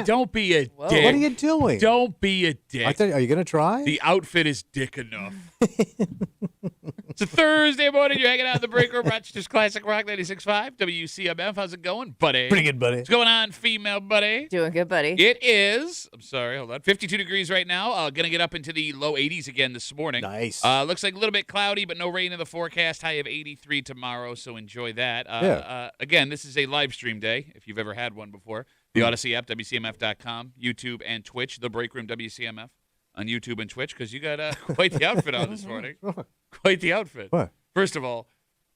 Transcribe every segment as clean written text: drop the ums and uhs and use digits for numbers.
Don't be a dick. What are you doing? Don't be a dick. Are you going to try? The outfit is dick enough. It's a Thursday morning. You're hanging out in the break room. Rochester's Classic Rock 96.5. WCMF. How's it going, buddy? Pretty good, buddy. What's going on, female buddy? Doing good, buddy. It is, I'm sorry, hold on, 52 degrees right now. Going to get up into the low 80s again this morning. Nice. Looks like a little bit cloudy, but no rain in the forecast. High of 83 tomorrow, so enjoy that. Again, this is a live stream day, if you've ever had one before. The Odyssey app, WCMF.com, YouTube and Twitch, The Break Room WCMF on YouTube and Twitch, because you got quite the outfit on this morning. Quite the outfit. What? First of all,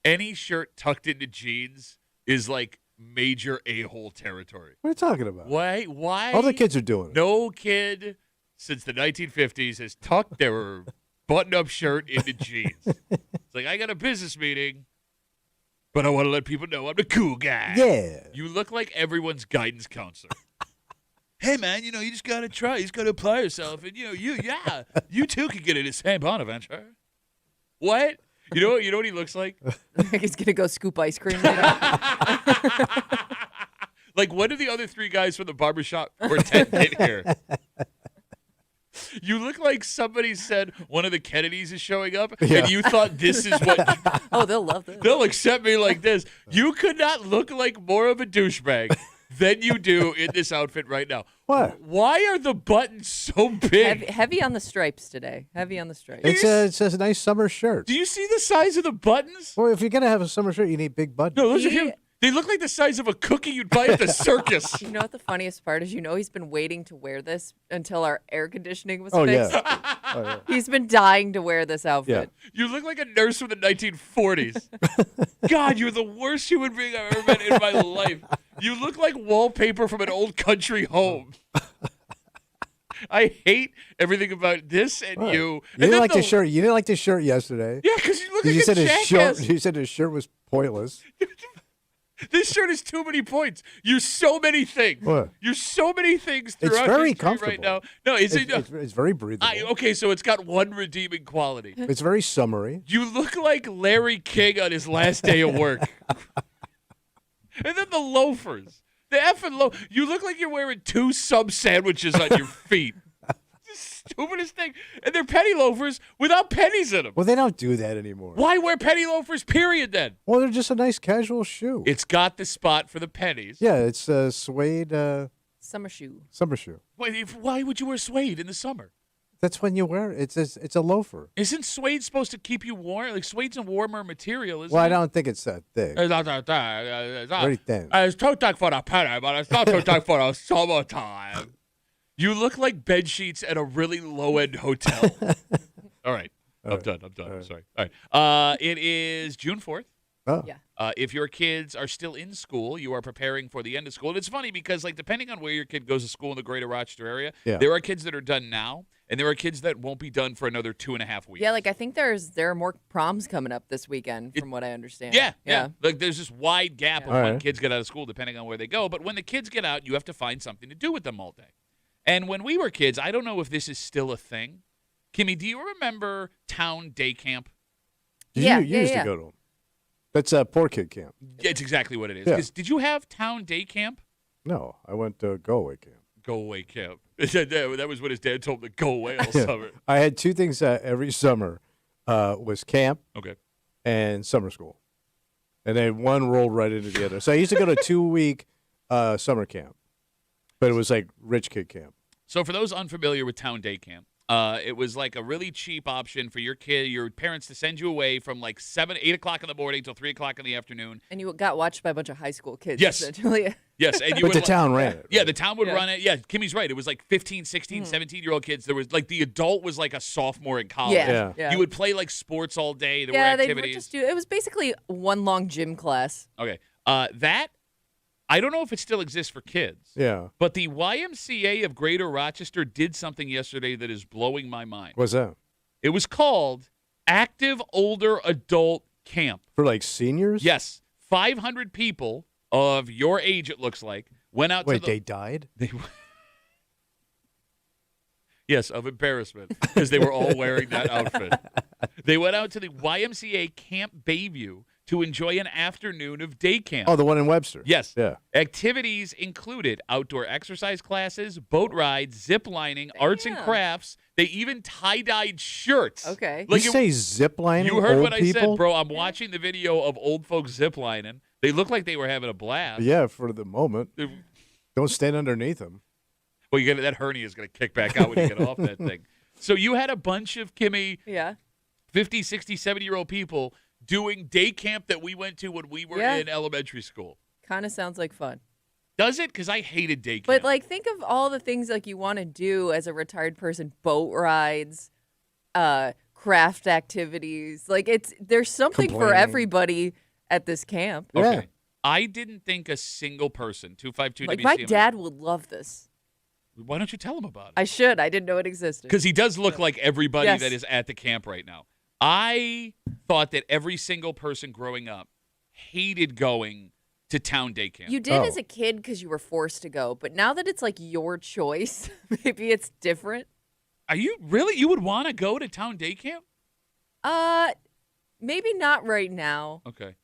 any shirt tucked into jeans is like major a-hole territory. What are you talking about? Why? All the kids are doing it. No kid since the 1950s has tucked their button-up shirt into jeans. It's like, I got a business meeting, but I want to let people know I'm the cool guy. Yeah. You look like everyone's guidance counselor. Hey, man, you just got to try. You just got to apply yourself. And, you too can get into St. Bonaventure. What? You know what he looks like? He's going to go scoop ice cream later. Like, when did the other three guys from the barbershop quartet get here? You look like somebody said one of the Kennedys is showing up, and you thought this is what... Oh, they'll love this. They'll accept me like this. You could not look like more of a douchebag than you do in this outfit right now. What? Why are the buttons so big? Heavy on the stripes today. Heavy on the stripes. It's a nice summer shirt. Do you see the size of the buttons? Well, if you're going to have a summer shirt, you need big buttons. No, those are huge. They look like the size of a cookie you'd buy at the circus. You know what the funniest part is? He's been waiting to wear this until our air conditioning was Oh, fixed. yeah. He's been dying to wear this outfit. You look like a nurse from the 1940s. God, you're the worst human being I've ever met in my life. You look like wallpaper from an old country home. I hate everything about this and you. You didn't like the shirt. You didn't like the shirt yesterday. Yeah, because you look like you a said jackass. You said his shirt was pointless. This shirt is too many points. You're so many things. What? You're so many things It's throughout very history comfortable right now. No, it's very breathable. Okay, so it's got one redeeming quality. It's very summery. You look like Larry King on his last day of work. And then the loafers. The effing you look like you're wearing 2 sub sandwiches on your feet. Stupidest thing. And they're penny loafers without pennies in them. Well, they don't do that anymore. Why wear penny loafers, period, then? Well, they're just a nice casual shoe. It's got the spot for the pennies. Yeah, it's a suede Summer shoe. summer shoe. Why would you wear suede in the summer? That's when you wear it. It's a loafer. Isn't suede supposed to keep you warm? Like, suede's a warmer material, isn't Well, it? I don't think it's that thick. Very thin. It's too thick for the penny, but it's not too thick for the summertime. You look like bed sheets at a really low-end hotel. All right. I'm done. I'm sorry. All right. It is June 4th. Oh. Yeah. If your kids are still in school, you are preparing for the end of school. And it's funny because, like, depending on where your kid goes to school in the greater Rochester area, there are kids that are done now, and there are kids that won't be done for another 2.5 weeks. Yeah, like I think there are more proms coming up this weekend, from what I understand. Yeah. Like, there's this wide gap of All when right. kids get out of school, depending on where they go. But when the kids get out, you have to find something to do with them all day. And when we were kids, I don't know if this is still a thing. Kimmy, do you remember Town Day Camp? Yeah, You used to go to them. That's a poor kid camp. It's exactly what it is. Yeah. 'Cause did you have Town Day Camp? No, I went to go away camp. Go away camp. That was what his dad told him to go away all summer. I had 2 things every summer was camp Okay. and summer school. And then one rolled right into the other. So I used to go to 2-week summer camp. But it was like rich kid camp. So for those unfamiliar with Town Day Camp, it was like a really cheap option for your parents to send you away from like 8 o'clock in the morning till 3 o'clock in the afternoon. And you got watched by a bunch of high school kids. Yes. Essentially. Yes, and you But would the town ran it. Yeah, right? the town would run it. Yeah, Kimmy's right. It was like 15, 16, 17-year-old kids. There was like the adult was like a sophomore in college. Yeah. You would play like sports all day. There were Yeah, they activities. would just it was basically one long gym class. Okay. That, I don't know if it still exists for kids. Yeah. But the YMCA of Greater Rochester did something yesterday that is blowing my mind. What's that? It was called Active Older Adult Camp. For like seniors? Yes. 500 people of your age, it looks like, went out Wait, to they died? Yes, of embarrassment, because they were all wearing that outfit. They went out to the YMCA Camp Bayview to enjoy an afternoon of day camp. Oh, the one in Webster. Yes. Yeah. Activities included outdoor exercise classes, boat rides, zip lining, arts and Damn. crafts. They even tie-dyed shirts. Okay. You say zip lining? You heard old what I people? said, bro. I'm watching the video of old folks zip lining. They look like they were having a blast. Yeah, for the moment. Don't stand underneath them. Well, that hernia is going to kick back out when you get off that thing. So you had a bunch of, Kimmy, Yeah. 50, 60, 70-year-old people doing day camp that we went to when we were Yeah. in elementary school. Kind of sounds like fun. Does it? Because I hated day camp. But like, think of all the things like you want to do as a retired person: boat rides, craft activities. Like there's something for Complaining. everybody at this camp. Okay. Yeah. I didn't think a single person, 252 Like WCMF. my dad would love this. Why don't you tell him about it? I should. I didn't know it existed. Because he does look like everybody Yes. that is at the camp right now. I thought that every single person growing up hated going to town day camp. You did Oh. as a kid because you were forced to go, but now that it's like your choice, maybe it's different. Are you really? You would want to go to town day camp? Maybe not right now, Okay.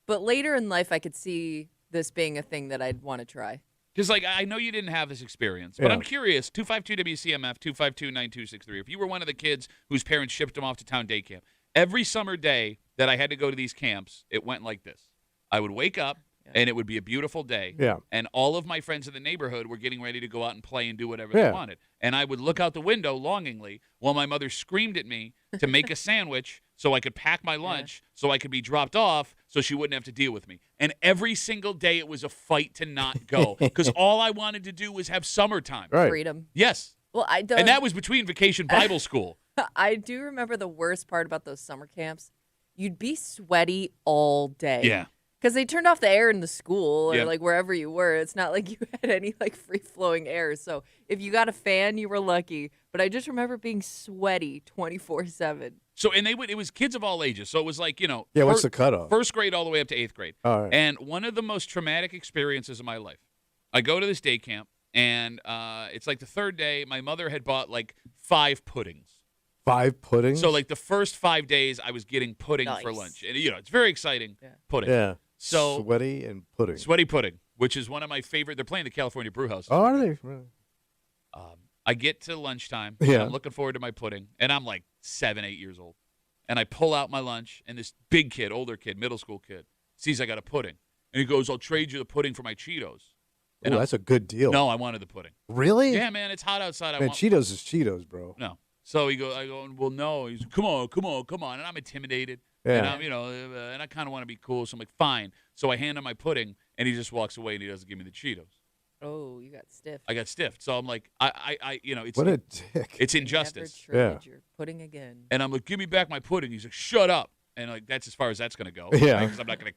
but later in life, I could see this being a thing that I'd want to try. Because, like, I know you didn't have this experience, but Yeah. I'm curious. 252 WCMF, 252-9263. If you were one of the kids whose parents shipped them off to town day camp, every summer day that I had to go to these camps, it went like this. I would wake up, and it would be a beautiful day. Yeah. And all of my friends in the neighborhood were getting ready to go out and play and do whatever Yeah. they wanted. And I would look out the window longingly while my mother screamed at me to make a sandwich so I could pack my lunch so I could be dropped off so she wouldn't have to deal with me. And every single day it was a fight to not go because all I wanted to do was have summertime. Right. Freedom. Yes. Well, I don't. And that was between vacation Bible school. I do remember the worst part about those summer camps. You'd be sweaty all day. Yeah. Because they turned off the air in the school or Yep. like wherever you were. It's not like you had any like free flowing air. So if you got a fan, you were lucky. But I just remember being sweaty 24/7. So, and it was kids of all ages. So it was like, Yeah, what's the cutoff? First grade all the way up to 8th grade. All right. And one of the most traumatic experiences of my life, I go to this day camp, and it's like the third day. My mother had bought like 5 puddings. 5 puddings? So like the first 5 days, I was getting pudding for Nice. lunch, and it's very exciting. Yeah. Pudding. Yeah. So Sweaty and pudding. sweaty pudding, which is one of my favorite. They're playing the California Brew House. Oh, are they? I get to lunchtime. Yeah. I'm looking forward to my pudding, and I'm like 7, 8 years old, and I pull out my lunch, and this big kid, older kid, middle school kid, sees I got a pudding, and he goes, "I'll trade you the pudding for my Cheetos." And Oh, I'm- that's a good deal. No, I wanted the pudding. Really? Yeah, man, it's hot outside. I Man, want Cheetos is Cheetos, bro. no. So I go, well, no. He's come on, and I'm intimidated. Yeah. And I'm, and I kind of want to be cool. So I'm like, fine. So I hand him my pudding, and he just walks away, and he doesn't give me the Cheetos. Oh, you got stiff. I got stiffed. So I'm like, it's What a dick. it's Never injustice. trade your pudding again. And I'm like, give me back my pudding. He's like, shut up. And like that's as far as that's gonna go. Yeah. Because I'm not gonna,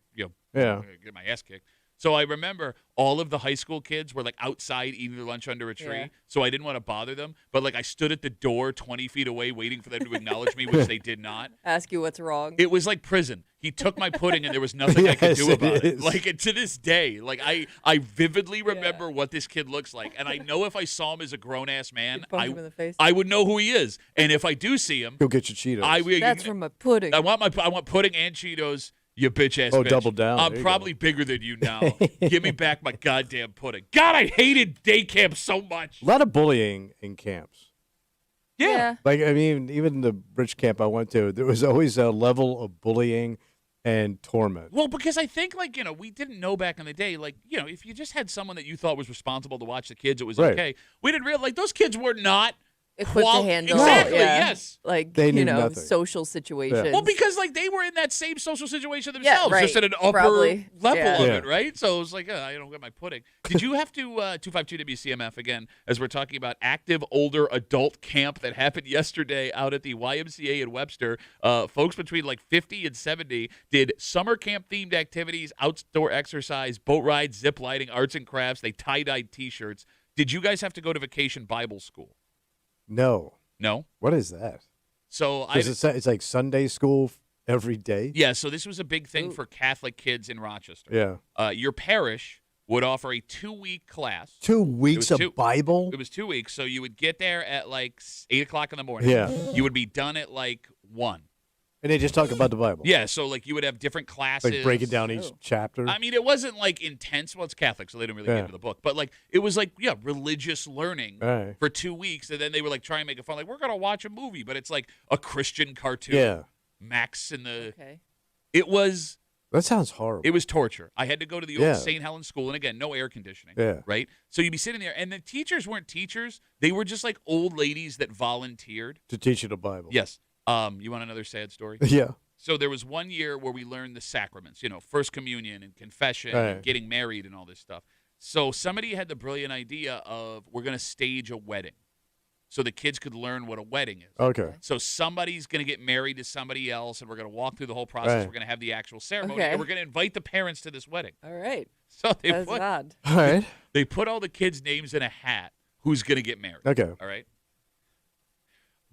Yeah. get my ass kicked. So I remember all of the high school kids were like outside eating their lunch under a tree. Yeah. So I didn't want to bother them. But like I stood at the door 20 feet away waiting for them to acknowledge me, which they did not. Ask you what's wrong. It was like prison. He took my pudding and there was nothing I could Yes, do about it it. is. Like to this day, like I vividly remember what this kid looks like. And I know if I saw him as a grown ass man, You punch him in the face. I would know who he is. And if I do see him, Go get your Cheetos. That's from a pudding. I want pudding and Cheetos. You bitch ass. Oh, bitch. double down. I'm There you probably bigger than you now. Give me back my goddamn pudding. God, I hated day camp so much. A lot of bullying in camps. Yeah. Like, I mean, even the rich camp I went to, there was always a level of bullying and torment. Well, because I think, like, we didn't know back in the day, like, if you just had someone that you thought was responsible to watch the kids, it was Right. okay. We didn't realize, like, those kids were not Equipped to handle Exactly, yeah. yes. Like, They knew nothing. social situations. Well, because, like, they were in that same social situation themselves, right. just at an upper Probably. level Yeah. of Yeah. it, right? So it was like, I don't get my pudding. Did you have to, 252 WCMF, again, as we're talking about active older adult camp that happened yesterday out at the YMCA in Webster, folks between, like, 50 and 70 did summer camp-themed activities, outdoor exercise, boat rides, zip lining, arts and crafts. They tie-dyed T-shirts. Did you guys have to go to vacation Bible school? No. No? What is that? So It's like Sunday school every day? Yeah, so this was a big thing Ooh. for Catholic kids in Rochester. Yeah. Your parish would offer a 2-week class. 2 weeks was of Bible? It was 2 weeks, so you would get there at like 8 o'clock in the morning. Yeah. You would be done at like 1. And they just talk about the Bible. Yeah, so like you would have different classes. Like breaking down each chapter. I mean, it wasn't like intense. Well, it's Catholic, so they don't really get into the book. But like it was like, religious learning for 2 weeks. And then they were like trying to make it fun. Like, we're going to watch a movie, but it's like a Christian cartoon. Yeah. Max and the. Okay. It was. That sounds horrible. It was torture. I had to go to the old St. Helens school. And again, no air conditioning. Yeah. Right? So you'd be sitting there. And the teachers weren't teachers. They were just like old ladies that volunteered. To teach you the Bible. Yes. You want another sad story? Yeah. So there was one year where we learned the sacraments, First Communion and confession and getting married and all this stuff. So somebody had the brilliant idea of we're going to stage a wedding so the kids could learn what a wedding is. Okay. So somebody's going to get married to somebody else, and we're going to walk through the whole process. Right. We're going to have the actual ceremony, and we're going to invite the parents to this wedding. All right. So That's odd. All right. They put all the kids' names in a hat. Who's going to get married? Okay. All right.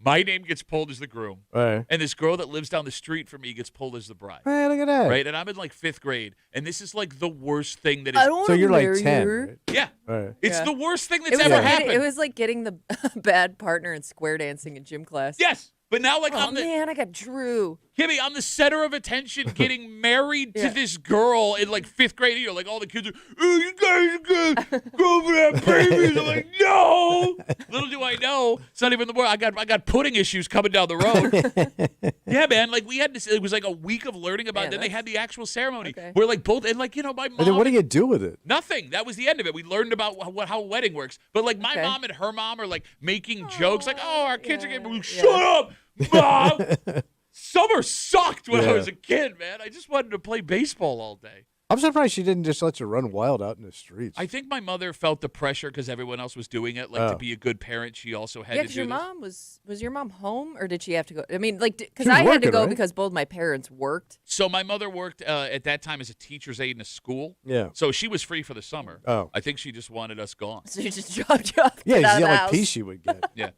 My name gets pulled as the groom, All right. and this girl that lives down the street from me gets pulled as the bride. Hey, look at that. Right, and I'm in like 5th grade, and this is like the worst thing that is. I don't So you're like marry 10, you. right? Yeah, All right. it's Yeah. the worst thing It that's was, ever like happened. it was like getting the bad partner in square dancing in gym class. Yes, but now like Oh, I'm the man, I got Drew. Kimmy, I'm the center of attention, getting married to Yeah. this girl in like 5th grade. Like all the kids are, oh, you guys are gonna go for that babies. I'm like, no. Little do I know, it's not even the word. I got pudding issues coming down the road. Yeah, man. Like we had to. It was like a week of learning about. Man, it. Then they had the actual ceremony. Okay. We're like both, and like my mom. And then what do you do with it? Nothing. That was the end of it. We learned about how a wedding works. But like my mom and her mom are like making jokes, like, "Oh, our kids are getting shut up, mom." Summer sucked when I was a kid, man. I just wanted to play baseball all day. I'm surprised she didn't just let you run wild out in the streets. I think my mother felt the pressure because everyone else was doing it. Like to be a good parent, she also had to do because your this. mom was your mom home, or did she have to go? I mean, like, because She was I had to working, go right? because both my parents worked. So my mother worked at that time as a teacher's aide in a school. Yeah. So she was free for the summer. Oh. I think she just wanted us gone. So she just dropped you off. Yeah, you get out see of the how much house. peace she would get. Yeah.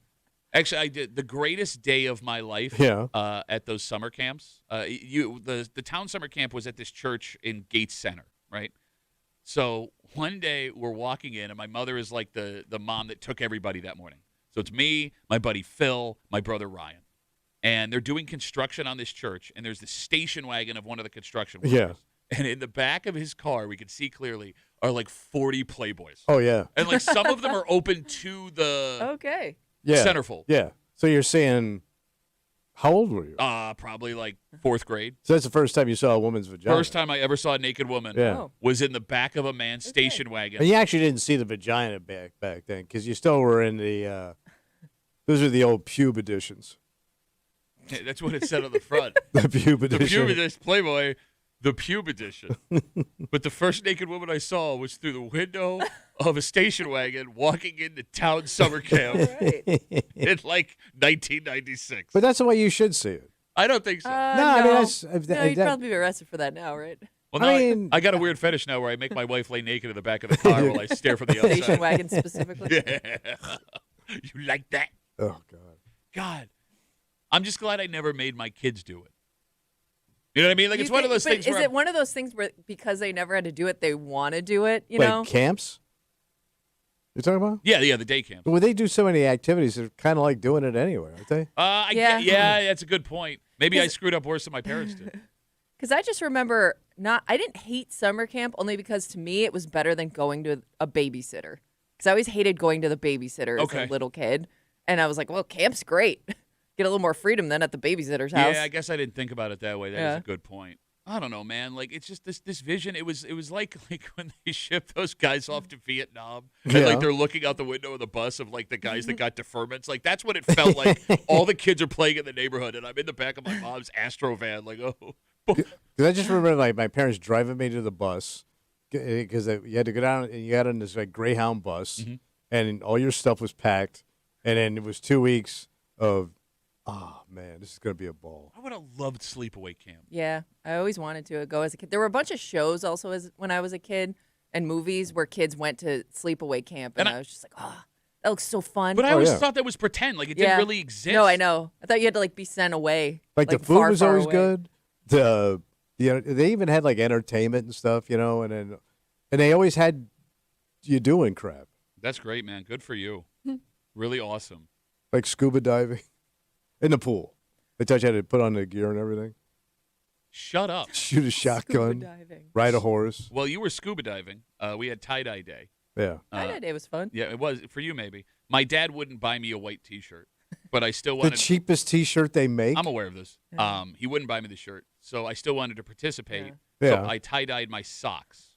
Actually, I did the greatest day of my life at those summer camps. The town summer camp was at this church in Gates Center, right? So one day we're walking in, and my mother is like the mom that took everybody that morning. So it's me, my buddy Phil, my brother Ryan. And they're doing construction on this church, and there's the station wagon of one of the construction workers. Yeah. And in the back of his car, we could see clearly, are like 40 Playboys. Oh, yeah. And like some of them are open to the Okay. Yeah. centerfold. Yeah. So you're saying, how old were you? Probably like 4th grade. So that's the first time you saw a woman's vagina. First time I ever saw a naked woman Yeah. Oh. was in the back of a man's station wagon. And you actually didn't see the vagina back then because you still were in the, those are the old pube editions. That's what it said on the front. The pube The edition. pube edition, Playboy, the pube edition. But the first naked woman I saw was through the window of a station wagon walking into town summer camp Right. in like 1996. But that's the way you should see it. I don't think so. No, I mean, that's- no, you'd probably be arrested for that now, right? Well, I now mean- I got a weird fetish now where I make my wife lay naked in the back of the car while I stare from the Station outside. wagon specifically. Yeah. You like that? Oh, God. God. I'm just glad I never made my kids do it. You know what I mean? Like, it's You one of think- those but things Is where it one of those things where because they never had to do it, they want to do it? You Wait, know? camps? You talking about? yeah, the day camp. Well, they do so many activities. They're kind of like doing it anyway, aren't they? Yeah. That's a good point. Maybe I screwed up worse than my parents did. Because I just remember I didn't hate summer camp only because to me it was better than going to a babysitter. Because I always hated going to the babysitter as Okay. a little kid, and I was like, well, camp's great. Get a little more freedom than at the babysitter's house. Yeah, I guess I didn't think about it that way. That is Yeah. a good point. I don't know, man. Like, it's just this vision. It was like when they shipped those guys off to Vietnam, and Yeah. like they're looking out the window of the bus of like the guys that got deferments. Like that's what it felt like. All the kids are playing in the neighborhood, and I'm in the back of my mom's Astro van, like, oh. Because I just remember like my parents driving me to the bus because you had to go down and you got on this like Greyhound bus, Mm-hmm. and all your stuff was packed, and then it was 2 weeks of, oh man, this is gonna be a ball. I would have loved sleepaway camp. Yeah, I always wanted to go as a kid. There were a bunch of shows also when I was a kid and movies where kids went to sleepaway camp, and I was just like, oh, that looks so fun. But I always yeah. thought that was pretend. Like it Yeah. didn't really exist. No, I know. I thought you had to like be sent away. Like the food far, was far always away. good. They even had like entertainment and stuff, and they always had you doing crap That's great, man. Good for you. Really awesome. like scuba diving in the pool. They taught you how to put on the gear and everything. Shut up. Shoot a shotgun. Scuba diving. Ride a horse. Well, you were scuba diving. We had tie-dye day. Yeah. Tie-dye day was fun. Yeah, it was. For you, maybe. My dad wouldn't buy me a white T-shirt, but I still The wanted. cheapest T-shirt they make. I'm aware of this. Yeah. He wouldn't buy me the shirt, so I still wanted to participate. Yeah. So I tie-dyed my socks.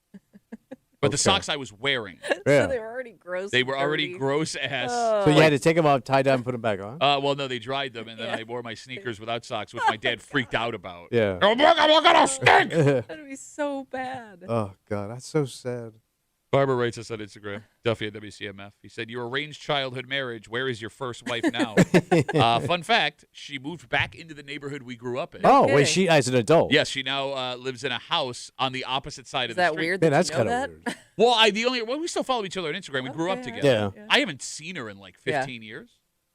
But the Okay. socks I was wearing, Yeah. So they were already gross. they and were already dirty. gross ass. So you had to take them off, tie down, and put them back on. Well, no, they dried them, and then Yeah. I wore my sneakers without socks, which my dad freaked out about. Yeah. Oh, look, I'm gonna stink. That'd be so bad. Oh God, that's so sad. Barbara writes us on Instagram, Duffy at WCMF. He said, "Your arranged childhood marriage. Where is your first wife now?" Fun fact: she moved back into the neighborhood we grew up in. Oh, kidding. wait, she as an adult. Yes, she now lives in a house on the opposite side Is of the that street. weird? Man, that that's you know kind of that? weird. Well, we still follow each other on Instagram. We grew up Okay, together. Yeah. I haven't seen her in like Yeah. 15 years.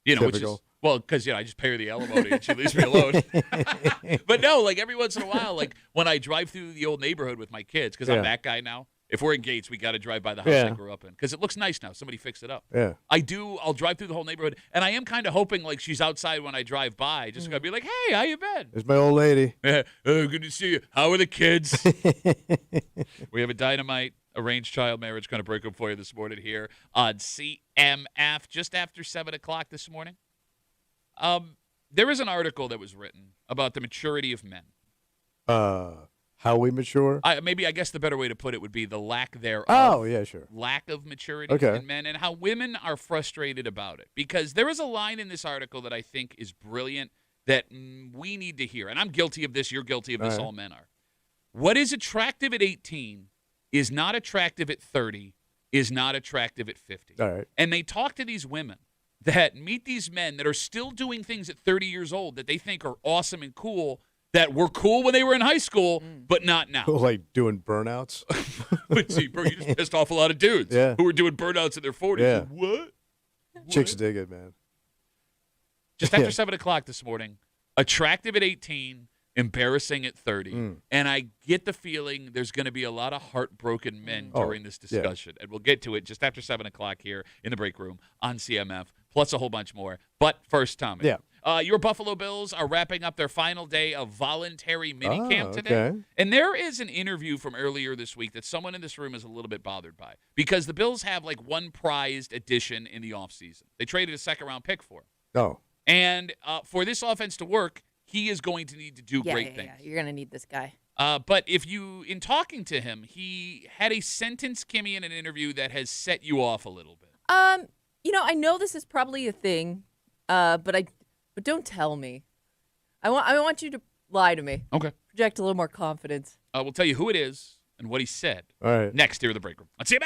You know, which is Typical. well, because I just pay her the alimony and she leaves me alone. But no, like every once in a while, like when I drive through the old neighborhood with my kids, because Yeah. I'm that guy now. If we're in Gates, we got to drive by the house Yeah. I grew up in because it looks nice now. Somebody fixed it up. Yeah. I'll drive through the whole neighborhood, and I am kind of hoping like she's outside when I drive by, just gonna be like, "Hey, how you been?" There's my old lady. Good to see you. How are the kids? We have a dynamite arranged child marriage kind of breakup for you this morning here on CMF, just after 7 o'clock this morning. There is an article that was written about the maturity of men. How we mature. I guess the better way to put it would be the lack thereof. Oh yeah, sure. Lack of maturity Okay. in men and how women are frustrated about it. Because there is a line in this article that I think is brilliant that we need to hear. And I'm guilty of this. You're guilty of this. All right. All men are. What is attractive at 18 is not attractive at 30, is not attractive at 50. All right. And they talk to these women that meet these men that are still doing things at 30 years old that they think are awesome and cool, that were cool when they were in high school, but not now. Like doing burnouts. But see, bro, you just pissed off a lot of dudes Yeah. who were doing burnouts in their 40s. Yeah. What? Chicks dig it, man. Just after Yeah. 7 o'clock this morning, attractive at 18, embarrassing at 30. And I get the feeling there's going to be a lot of heartbroken men during this yeah. discussion. And we'll get to it just after 7 o'clock here in the break room on CMF, plus a whole bunch more. But first, Tommy. Yeah. Your Buffalo Bills are wrapping up their final day of voluntary minicamp today. okay. And there is an interview from earlier this week that someone in this room is a little bit bothered by because the Bills have like one prized addition in the offseason. They traded a second-round pick for him. Oh. And for this offense to work, he is going to need to do Yeah, great yeah, things. yeah. You're gonna need this guy. But if you, in talking to him, he had a sentence, Kimmy, in an interview that has set you off a little bit. I know this is probably a thing, but don't tell me. I want you to lie to me. Okay. Project a little more confidence. We'll tell you who it is and what he said All right. next here in the break room. Let's see it.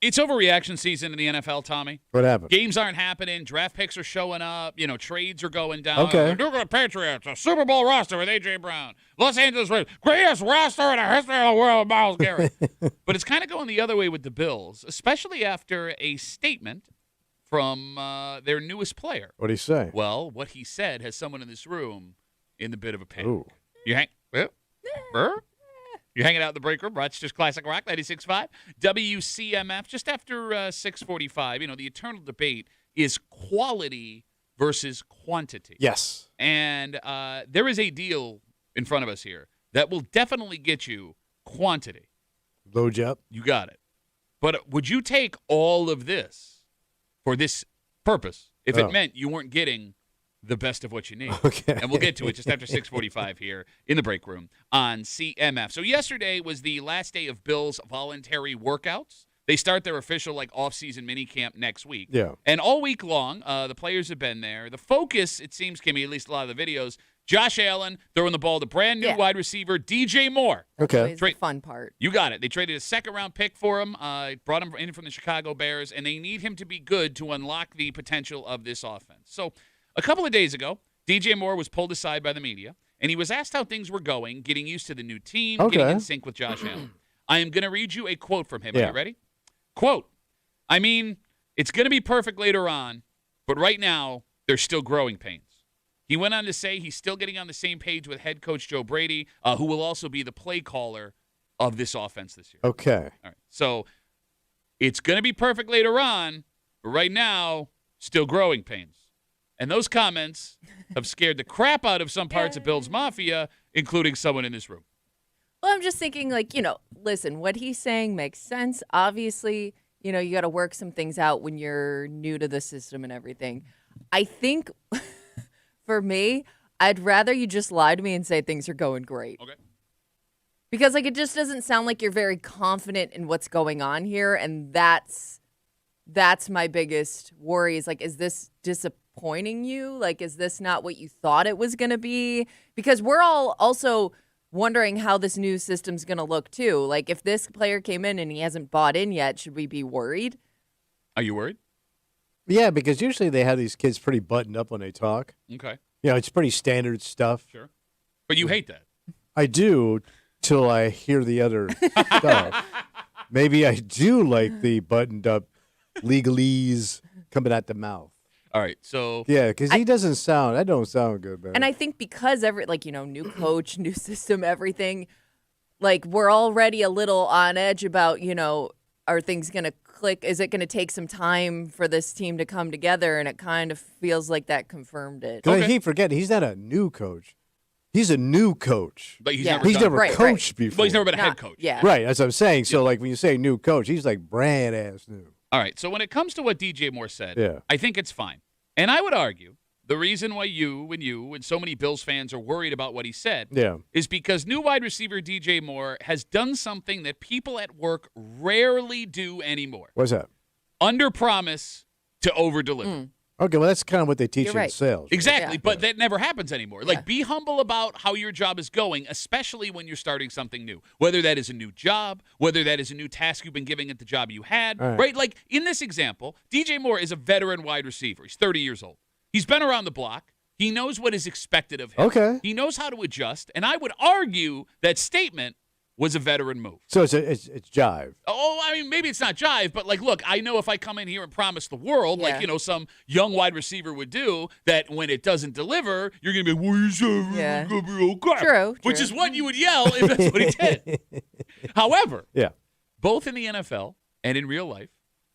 It's overreaction season in the NFL, Tommy. What happened? Games aren't happening. Draft picks are showing up. Trades are going down. Okay. New England Patriots, a Super Bowl roster with A.J. Brown. Los Angeles Rams, greatest roster in the history of the world with Myles Garrett. But it's kind of going the other way with the Bills, especially after a statement from their newest player. What'd he say? Well, what he said has someone in this room in the bit of a panic. Ooh. You're hanging out in the break room. Rochester's Classic Rock, 96.5. WCMF, just after 6:45. The eternal debate is quality versus quantity. Yes. And there is a deal in front of us here that will definitely get you quantity. Load you up. You got it. But would you take all of this for this purpose if it meant you weren't getting the best of what you need? Okay. And we'll get to it just after 6:45 here in the break room on CMF. So yesterday was the last day of Bill's voluntary workouts. They start their official off-season mini camp next week. Yeah. And all week long, the players have been there. The focus, it seems, Kimmy, at least a lot of the videos, Josh Allen throwing the ball to brand new wide receiver DJ Moore. Okay. Always the fun part. You got it. They traded a second-round pick for him, brought him in from the Chicago Bears, and they need him to be good to unlock the potential of this offense. So a couple of days ago, DJ Moore was pulled aside by the media, and he was asked how things were going, getting used to the new team, getting in sync with Josh Allen. I am going to read you a quote from him. Are you ready? Quote, I mean, it's going to be perfect later on, but right now, there's still growing pains. He went on to say he's still getting on the same page with head coach Joe Brady, who will also be the play caller of this offense this year. Okay. All right. So it's going to be perfect later on, but right now, still growing pains. And those comments have scared the crap out of some parts of Bill's Mafia, including someone in this room. Well, I'm just thinking, listen, what he's saying makes sense. Obviously, you got to work some things out when you're new to the system and everything. I think, for me, I'd rather you just lie to me and say things are going great. Okay. Because, it just doesn't sound like you're very confident in what's going on here, and that's my biggest worry is this disappointing you? Is this not what you thought it was going to be? Because we're all also wondering how this new system's going to look, too. If this player came in and he hasn't bought in yet, should we be worried? Are you worried? Yeah, because usually they have these kids pretty buttoned up when they talk. Okay. It's pretty standard stuff. Sure. But you hate that. I do till I hear the other stuff. Maybe I do like the buttoned up legalese coming out the mouth. All right, so yeah, because that don't sound good, man. And I think because new coach, new system, everything, we're already a little on edge about, are things going to click? Is it going to take some time for this team to come together? And it kind of feels like that confirmed it. I keep forgetting he's not a new coach. He's a new coach. But he's never coached before. Well, he's never been a head coach. Yeah. Right, that's what I'm saying. So, when you say new coach, he's brand ass new. All right, so when it comes to what DJ Moore said, I think it's fine. And I would argue the reason why you and so many Bills fans are worried about what he said is because new wide receiver DJ Moore has done something that people at work rarely do anymore. What's that? Under promise to over deliver. Okay, well, that's kind of what they teach in right. sales. Right? Exactly, but that never happens anymore. Be humble about how your job is going, especially when you're starting something new. Whether that is a new job, whether that is a new task you've been giving at the job you had, right? In this example, DJ Moore is a veteran wide receiver. He's 30 years old. He's been around the block. He knows what is expected of him. Okay. He knows how to adjust, and I would argue that statement was a veteran move. So it's jive. Oh, I mean, maybe it's not jive, but look, I know if I come in here and promise the world, some young wide receiver would do, that when it doesn't deliver, you're going to be, well, you said it's going to be okay. True. Which is what you would yell if that's what he did. However, both in the NFL and in real life,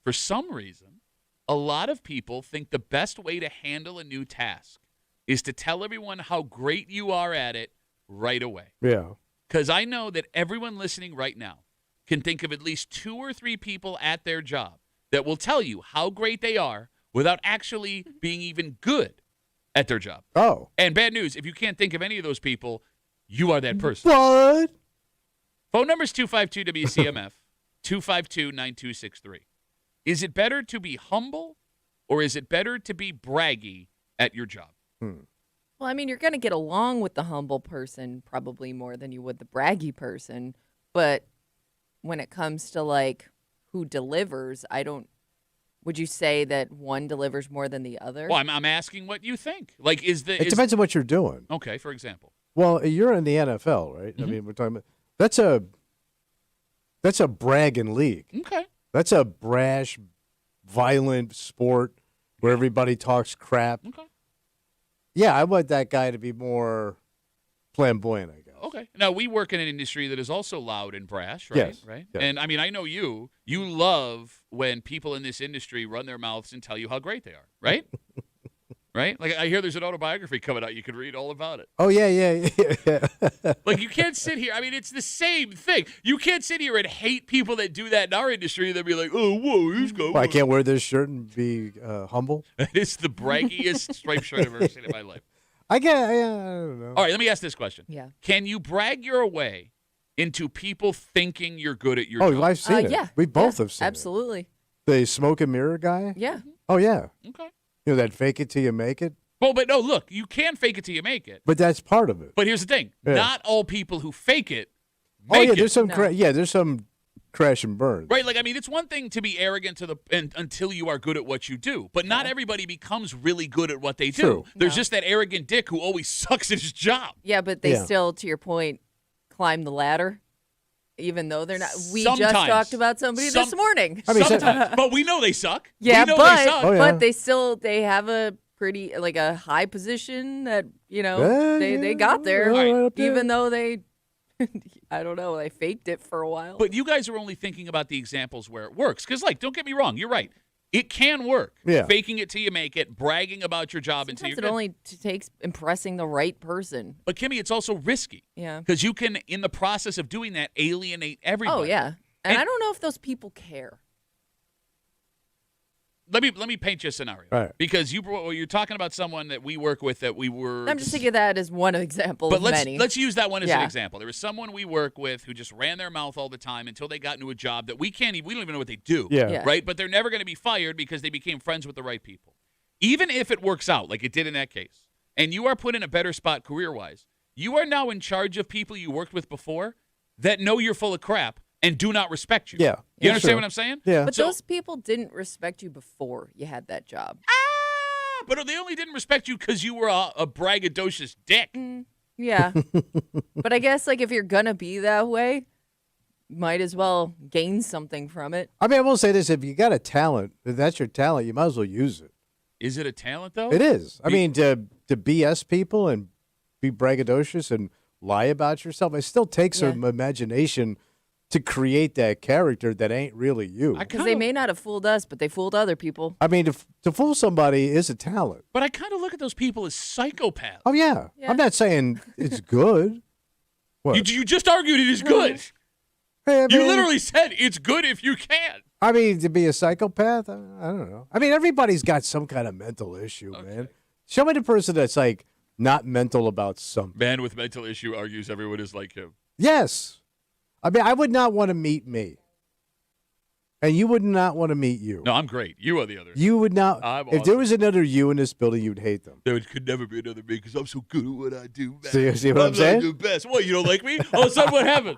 for some reason, a lot of people think the best way to handle a new task is to tell everyone how great you are at it right away. Yeah. Because I know that everyone listening right now can think of at least 2 or 3 people at their job that will tell you how great they are without actually being even good at their job. Oh. And bad news, if you can't think of any of those people, you are that person. What? Phone number is 252-WCMF, 252-9263. Is it better to be humble or is it better to be braggy at your job? Well, I mean, you're going to get along with the humble person probably more than you would the braggy person. But when it comes to, who delivers, would you say that one delivers more than the other? Well, I'm asking what you think. Like, It depends on what you're doing. Okay, for example. Well, you're in the NFL, right? I mean, we're talking about that's a bragging league. Okay. That's a brash, violent sport where everybody talks crap. Okay. Yeah, I want that guy to be more flamboyant, I guess. Okay. Now, we work in an industry that is also loud and brash, right? Yes. Right. Yes. And, I mean, I know you love when people in this industry run their mouths and tell you how great they are, right? Right? Like, I hear there's an autobiography coming out. You can read all about it. Oh, yeah. Like, you can't sit here. I mean, it's the same thing. You can't sit here and hate people that do that in our industry and then be like, oh, whoa, he's going. Well, I can't wear this shirt and be humble. It's the braggiest striped shirt I've ever seen in my life. I don't know. All right, let me ask this question. Yeah. Can you brag your way into people thinking you're good at your job? Oh, I've seen it. Yeah. We both have seen absolutely. it. The smoke and mirror guy? Yeah. Oh, yeah. Okay. You know, that fake it till you make it? Well, but no, look, you can fake it till you make it. But that's part of it. But here's the thing. Yeah. Not all people who fake it Oh, make yeah, it. there's some No. there's some crash and burn. Right, like, I mean, it's one thing to be arrogant until you are good at what you do, but not everybody becomes really good at what they do. True. There's No. just that arrogant dick who always sucks at his job. Yeah, but they Yeah. still, to your point, climb the ladder, even though they're not. We just Sometimes. talked about somebody this morning. I mean, Sometimes, but we know they suck. Yeah, we know but they suck. Oh, yeah. but they have a pretty like a high position that Yeah, they got there, right up there. even though they I don't know, they faked it for a while. But you guys are only thinking about the examples where it works. Because, like, don't get me wrong, you're right. It can work. Yeah. Faking it till you make it, bragging about your job until Sometimes you're it good. only takes impressing the right person. But, Kimmy, it's also risky. Yeah. Because you can, in the process of doing that, alienate everybody. Oh yeah, and And- I don't know if those people care. Let me paint you a scenario. Right. Because you're talking about someone that we work with that we were. I'm just thinking of that as one example But of let's many. let's use that one as an Yeah. example. There was someone we work with who just ran their mouth all the time until they got into a job that we don't even know what they do. Yeah. Right? But they're never going to be fired because they became friends with the right people. Even if it works out like it did in that case, and you are put in a better spot career-wise, you are now in charge of people you worked with before that know you're full of crap and do not respect you. Yeah. You Yeah, understand sure. what I'm saying? Yeah. But So- those people didn't respect you before you had that job. But they only didn't respect you because you were a braggadocious dick. Yeah. But I guess like if you're gonna be that way, might as well gain something from it. I mean, I will say this: if you got a talent, if that's your talent, you might as well use it. Is it a talent, though? It is. I mean, to BS people and be braggadocious and lie about yourself, it still takes some imagination to create that character that ain't really you. Because they may not have fooled us, but they fooled other people. I mean, to fool somebody is a talent. But I kind of look at those people as psychopaths. Oh yeah. Yeah. I'm not saying it's good. What? You just argued it is good. Hey, I You mean- literally said it's good if you can. I mean, to be a psychopath, I don't know. I mean, everybody's got some kind of mental issue, man. Show me the person that's like not mental about something. Man with mental issue argues everyone is like him. Yes. I mean, I would not want to meet me. And you would not want to meet you. No, I'm great. You are the other. You would not. I'm If there awesome. was another you in this building, you'd hate them. There could never be another me because I'm so good at what I do. Man. See what I'm saying? the best. What, you don't like me? Oh, son, what happened?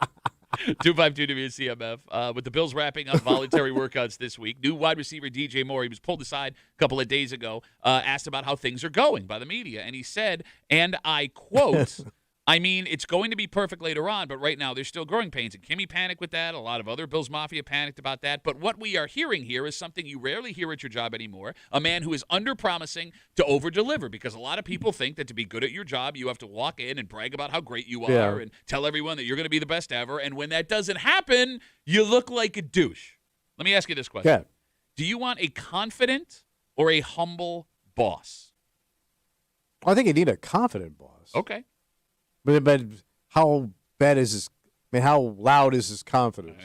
252 WCMF. With the Bills wrapping up voluntary workouts this week, new wide receiver DJ Moore, he was pulled aside a couple of days ago, asked about how things are going by the media. And he said, and I quote, I mean, it's going to be perfect later on, but right now there's still growing pains. And Kimmy panicked with that. A lot of other Bills Mafia panicked about that. But what we are hearing here is something you rarely hear at your job anymore, a man who is under-promising to over-deliver, because a lot of people think that to be good at your job, you have to walk in and brag about how great you are Yeah. and tell everyone that you're going to be the best ever. And when that doesn't happen, you look like a douche. Let me ask you this question. Yeah. Do you want a confident or a humble boss? I think you need a confident boss. Okay. But how bad is his? I mean, how loud is his confidence?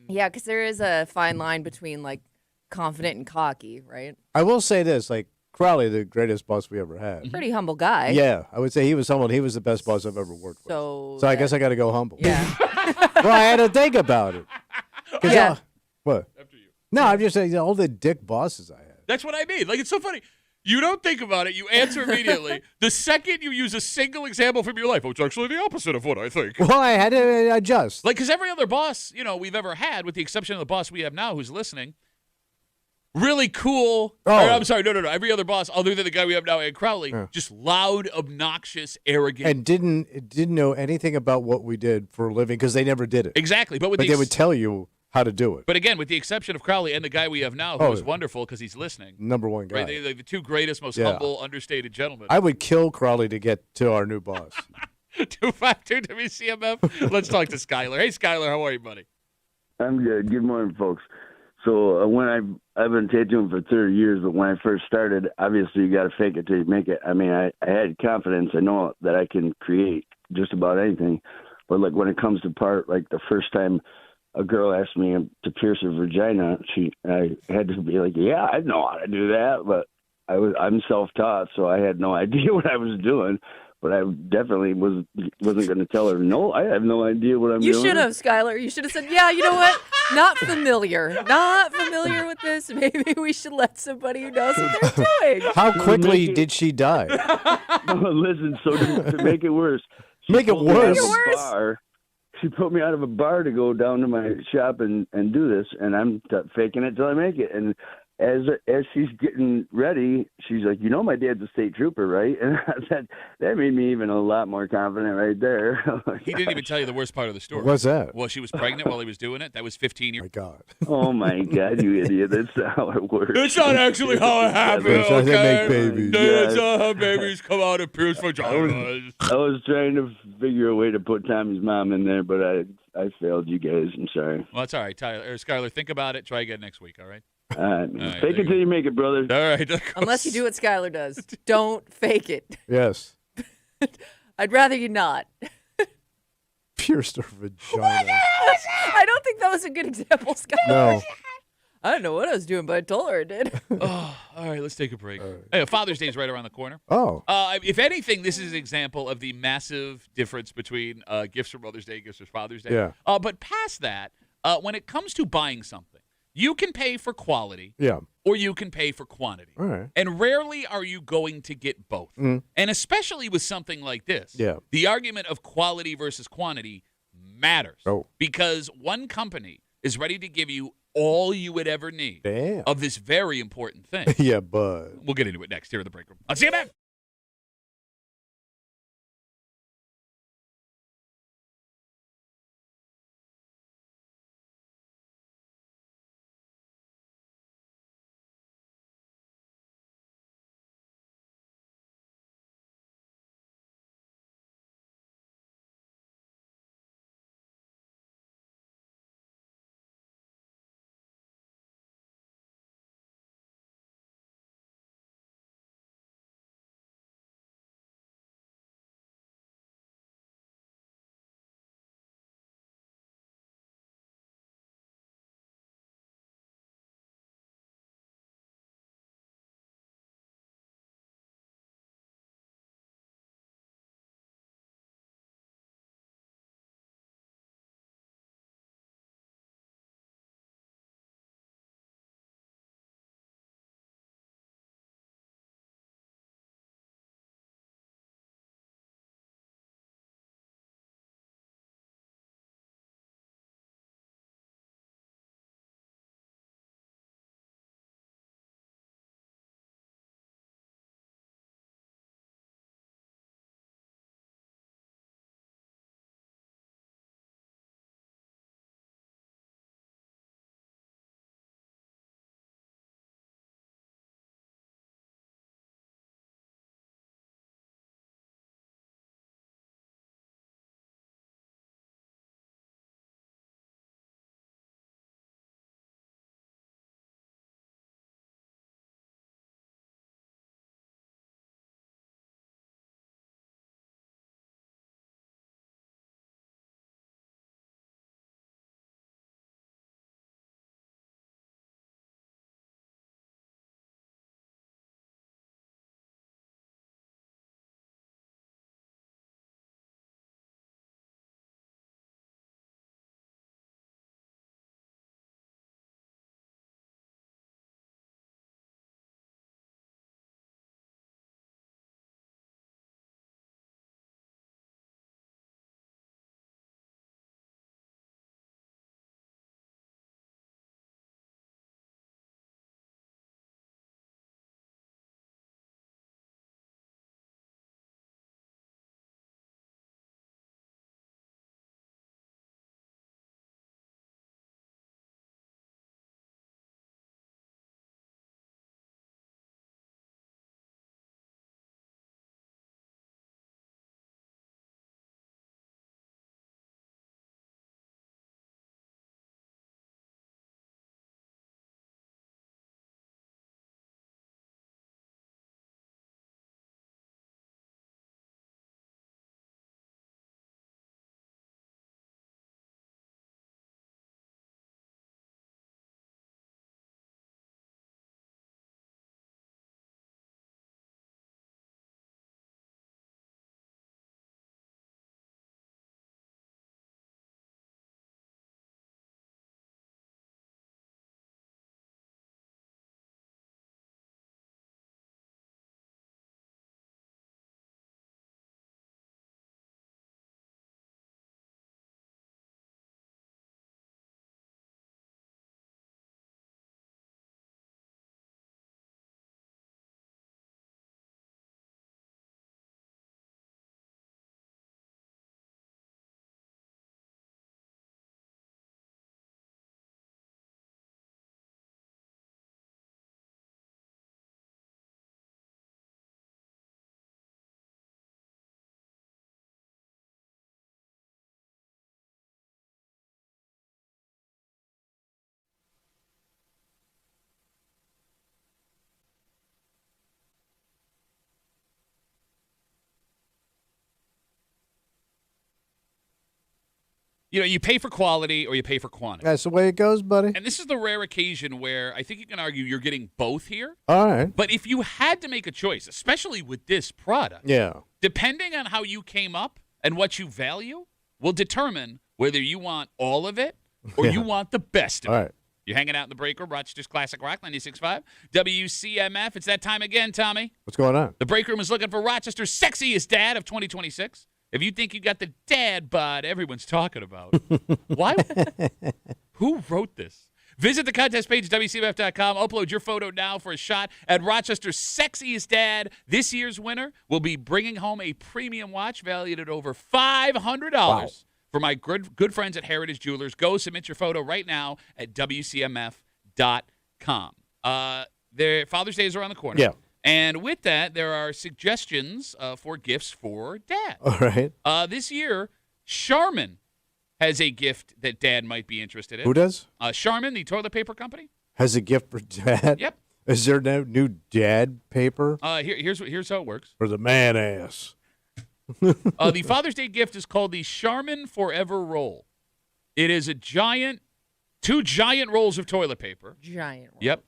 Yeah, because there is a fine line between like confident and cocky, right? I will say this: like Crowley, the greatest boss we ever had. Pretty humble guy. Yeah, I would say he was someone. He was the best boss I've ever worked with. So I guess I got to go humble. yeah. Well, I had to think about it. 'Cause Yeah. what? After you. No, I'm just saying all the dick bosses I had. That's what I mean. Like, it's so funny. You don't think about it. You answer immediately. The second you use a single example from your life, it's actually the opposite of what I think. Well, I had to adjust. Like, because every other boss, we've ever had, with the exception of the boss we have now who's listening, really cool. Oh. I'm sorry, no. Every other boss, other than the guy we have now, Ed Crowley, just loud, obnoxious, arrogant. And didn't know anything about what we did for a living because they never did it. Exactly. But they would tell you how to do it. But again, with the exception of Crowley and the guy we have now, who is wonderful because he's listening. Number one guy. Right? They're the two greatest, most humble, understated gentlemen. I would kill Crowley to get to our new boss. 252 WCMF. Let's talk to Skyler. Hey, Skyler, how are you, buddy? I'm good. Good morning, folks. So when I've been tattooing for 30 years, but when I first started, obviously you got to fake it till you make it. I mean, I had confidence. I know that I can create just about anything. But like when it comes to part, like the first time a girl asked me to pierce her vagina, I had to be like, yeah, I know how to do that, but I'm self-taught, so I had no idea what I was doing. But I definitely wasn't going to tell her, no, I have no idea what I'm doing. You should have, Skyler. You should have said, yeah, you know what? Not familiar with this. Maybe we should let somebody who knows what they're doing. How quickly did she die? Listen, so to make it worse. Make it worse? She put me out of a bar to go down to my shop and do this, and I'm faking it till I make it. And as she's getting ready, she's like, my dad's a state trooper, right? And that made me even a lot more confident right there. He didn't even tell you the worst part of the story. What's that? Well, she was pregnant while he was doing it. That was 15 years. My God. Oh, my God, you idiot. That's not how it works. That's not actually how it happened, That's how okay? they make babies. That's not how babies come out of pierced vaginas. I was trying to figure a way to put Tommy's mom in there, but I failed you guys. I'm sorry. Well, that's all right, Tyler. Or Skyler, think about it. Try again next week, all right? All right. Fake it till you make it, brother. All right. Unless you do what Skyler does. Don't fake it. Yes. I'd rather you not. Pierced her vagina. I don't think that was a good example, Skyler. No. I don't know what I was doing, but I told her I did. Oh, all right, let's take a break. Hey, Father's Day is right around the corner. Oh. If anything, this is an example of the massive difference between gifts for Mother's Day and gifts for Father's Day. Yeah. But past that, when it comes to buying something, you can pay for quality or you can pay for quantity. All right. And rarely are you going to get both. Mm. And especially with something like this, Yeah. the argument of quality versus quantity matters. Oh. Because one company is ready to give you all you would ever need of this very important thing. Yeah, bud. We'll get into it next here in the break room. I'll see you back. you pay for quality or you pay for quantity. That's the way it goes, buddy. And this is the rare occasion where I think you can argue you're getting both here. All right. But if you had to make a choice, especially with this product, depending on how you came up and what you value, will determine whether you want all of it or you want the best of it. All right. You're hanging out in the break room, Rochester's Classic Rock 96.5, WCMF. It's that time again, Tommy. What's going on? The break room is looking for Rochester's sexiest dad of 2026. If you think you got the dad bod everyone's talking about, why? Who wrote this? Visit the contest page at WCMF.com. Upload your photo now for a shot at Rochester's sexiest dad. This year's winner will be bringing home a premium watch valued at over $500. Wow. For my good friends at Heritage Jewelers. Go submit your photo right now at WCMF.com. Their Father's Day is around the corner. Yeah. And with that, there are suggestions for gifts for Dad. All right. This year, Charmin has a gift that Dad might be interested in. Who does? Charmin, the toilet paper company. Has a gift for Dad? Yep. Is there no new Dad paper? Here's how it works. For the man ass. The Father's Day gift is called the Charmin Forever Roll. It is a two giant rolls of toilet paper. Giant roll. Yep.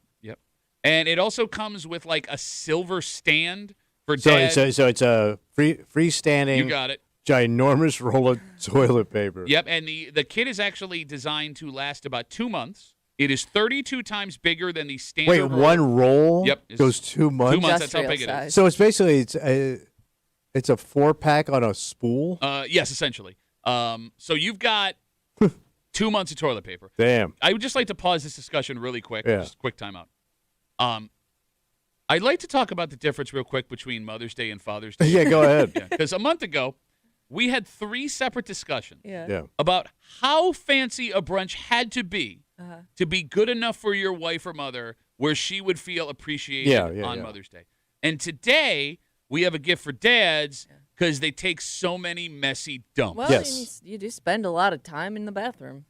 And it also comes with like a silver stand for Dad. So it's a freestanding. You got it. Ginormous roll of toilet paper. Yep, and the kit is actually designed to last about 2 months. It is 32 times bigger than the standard Wait, roll. one roll goes 2 months? 2 months, that's how big it is. So it's basically it's a 4-pack on a spool? Yes, essentially. So you've got 2 months of toilet paper. Damn. I would just like to pause this discussion really quick. Yeah. Just a quick timeout. I'd like to talk about the difference real quick between Mother's Day and Father's Day. Yeah, go ahead. Because a month ago, we had 3 separate discussions Yeah. about how fancy a brunch had to be good enough for your wife or mother where she would feel appreciated on Mother's Day. And today, we have a gift for dads because they take so many messy dumps. Well, you do spend a lot of time in the bathroom.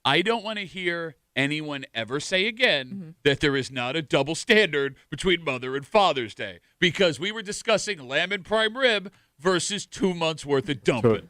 I don't want to hear anyone ever say again that there is not a double standard between Mother and Father's Day because we were discussing lamb and prime rib versus 2 months worth of dumping.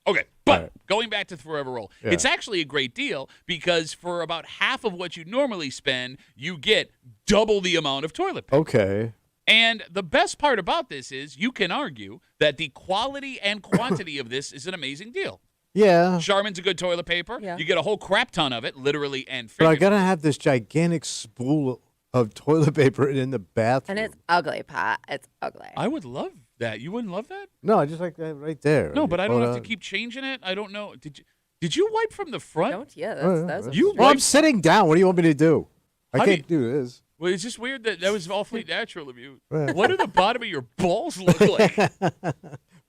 Okay, but going back to the Forever Roll, it's actually a great deal because for about half of what you normally spend, you get double the amount of toilet paper. Okay. And the best part about this is you can argue that the quality and quantity of this is an amazing deal. Yeah. Charmin's a good toilet paper. Yeah. You get a whole crap ton of it, literally and But figuratively. I got to have this gigantic spool of toilet paper in the bathroom. And it's ugly, Pat. It's ugly. I would love that. You wouldn't love that? No, I just like that right there. No, but I don't have to keep changing it. I don't know. Did you wipe from the front? Don't? Yeah, that's Well, I'm sitting down. What do you want me to do? I can't do this. Well, it's just weird that was awfully natural of you. What do the bottom of your balls look like?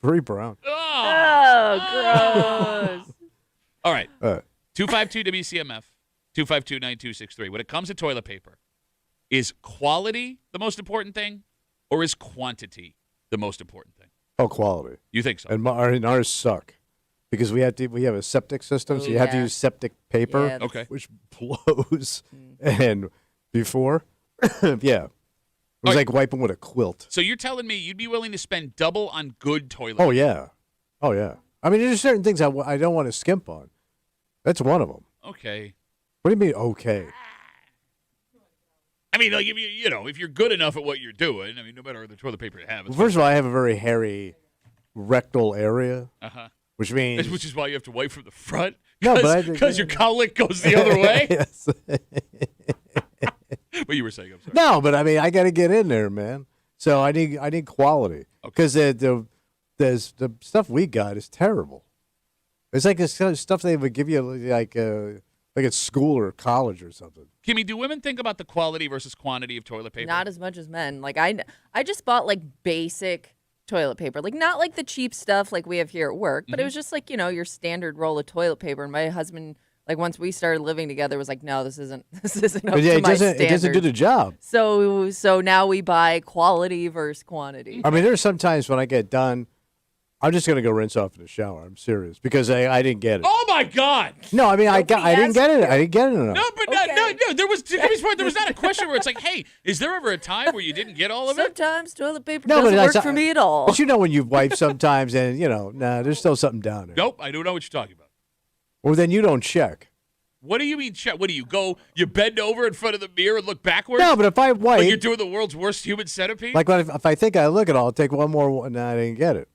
Very brown. Oh, gross. All right. 252-WCMF, 252-9263. When it comes to toilet paper, is quality the most important thing or is quantity the most important thing? Oh, quality. You think so? And ours suck because we have a septic system, so you have to use septic paper, which blows. And before, it was like wiping with a quilt. So you're telling me you'd be willing to spend double on good toilet Oh, paper? yeah. I mean, there's certain things I don't want to skimp on. That's one of them. Okay. What do you mean, okay? I mean, like if you're good enough at what you're doing, I mean, no matter the toilet paper you have. Well, first of all, I have a very hairy rectal area, which means which is why you have to wipe from the front. No, but because your cowlick goes the other way. Yes. What you were saying? I'm sorry. No, but I mean, I got to get in there, man. So I need quality because the stuff we got is terrible. It's like the stuff they would give you like at school or college or something. Kimmy, do women think about the quality versus quantity of toilet paper? Not as much as men. Like I just bought like basic toilet paper, like not like the cheap stuff like we have here at work, but it was just like your standard roll of toilet paper. And my husband, like once we started living together, was like, no, this isn't up to my standards. It doesn't do the job. So now we buy quality versus quantity. I mean, there's sometimes when I get done, I'm just gonna go rinse off in the shower. I'm serious because I didn't get it. Oh my God! No, I mean I didn't get it. I didn't get it enough. No, but no, no, there was to Jimmy's point. There was not a question where it's like, hey, is there ever a time where you didn't get all of it? Sometimes toilet paper No, but doesn't that's- work for me at all. But you know when you wipe sometimes and, there's still something down there. Nope, I don't know what you're talking about. Well, then you don't check. What do you mean, check? What do you go? You bend over in front of the mirror and look backwards? No, but if I wipe, Like you're doing the world's worst human centipede? like if I think I look at it, I'll take one more, and I didn't get it.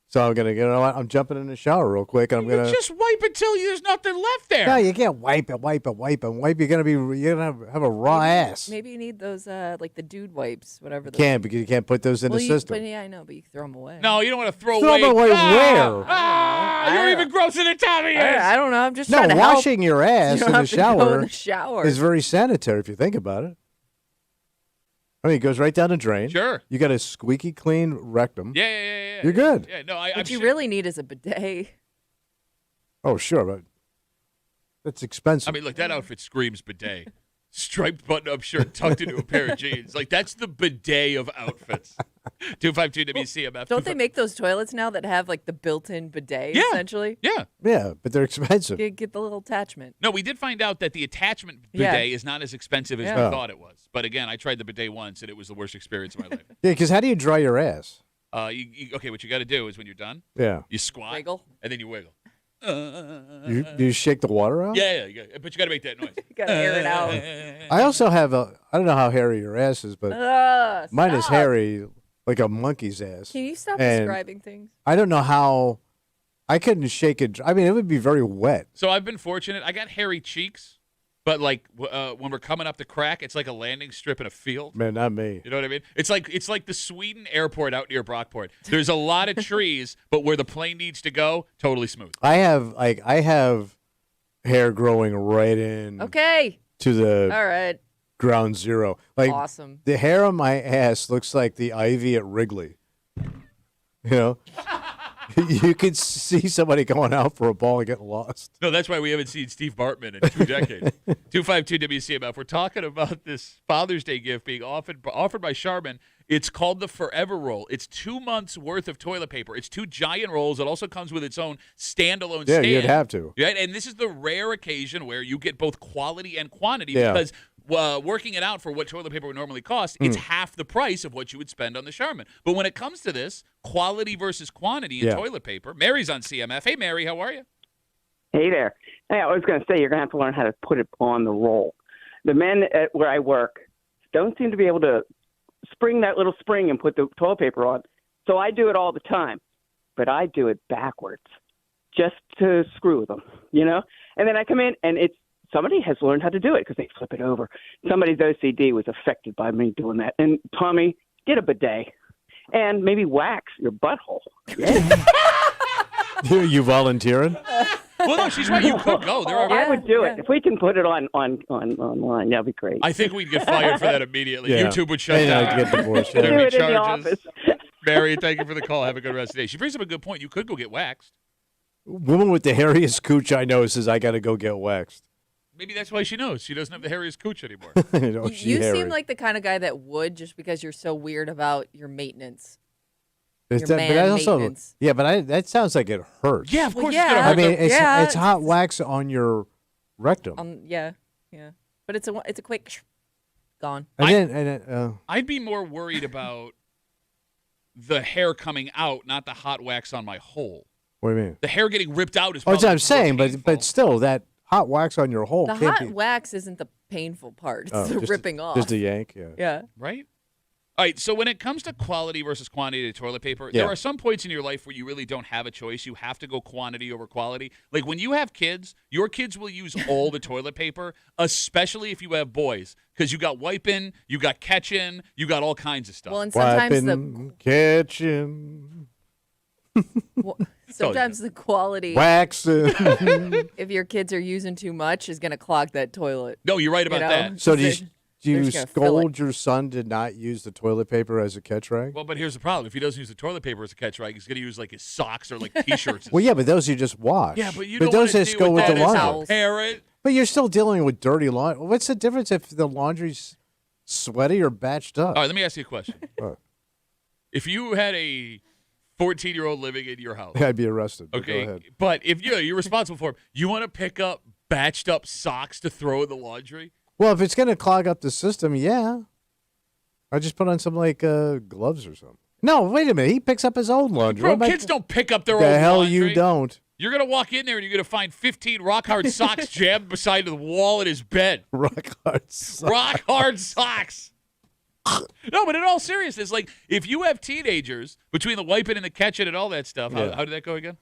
So I'm gonna I'm jumping in the shower real quick, and I'm you gonna just wipe until there's nothing left there. No, you can't wipe it. You're gonna have a raw ass. Maybe you need those like the dude wipes, whatever. Those Can't because you can't put those in the system. But yeah, I know, but you can throw them away. No, you don't want to throw Throw away. them away where? You're even grosser than Tommy is. I don't know. I'm just No, trying to help. washing your You ass don't in the have to go in shower the shower. is very sanitary if you think about it. I mean, it goes right down the drain. Sure. You got a squeaky clean rectum. Yeah. You're good. Yeah, no, What you really need is a bidet. Oh, sure, but that's expensive. I mean, look, that outfit screams bidet. Striped button-up shirt tucked into a pair of jeans. Like, that's the bidet of outfits. 252 WCMF. Don't they make those toilets now that have like the built-in bidet? Yeah. Essentially. Yeah. yeah, but they're expensive. Get the little attachment. No, we did find out that the attachment bidet is not as expensive as Yeah. we thought it was. But again, I tried the bidet once, and it was the worst experience of my life. Yeah, because how do you dry your ass? Okay, what you got to do is when you're done, Yeah. you squat, Wiggle. and then you wiggle. You shake the water out? Yeah, but you got to make that noise. You gotta air it out. I also have I don't know how hairy your ass is, but mine is Stop. hairy like a monkey's ass. Can you stop And describing things? I don't know how I couldn't shake it. I mean, it would be very wet. So I've been fortunate. I got hairy cheeks, but like when we're coming up the crack, it's like a landing strip in a field. Man, not me. You know what I mean? It's like the Sweden airport out near Brockport. There's a lot of trees, but where the plane needs to go, totally smooth. I have hair growing right in Okay. to the All right. ground zero. Like Awesome. the hair on my ass looks like the ivy at Wrigley. You know? You could see somebody going out for a ball and getting lost. No, that's why we haven't seen Steve Bartman in 2 decades. 252 WCMF. We're talking about this Father's Day gift being offered by Charmin. It's called the Forever Roll. It's 2 months worth of toilet paper. It's 2 giant rolls. It also comes with its own standalone Yeah, stand. you'd have to. Right? And this is the rare occasion where you get both quality and quantity Yeah. because working it out for what toilet paper would normally cost, it's half the price of what you would spend on the Charmin. But when it comes to this, quality versus quantity in Yeah. toilet paper, Mary's on CMF. Hey, Mary, how are you? Hey there. Hey, I was going to say you're going to have to learn how to put it on the roll. The men at where I work don't seem to be able to spring that little spring and put the toilet paper on. So I do it all the time, but I do it backwards just to screw with them, you know? And then I come in and somebody has learned how to do it because they flip it over. Somebody's OCD was affected by me doing that. And Tommy, get a bidet and maybe wax your butthole. Yeah. You volunteering? Well, no, she's right. You could go. There are. I would do it. If we can put it online, that'd be great. I think we'd get fired for that immediately. Yeah. YouTube would shut And down. I'd get divorced. There'd do be it in the charges. office. Mary, thank you for the call. Have a good rest of the day. She brings up a good point. You could go get waxed. Woman with the hairiest cooch I know says I got to go get waxed. Maybe that's why she knows. She doesn't have the hairiest cooch anymore. You know, she You hairy. seem like the kind of guy that would, just because you're so weird about your maintenance. It's your that- man but also, maintenance. yeah, but that sounds like it hurts. Yeah, of Well, course yeah. it's going to I hurt. mean, Yeah, it's hot wax on your rectum. Yeah. But it's a quick gone. I'd be more worried about the hair coming out, not the hot wax on my hole. What do you mean? The hair getting ripped out is Oh, that's probably what I'm saying, more but painful. still, that hot wax on your hole The can't hot be. wax isn't the painful part. It's Oh, the just ripping off. Just a yank, yeah. Yeah. Right? All right, so when it comes to quality versus quantity of toilet paper, Yeah. there are some points in your life where you really don't have a choice. You have to go quantity over quality. Like when you have kids, your kids will use all the toilet paper, especially if you have boys, because you got wiping, you got catching, you got all kinds of stuff. Well, and sometimes Wiping, catching, sometimes the quality, waxing. if your kids are using too much, is going to clog that toilet. no, you're right You about know? that. So They're do you just gonna fill scold your son to not use the toilet paper as a catch rag? Well, but here's the problem. If he doesn't use the toilet paper as a catch rag, he's going to use like his socks or like T-shirts. Well, yeah, but those you just wash. yeah, but you don't those want to just deal go with that the as a laundry. Towels. parent. But you're still dealing with dirty laundry. What's the difference if the laundry's sweaty or batched up? All right, let me ask you a question. What? If you had a 14-year-old living in your house, I'd be arrested. But okay, Go ahead. but if you're responsible for him, you want to pick up batched up socks to throw in the laundry? Well, if it's gonna clog up the system, yeah. I just put on some gloves or something. No, wait a minute. He picks up his own laundry. Bro, kids don't pick up their own The hell laundry. you don't. You're going to walk in there and you're going to find 15 rock hard socks jammed beside the wall in his bed. Rock hard socks. Rock hard socks. No, but in all seriousness, like if you have teenagers between the wiping and the catching and all that stuff, how did that go again?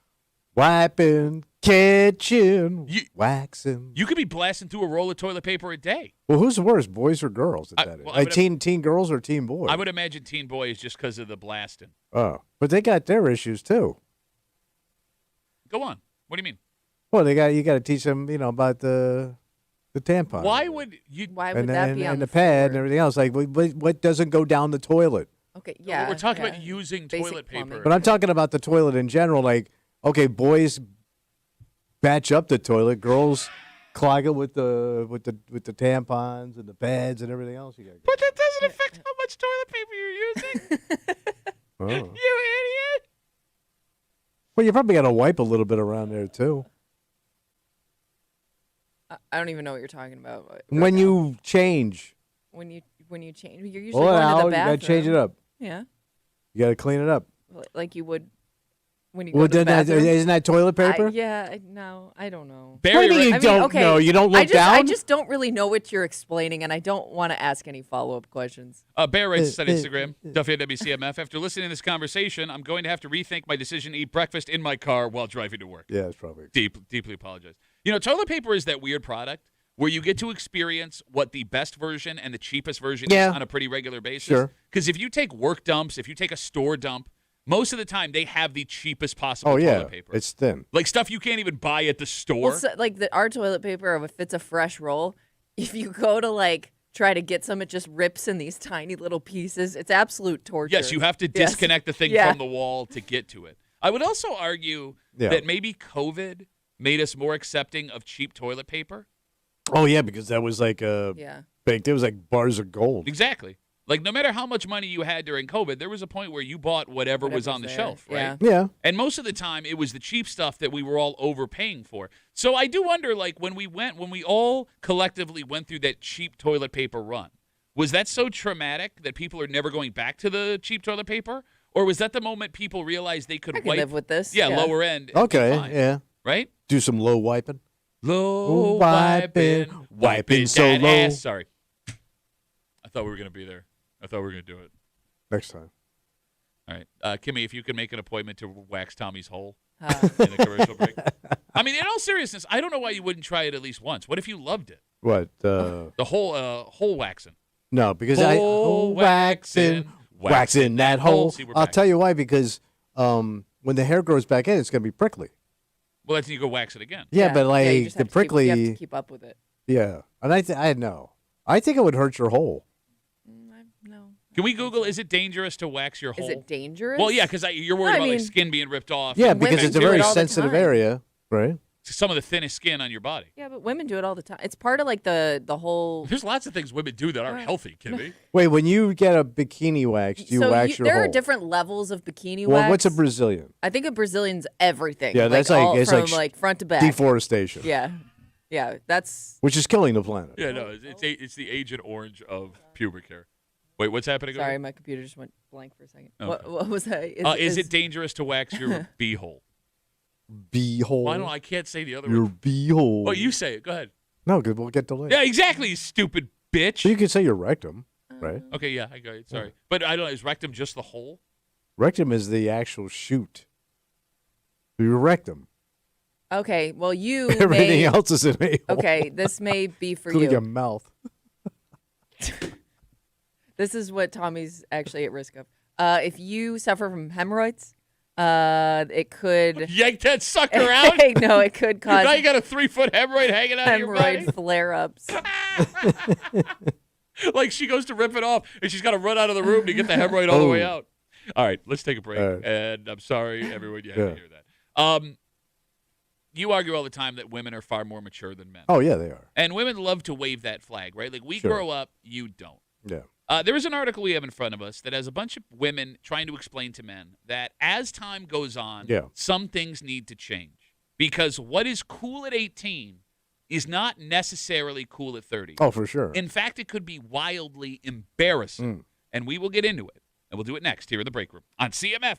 Wiping, catching, waxing. You could be blasting through a roll of toilet paper a day. Well, who's worse, boys or girls at that age? well, teen girls or teen boys? I would imagine teen boys just because of the blasting. Oh, but they got their issues too. Go on. What do you mean? Well, you got to teach them, about the tampon. Why would that be on and the floor? pad and everything else? Like, what doesn't go down the toilet? Okay, yeah. We're talking yeah. about using Basic toilet paper. plumbing. But I'm talking about the toilet in general. Like, okay, boys batch up the toilet, girls clog it with the tampons and the pads and everything else you got. But that doesn't affect how much toilet paper you're using. Oh. You idiot. Well, you probably got to wipe a little bit around there too. I don't even know what you're talking about. right When now. you change, when you change, you're usually pull it going to out. the You bathroom. got to change it up. Yeah, You got to clean it up. like you would when you Well, go to the bathroom. isn't that toilet paper? No, I don't know. Barry, What do you mean you don't okay, know? You don't look down? I just don't really know what you're explaining, and I don't want to ask any follow-up questions. Bear writes on Instagram, Duffy at WCMF. After listening to this conversation, I'm going to have to rethink my decision to eat breakfast in my car while driving to work. Yeah, it's probably. Deeply apologize. Toilet paper is that weird product where you get to experience what the best version and the cheapest version is on a pretty regular basis. Sure. Because if you take work dumps, if you take a store dump, most of the time they have the cheapest possible Oh yeah, toilet paper. it's thin. Like stuff you can't even buy at the store. Well, so, like our toilet paper, if it's a fresh roll, if you go to try to get some, it just rips in these tiny little pieces. It's absolute torture. Yes, you have to disconnect the thing from the wall to get to it. I would also argue that maybe COVID made us more accepting of cheap toilet paper. Oh yeah, because that was baked. It was like bars of gold. Exactly. Like no matter how much money you had during COVID, there was a point where you bought whatever was on the shelf, right? Yeah. And most of the time, it was the cheap stuff that we were all overpaying for. So I do wonder, when we all collectively went through that cheap toilet paper run, was that so traumatic that people are never going back to the cheap toilet paper? Or was that the moment people realized they could live with this. Yeah, lower end. And be Okay. fine, Yeah. right? Do some low wiping. Low Wiping wiping so that low. ass. Sorry. I thought we were going to be there. I thought we were going to do it. Next time. All right. Kimmy, if you can make an appointment to wax Tommy's hole in the commercial break. I mean, in all seriousness, I don't know why you wouldn't try it at least once. What if you loved it? What? The whole waxing. No, because Hole waxing that hole. See, we're I'll back. tell you why. Because when the hair grows back in, it's going to be prickly. Well, that's when you go wax it again. Yeah, but you just the have to prickly. you have to keep up with it. Yeah, and I know. I think it would hurt your hole. No. Can we Google, is it dangerous to wax your hole? Is it dangerous? Well, yeah, because you're worried I about mean- skin being ripped off. Yeah, and because women it's a do it very all the sensitive time. area, right? some of the thinnest skin on your body. Yeah, but women do it all the time. It's part of the whole. There's lots of things women do that aren't healthy, Kimmy. Wait, when you get a bikini wax, do you wax your there hole? are different levels of bikini Well, wax. what's a Brazilian? I think a Brazilian's everything. Yeah, that's like- all, it's from like front to back. Deforestation. Yeah, that's. Which is killing the planet. Yeah, no, it's the Agent Orange of pubic hair. Wait, what's happening? Sorry, my computer just went blank for a second. Okay. What was that? Is it dangerous to wax your beehole? Beehole. Well, I don't know. I can't say the other Your one. beehole. Oh, you say it. Go ahead. No, because we'll get delayed. Yeah, exactly, you stupid bitch. So you can say your rectum, right? Okay, yeah, I got it. Sorry. But I don't know. Is rectum just the hole? Rectum is the actual shoot. Your rectum. Okay, well, you. Everything may, else is an a-hole. Okay, this may be for Including you. your mouth. This is what Tommy's actually at risk of. If you suffer from hemorrhoids, it could. Yank that sucker out. No, it could cause Now you got a 3-foot hemorrhoid hanging out of your body. hemorrhoid flare-ups. Like she goes to rip it off, and she's got to run out of the room to get the hemorrhoid all the way Oh. out. All right, let's take a break. All right. And I'm sorry, everyone, you had to hear that. You argue all the time that women are far more mature than men. Oh, yeah, they are. And women love to wave that flag, right? Like we Sure. grow up, you don't. Yeah. There is an article we have in front of us that has a bunch of women trying to explain to men that as time goes on, Yeah. some things need to change. Because what is cool at 18 is not necessarily cool at 30. Oh, for sure. In fact, it could be wildly embarrassing. And we will get into it. And we'll do it next here in the break room on CMF.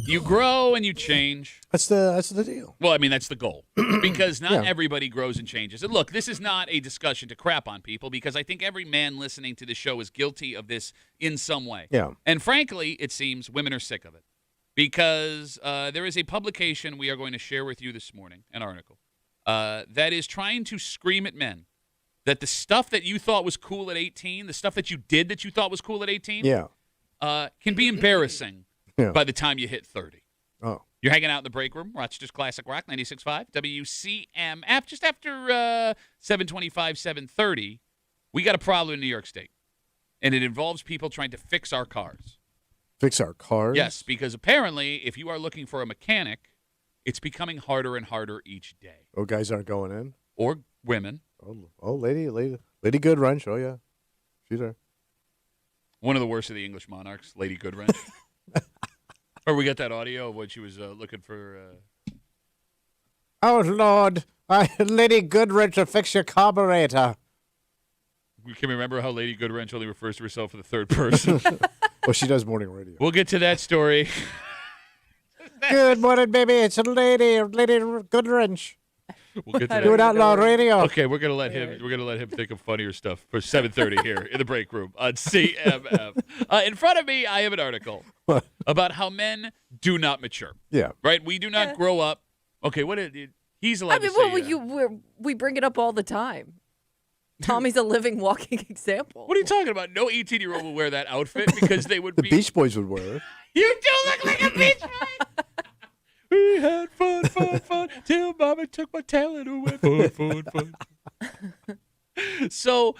You grow and you change. That's the deal. Well, I mean, that's the goal. Because not Yeah. everybody grows and changes. And look, this is not a discussion to crap on people because I think every man listening to the show is guilty of this in some way. Yeah. And frankly, it seems women are sick of it. Because there is a publication we are going to share with you this morning, an article, that is trying to scream at men that the stuff that you thought was cool at 18, the stuff that you did that you thought was cool at 18, Yeah. Can be embarrassing Yeah. by the time you hit 30. Oh. You're hanging out in the break room, Rochester's Classic Rock, 96.5, WCMF. Just after 7:25, 7:30, we got a problem in New York State, and it involves people trying to fix our cars. Fix our cars? Yes, because apparently, if you are looking for a mechanic, it's becoming harder and harder each day. Oh, guys aren't going in? Or women. Oh, Lady Goodwrench. Oh, yeah. She's there. One of the worst of the English monarchs, Lady Goodwrench. Or we got that audio of when she was looking for... Oh, Lord. Lady Goodwrench will fix your carburetor. We can remember how Lady Goodwrench only refers to herself in the third person. Well, she does morning radio. We'll get to that story. Good morning, baby. It's Lady Goodwrench. We'll get to Do it that. out loud radio. Okay, we're gonna let him think of funnier stuff for 7:30 here in the break room on CMF. In front of me, I have an article about how men do not mature. Yeah. Right? We do not grow up. Okay, he's allowed I mean, to say. we bring it up all the time. Tommy's a living, walking example. What are you talking about? No 18-year-old will wear that outfit because they would The be. Beach Boys would wear it. You do look like a Beach Boy. We had fun, till Mama took my talent away. Fun. So,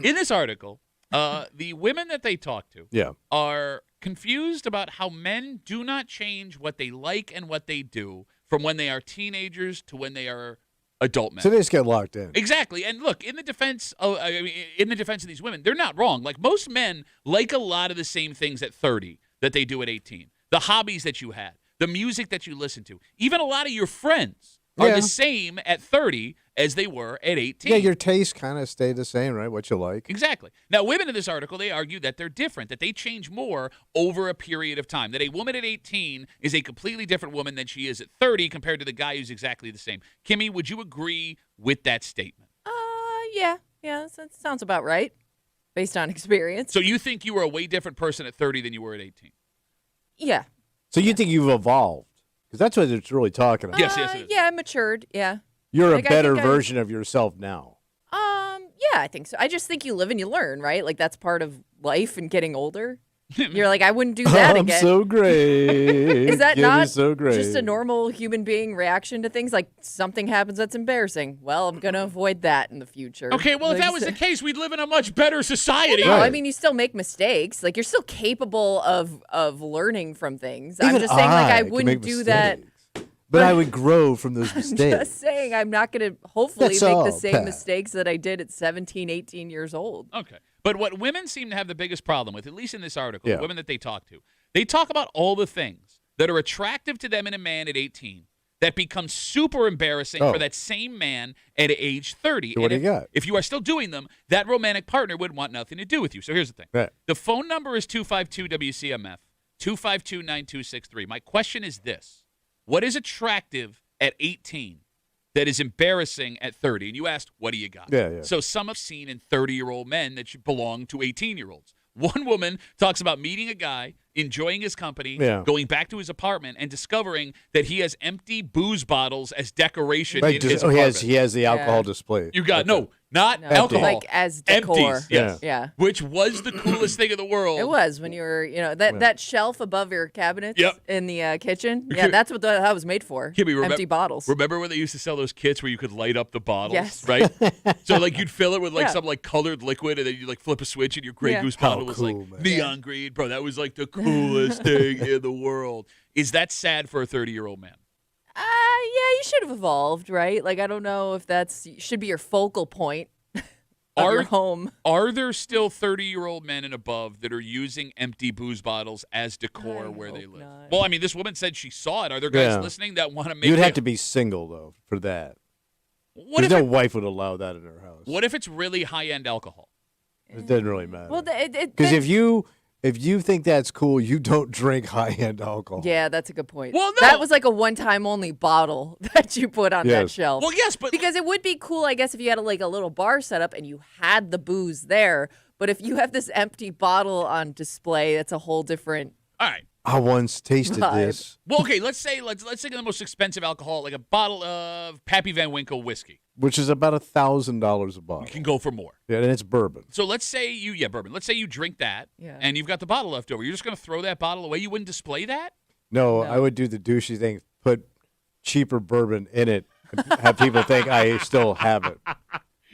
in this article, the women that they talk to Yeah. are confused about how men do not change what they like and what they do from when they are teenagers to when they are adult men. So they just get locked in. Exactly. And look, in the defense of these women, they're not wrong. Like most men like a lot of the same things at 30 that they do at 18. The hobbies that you had, the music that you listen to, even a lot of your friends are the same at 30 as they were at 18. Yeah, your tastes kind of stay the same, right? What you like. Exactly. Now, women in this article, they argue that they're different, that they change more over a period of time, that a woman at 18 is a completely different woman than she is at 30 compared to the guy who's exactly the same. Kimmy, would you agree with that statement? Yeah, that sounds about right, based on experience. So you think you were a way different person at 30 than you were at 18? Yeah. So you think you've evolved? Because that's what it's really talking about. Yes, it is. Yeah, I matured. Yeah. You're Like, a I better think version of yourself now. Yeah, I think so. I just think you live and you learn, right? Like that's part of life and getting older. You're like, I wouldn't do that I'm again. so great. Is that Kimmy's not so great. just a normal human being reaction to things? Like something happens that's embarrassing. Well, I'm gonna avoid that in the future. Okay, well, if Like, that was the case, we'd live in a much better society. No, I Right. mean you still make mistakes. Like you're still capable of learning from things. Even I'm just saying, like I can wouldn't make do that. mistakes. But I would grow from those mistakes. Just saying, I'm not going to hopefully That's make all, the same Pat. mistakes that I did at 17, 18 years old. Okay. But what women seem to have the biggest problem with, at least in this article, Yeah. the women that they talk to, they talk about all the things that are attractive to them in a man at 18 that become super embarrassing Oh. for that same man at age 30. So what And do you got? if you are still doing them, that romantic partner would want nothing to do with you. So here's the thing. Right. The phone number is 252-WCMF, 252-9263. My question is this. What is attractive at 18 that is embarrassing at 30? And you asked, what do you got? Yeah. So some have seen in 30-year-old men that should belong to 18-year-olds. One woman talks about meeting a guy, enjoying his company, Yeah. going back to his apartment, and discovering that he has empty booze bottles as decoration Like in just, his he apartment. has the alcohol Yeah. display. You got, Okay. no, not No. alcohol. Like as decor. Empties, yes. Yeah. Which was the coolest thing in the world. It was when you were, that shelf above your cabinets Yep. in the kitchen. Yeah, that's what that was made for. Kimmy, Empty bottles. Remember when they used to sell those kits where you could light up the bottles? Yes. Right? So, like, you'd fill it with, like, Yeah. some, like, colored liquid, and then you'd, like, flip a switch, and your Grey Yeah. Goose How bottle was, cool, like, man. neon green. Bro, that was, like, the coolest thing in the world. Is that sad for a 30-year-old man? Yeah, you should have evolved, right? Like, I don't know if that's should be your focal point of your home. Are there still 30-year-old men and above that are using empty booze bottles as decor I where they hope live? not. Well, I mean, this woman said she saw it. Are there guys Yeah. listening that want to make You'd it? have to be single though for that. What if, Because no wife would allow that in her house. what if it's really high-end alcohol? It doesn't really matter. Well, Because if you if you think that's cool, you don't drink high-end alcohol. Yeah, that's a good point. Well, no. That was like a one-time only bottle that you put on that Yes. shelf. Well, yes, but Because it would be cool, I guess, if you had like a little bar set up and you had the booze there. But if you have this empty bottle on display, that's a whole different all right. I once tasted Vibe. this, Well, okay, let's take the most expensive alcohol, like a bottle of Pappy Van Winkle whiskey. which is about $1,000 a You bottle. can go for more. Yeah, and it's bourbon. So let's say bourbon. Let's say you drink that, Yeah. and you've got the bottle left over. You're just going to throw that bottle away? You wouldn't display that? No, No. I would do the douchey thing, put cheaper bourbon in it, and have people think I still have it.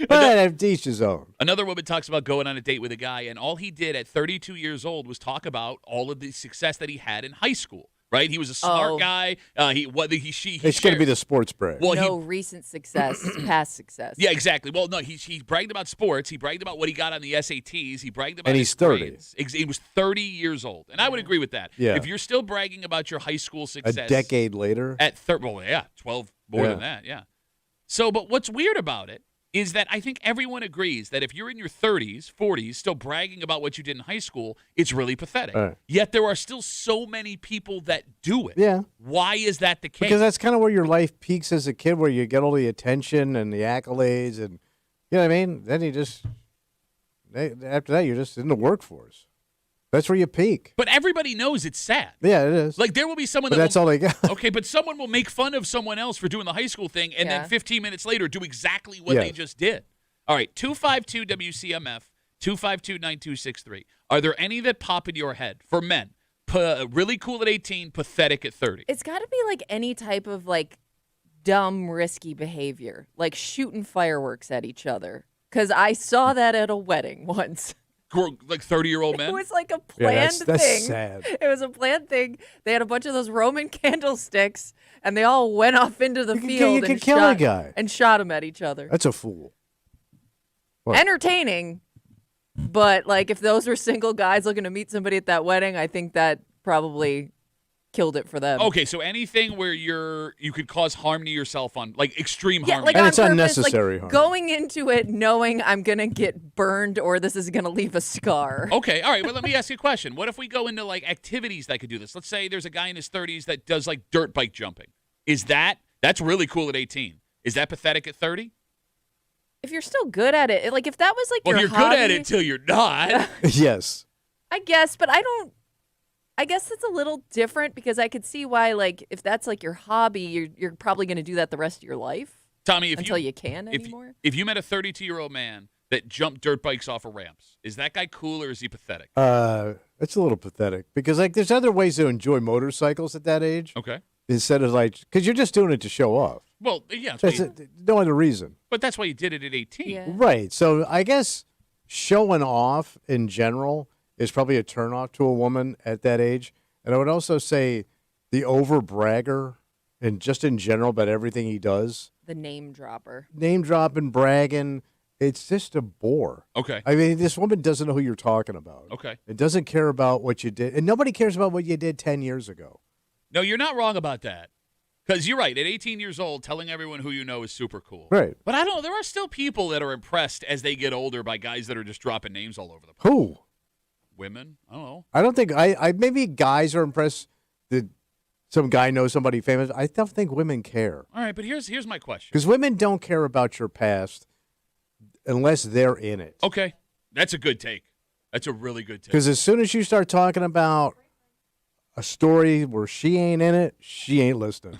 But I've each his own. Another woman talks about going on a date with a guy, and all he did at 32 years old was talk about all of the success that he had in high school. Right? He was a smart Oh. guy. He It's going to be the sports brag. well, no recent success, past success. Yeah, exactly. Well, no, he bragged about sports. He bragged about what he got on the SATs. He bragged about And his he's 30. grades. He was 30 years old, and I would agree with that. Yeah. If you're still bragging about your high school A success, decade later. at 30, well, yeah, 12 more Yeah. than that, yeah. So, but what's weird about it is that I think everyone agrees that if you're in your 30s, 40s, still bragging about what you did in high school, it's really pathetic. Right. Yet there are still so many people that do it. Yeah. Why is that the case? Because that's kind of where your life peaks as a kid, where you get all the attention and the accolades, and you know what I mean. Then after that, you're just in the workforce. That's where you peak. But everybody knows it's sad. Yeah, it is. Like there will be someone But that that's will, all they got. okay, but someone will make fun of someone else for doing the high school thing, and Yeah. then 15 minutes later do exactly what they Yes. just did. All right, 252 WCMF 252-9263. Are there any that pop in your head for men? Really cool at 18, pathetic at 30. It's got to be like any type of like dumb, risky behavior, like shooting fireworks at each other. Because I saw that at a wedding once. Like 30-year-old men? It was like a Yeah, planned that's thing. sad. It was a planned thing. They had a bunch of those Roman candlesticks, and they all went off into the You could- field you could and kill a shot, guy. and shot them at each other. That's a fool. What? Entertaining, but like if those were single guys looking to meet somebody at that wedding, I think that probably killed it for them. Okay, so anything where you could cause harm to yourself on, like extreme Yeah, harm. like And on it's purpose, unnecessary like harm. going into it knowing I'm gonna get burned or this is gonna leave a scar. Okay, all right. Well, let me ask you a question. What if we go into like activities that could do this? Let's say there's a guy in his 30s that does like dirt bike jumping. That's really cool at 18? Is that pathetic at 30? If you're still good at it, like if that was like Well, your you're good at hobby, it till you're not. Yes. I guess, but I guess it's a little different because I could see why, like, if that's like your hobby, you're probably going to do that the rest of your life Tommy, if until you can if, anymore. if you met a 32-year-old man that jumped dirt bikes off of ramps, is that guy cool or is he pathetic? It's a little pathetic because like there's other ways to enjoy motorcycles at that age Okay. instead of like because you're just doing it to show off. Well, yeah, That's no other reason. but that's why you did it at 18. Yeah. Right. So I guess showing off in general is probably a turnoff to a woman at that age. And I would also say the over bragger and just in general about everything he does, The name dropper. name dropping, bragging, it's just a bore. Okay. I mean, this woman doesn't know who you're talking about. Okay. It doesn't care about what you did. And nobody cares about what you did 10 years ago. No, you're not wrong about that. Because you're right. At 18 years old, telling everyone who you know is super cool. Right. But I don't know. There are still people that are impressed as they get older by guys that are just dropping names all over the place. Who? Women? I don't know. I don't think I maybe guys are impressed that some guy knows somebody famous. I don't think women care All right, but here's my question. because women don't care about your past unless they're in it. Okay. That's a good take. That's a really good take. Because as soon as you start talking about a story where she ain't in it, she ain't listening.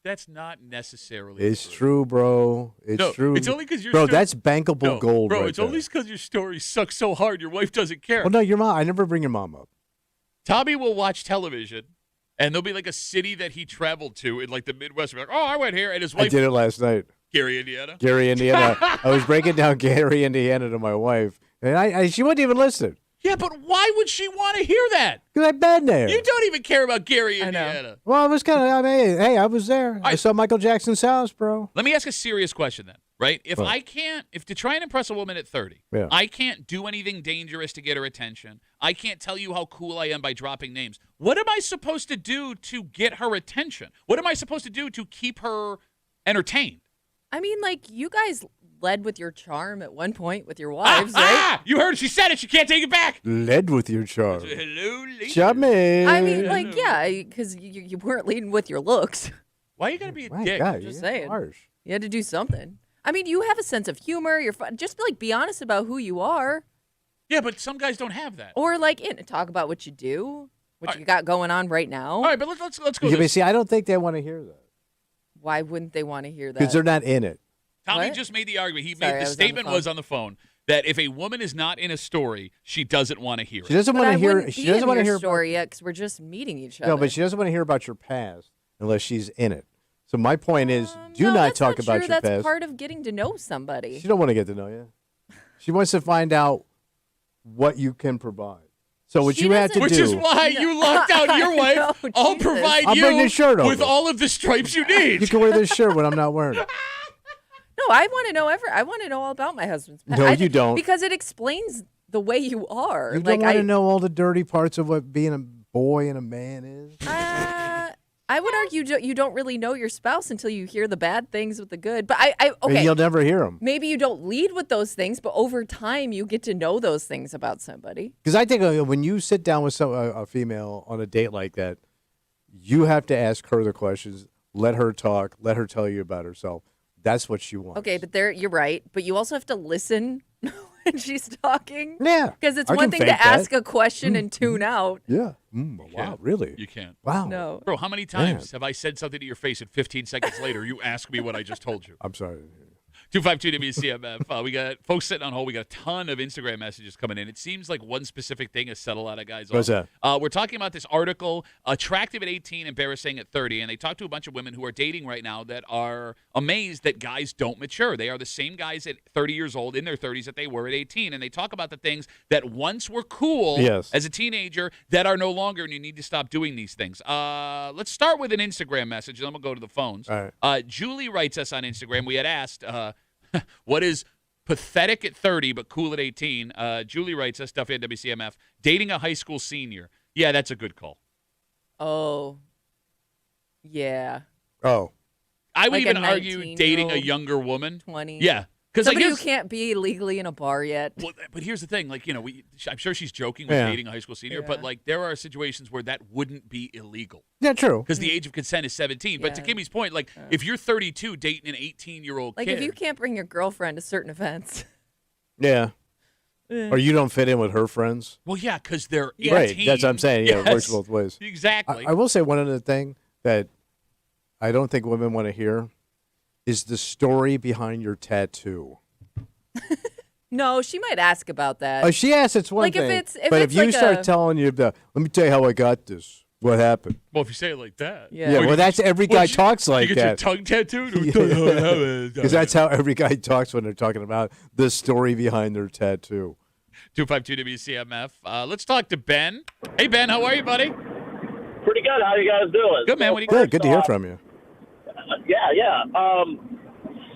That's not necessarily It's true, bro. It's No, true. it's only 'cause you're bro. still- That's bankable No, gold, bro, right it's there. only because your story sucks so hard your wife doesn't care. Well, no, your mom. I never bring your mom up. Tommy will watch television, and there'll be like a city that he traveled to in like the Midwest. We're like, oh, I went here, and his I wife, did it last night. Gary, Indiana. Gary, Indiana. I was breaking down Gary, Indiana to my wife, and she wouldn't even listen Yeah, but why would she want to hear that? because I've been there. You don't even care about Gary, I know. Indiana. Well, I was kind of. I mean, hey, I was there. I right. saw Michael Jackson's house, bro. Let me ask a serious question then, right? If What? if to try and impress a woman at 30, Yeah. I can't do anything dangerous to get her attention. I can't tell you how cool I am by dropping names. What am I supposed to do to get her attention? What am I supposed to do to keep her entertained? I mean, like you guys led with your charm at one point with your wives, right? You heard she said it. She can't take it back. Led with your charm. Hello, lady. Chummy. I mean, like, yeah, because you weren't leading with your looks. Why you gotta be a My dick? God, Just you're saying. harsh. You had to do something. I mean, you have a sense of humor. You're fun. Just like be honest about who you are, Yeah, but some guys don't have that. or like talk about what you do, what you got going on right now. All right, but let's go. Yeah, but This. see, I don't think they want to hear that Why wouldn't they want to hear that? because they're not in it. Tommy What? just made the argument. Sorry, I The was on the statement phone. was on the phone that if a woman is not in a story, she doesn't want to hear She it. doesn't But want I to hear. wouldn't She be doesn't in want to your hear story yet because we're just meeting each other. No, but she doesn't want to hear about your past unless she's in it. So my point is, do no, not that's talk not about true. your That's past. part of getting to know somebody. She don't want to get to know you. She wants to find out what you can provide. So what She you have to Which do. is why you locked out your wife. No, I'll Jesus. provide I'll you bring the shirt with over. all of the stripes you need. You can wear this shirt when I'm not wearing it. No, I want to know I want to know all about my husband's past. No, you don't. Because it explains the way you are. You like don't want to know all the dirty parts of what being a boy and a man is. I would argue you don't really know your spouse until you hear the bad things with the good. But And okay. you'll never hear them. Maybe you don't lead with those things, but over time you get to know those things about somebody. Because I think when you sit down with a female on a date like that, you have to ask her the questions, let her talk, let her tell you about herself. That's what she wants. Okay, but you're right. But you also have to listen when she's talking. Yeah. Because it's I one can thing fake to ask that. a question and tune out. Yeah. Wow, can't. really? You can't. Wow. No. Bro, how many times have I said something to your face and 15 seconds later you ask me what I just told you? I'm sorry. 252 WCMF. We got folks sitting on hold. We got a ton of Instagram messages coming in. It seems like one specific thing has set a lot of guys off. What's that? We're talking about this article, Attractive at 18, Embarrassing at 30. And they talked to a bunch of women who are dating right now that are amazed that guys don't mature. They are the same guys at 30 years old, in their 30s, that they were at 18. And they talk about the things that once were cool Yes. as a teenager that are no longer, and you need to stop doing these things. Let's start with an Instagram message, and then we'll go to the phones. All right. Julie writes us on Instagram. We had asked, what is pathetic at 30 but cool at 18? Julie writes us, stuff at WCMF, dating a high school senior. Yeah, that's a good call. Oh. Yeah. Oh. I would Like a even argue 19-year-old, dating a younger woman. 20. Yeah. Because Somebody who can't be legally in a bar yet. Well, but here's the thing, like, I'm sure she's joking with Yeah. dating a high school senior, Yeah. but like there are situations where that wouldn't be illegal Yeah, true. because the age of consent is 17. But to Yeah. Kimmy's point, like if you're 32 dating an 18-year-old Like kid, if you can't bring your girlfriend to certain events. Yeah. Or you don't fit in with her friends. well, yeah, because they're 18. Right. That's what I'm saying. Yeah, it works Yes. both ways. Exactly. I will say one other thing that I don't think women want to hear is the story behind your tattoo. No, she might ask about that. She asks, it's one Like, if thing. it's- if but it's if you like start a- telling you, let me tell you how I got this. What happened? well, if you say it like that, Yeah. Yeah, Or well, that's every guy talks like you get that. your tongue tattooed. Because that's how every guy talks when they're talking about the story behind their tattoo. 252 WCMF. Let's talk to Ben. Hey, Ben, how are you, buddy? Pretty good. How you guys doing? Good, man. What do you got? Good to hear from you. Yeah.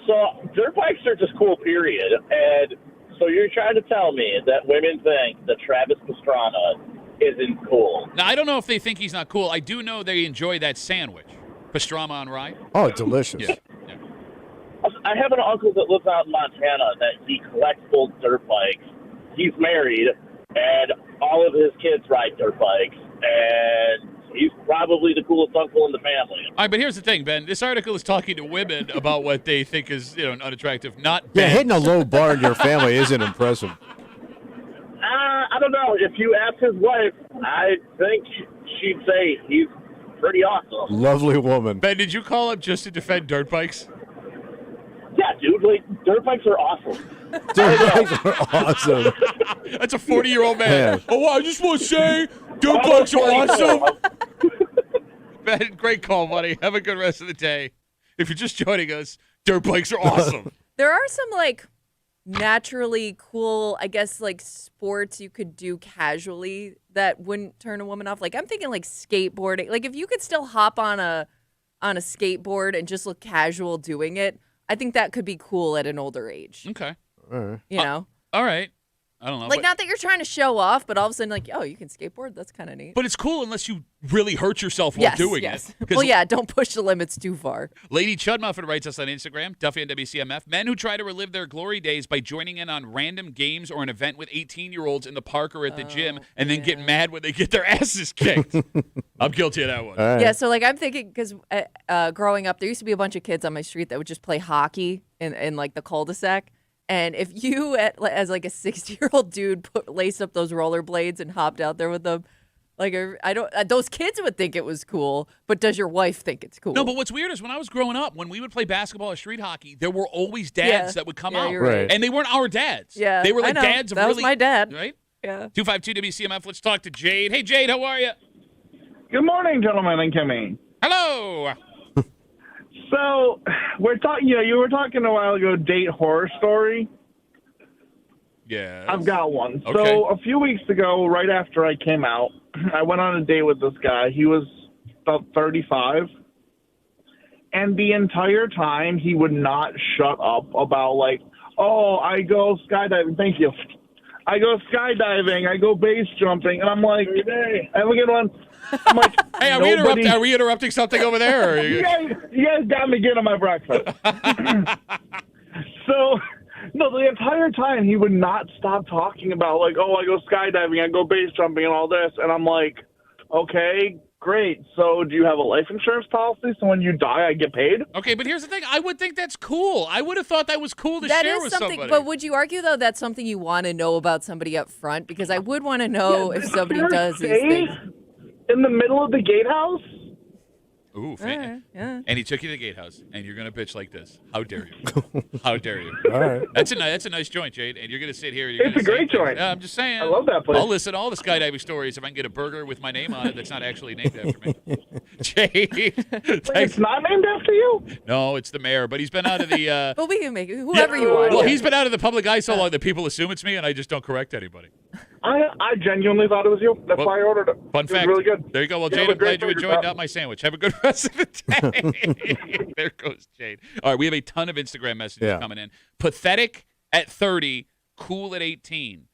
So dirt bikes are just cool, period. And so you're trying to tell me that women think that Travis Pastrana isn't cool? Now, I don't know if they think he's not cool. I do know they enjoy that sandwich. Pastrama on rye. Oh, delicious. Yeah. I have an uncle that lives out in Montana that he collects old dirt bikes. He's married, and all of his kids ride dirt bikes, and he's probably the coolest uncle in the family. All right, but here's the thing, Ben. This article is talking to women about what they think is, unattractive, not Yeah, Ben. hitting a low bar in your family isn't impressive. I don't know. If you ask his wife, I think she'd say he's pretty awesome. Lovely woman. Ben, did you call up just to defend dirt bikes? Yeah, dude, like, dirt bikes are awesome. Dirt bikes are awesome. That's a 40-year-old man. Yeah. Oh, I just want to say dirt bikes are awesome. Ben, great call, buddy. Have a good rest of the day. If you're just joining us, dirt bikes are awesome. There are some naturally cool, I guess, sports you could do casually that wouldn't turn a woman off. Like I'm thinking skateboarding. Like if you could still hop on a skateboard and just look casual doing it, I think that could be cool at an older age. Okay. All right. You know? All right. I don't know. Like, not that you're trying to show off, but all of a sudden, like, oh, you can skateboard? That's kind of neat. But it's cool unless you really hurt yourself while doing it. Well, yeah, don't push the limits too far. Lady Chudmuffin writes us on Instagram, Duffy and WCMF. Men who try to relive their glory days by joining in on random games or an event with 18-year-olds in the park or at the gym and then get mad when they get their asses kicked. I'm guilty of that one. Right. Yeah, so, like, I'm thinking, because growing up, there used to be a bunch of kids on my street that would just play hockey in like, the cul-de-sac. And if you, as like a 60-year-old dude, laced up those rollerblades and hopped out there with them, like those kids would think it was cool. But does your wife think it's cool? No, but what's weird is when I was growing up, when we would play basketball or street hockey, there were always dads that would come out, you're right. and they weren't our dads. Yeah, they were like I know. dads of that really. was my dad. Right? Yeah. 252 WCMF. Let's talk to Jade. Hey, Jade, how are you? Good morning, gentlemen and Kimmy. Hello. So we're talking. You were talking a while ago. Date horror story. Yeah. I've got one. Okay. So a few weeks ago, right after I came out, I went on a date with this guy. He was about 35. And the entire time, he would not shut up about, like, oh, I go skydiving. Thank you. I go skydiving. I go base jumping. And I'm like, hey, have a good one. I'm like, hey, are we interrupting something over there? Or are you guys got me getting my breakfast. So... No, the entire time he would not stop talking about, like, oh, I go skydiving, I go base jumping and all this. And I'm like, okay, great. So do you have a life insurance policy so when you die I get paid? Okay, but here's the thing. I would think that's cool. I would have thought that was cool to share with somebody. But would you argue, though, that's something you want to know about somebody up front? Because I would want to know if somebody does these things. In the middle of the gatehouse? Ooh, yeah. And he took you to the gatehouse, and you're gonna bitch like this. How dare you? How dare you? All right. That's a nice joint, Jade. And you're gonna sit here. It's a great joint. Yeah, I'm just saying. I love that place. I'll listen to all the skydiving stories if I can get a burger with my name on it that's not actually named after me. Jade. Wait, it's not named after you? No, it's the mayor. But he's been out of the. But we can make it whoever you want. Well, he's been out of the public eye so long that people assume it's me, and I just don't correct anybody. I genuinely thought it was you. That's why I ordered it. Fun fact. It was really good. There you go. Well, Jade, I'm glad you enjoyed my sandwich. Have a good rest of the day. There goes Jade. All right, we have a ton of Instagram messages coming in. Pathetic at 30, cool at 18.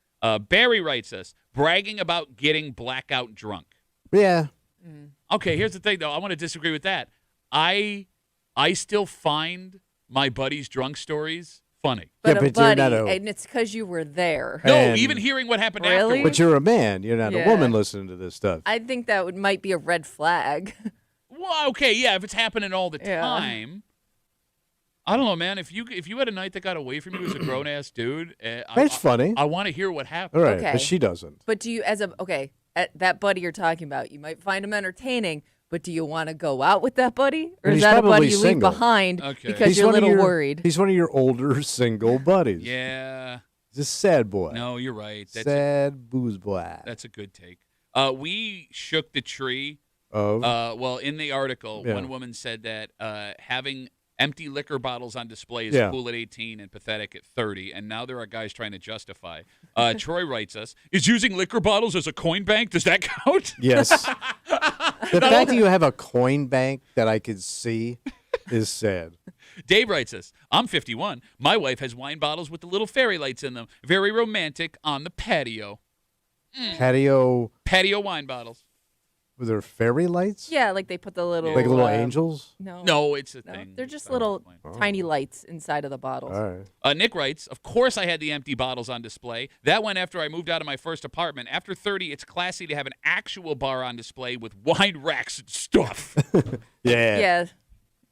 Barry writes us, bragging about getting blackout drunk. Yeah. Okay, here's the thing, though. I want to disagree with that. I still find my buddies' drunk stories funny. But yeah, a buddy, you're not and it's because you were there. No, even hearing what happened afterwards. But you're a man. You're not a woman listening to this stuff. I think that might be a red flag. Well, okay, yeah, if it's happening all the time. I don't know, man. If you had a night that got away from you as a grown ass dude, it's funny. I want to hear what happened. All right, but she doesn't. But do you, that buddy you're talking about, you might find him entertaining. But do you want to go out with that buddy? Or is that a buddy you leave behind because you're a little worried? He's one of your older single buddies. Yeah. He's a sad boy. No, you're right. That's sad booze boy. That's a good take. We shook the tree. Of? In the article, one woman said that having empty liquor bottles on display is cool at 18 and pathetic at 30, and now there are guys trying to justify. Troy writes us, is using liquor bottles as a coin bank, does that count? Yes. The fact that you have a coin bank that I could see is sad. Dave writes us, I'm 51. My wife has wine bottles with the little fairy lights in them. Very romantic on the patio. Patio wine bottles. Were there fairy lights? Yeah, like they put the little... Like little angels? No, it's a thing. They're just little tiny lights inside of the bottles. All right. Nick writes, of course I had the empty bottles on display. That went after I moved out of my first apartment. After 30, it's classy to have an actual bar on display with wine racks and stuff. Yeah.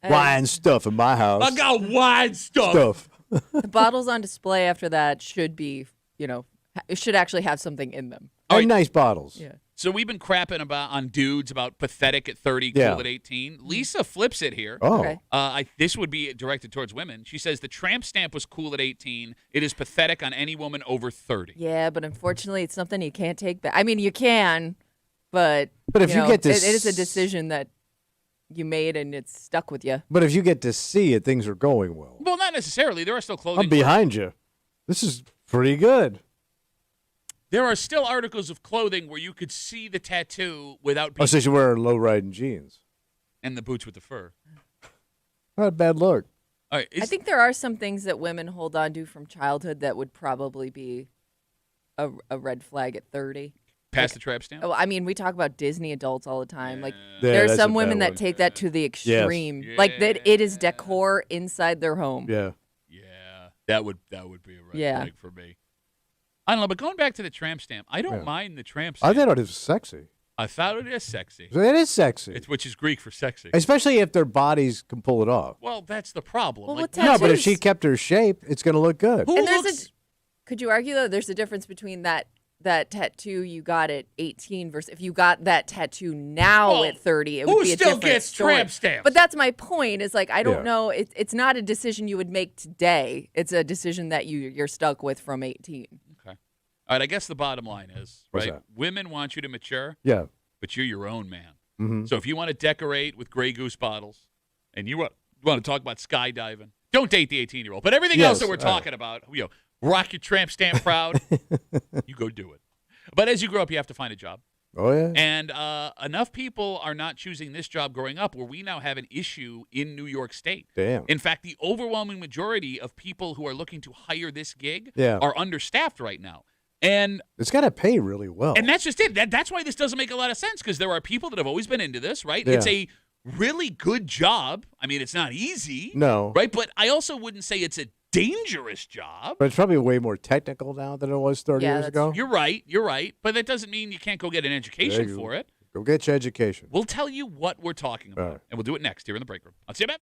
Wine stuff in my house. I got wine stuff. The bottles on display after that should be, it should actually have something in them. And nice bottles. Yeah. So we've been crapping on dudes about pathetic at 30, cool at 18. Lisa flips it here. Oh. Okay. This would be directed towards women. She says the tramp stamp was cool at 18. It is pathetic on any woman over 30. Yeah, but unfortunately, it's something you can't take back. I mean, you can, but if you get to it is a decision that you made and it's stuck with you. But if you get to see it, things are going well. Well, not necessarily. There are still clothing. I'm behind you. This is pretty good. There are still articles of clothing where you could see the tattoo without being... so you wear low-riding jeans. And the boots with the fur. Not a bad look. All right, I think there are some things that women hold on to from childhood that would probably be a red flag at 30. Pass the tramp stamp. Oh, I mean, we talk about Disney adults all the time. Like, Yeah, there's that's some a women bad that one. take that to the extreme. Like that, it is decor inside their home. Yeah. Yeah, that would be a red flag for me. I don't know, but going back to the tramp stamp, I don't mind the tramp stamp. I thought it was sexy. I thought it is sexy. It is sexy. Which is Greek for sexy. Especially if their bodies can pull it off. Well, that's the problem. Well, like, with No, but if tattoos- she kept her shape, it's going to look good. who And looks? could you argue though? There's a difference between that tattoo you got at 18 versus if you got that tattoo now Well, at 30, it who would be a still different gets story. tramp stamps? But that's my point. Is like I don't Yeah. know. It's not a decision you would make today. It's a decision that you're stuck with from 18. Okay. All right. I guess the bottom line is What's right. that? Women want you to mature, Yeah. but you're your own man. Mm-hmm. So if you want to decorate with Grey Goose bottles, and you want to talk about skydiving, don't date the 18-year-old. But everything else that we're talking about, rock your tramp stamp proud, you go do it. But as you grow up, you have to find a job. Oh, yeah. And enough people are not choosing this job growing up where we now have an issue in New York State. Damn. In fact, the overwhelming majority of people who are looking to hire this gig Yeah. are understaffed right now. And It's got to pay really well. that's just it. That's why this doesn't make a lot of sense because there are people that have always been into this, right? Yeah. It's a really good job. I mean, it's not easy. No. Right? But I also wouldn't say it's a dangerous job. But it's probably way more technical now than it was 30 Yeah, years that's ago. You're right. But that doesn't mean you can't go get an education Yeah, for it. Go get your education. We'll tell you what we're talking about, All right. and we'll do it next here in the break room. I'll see you back.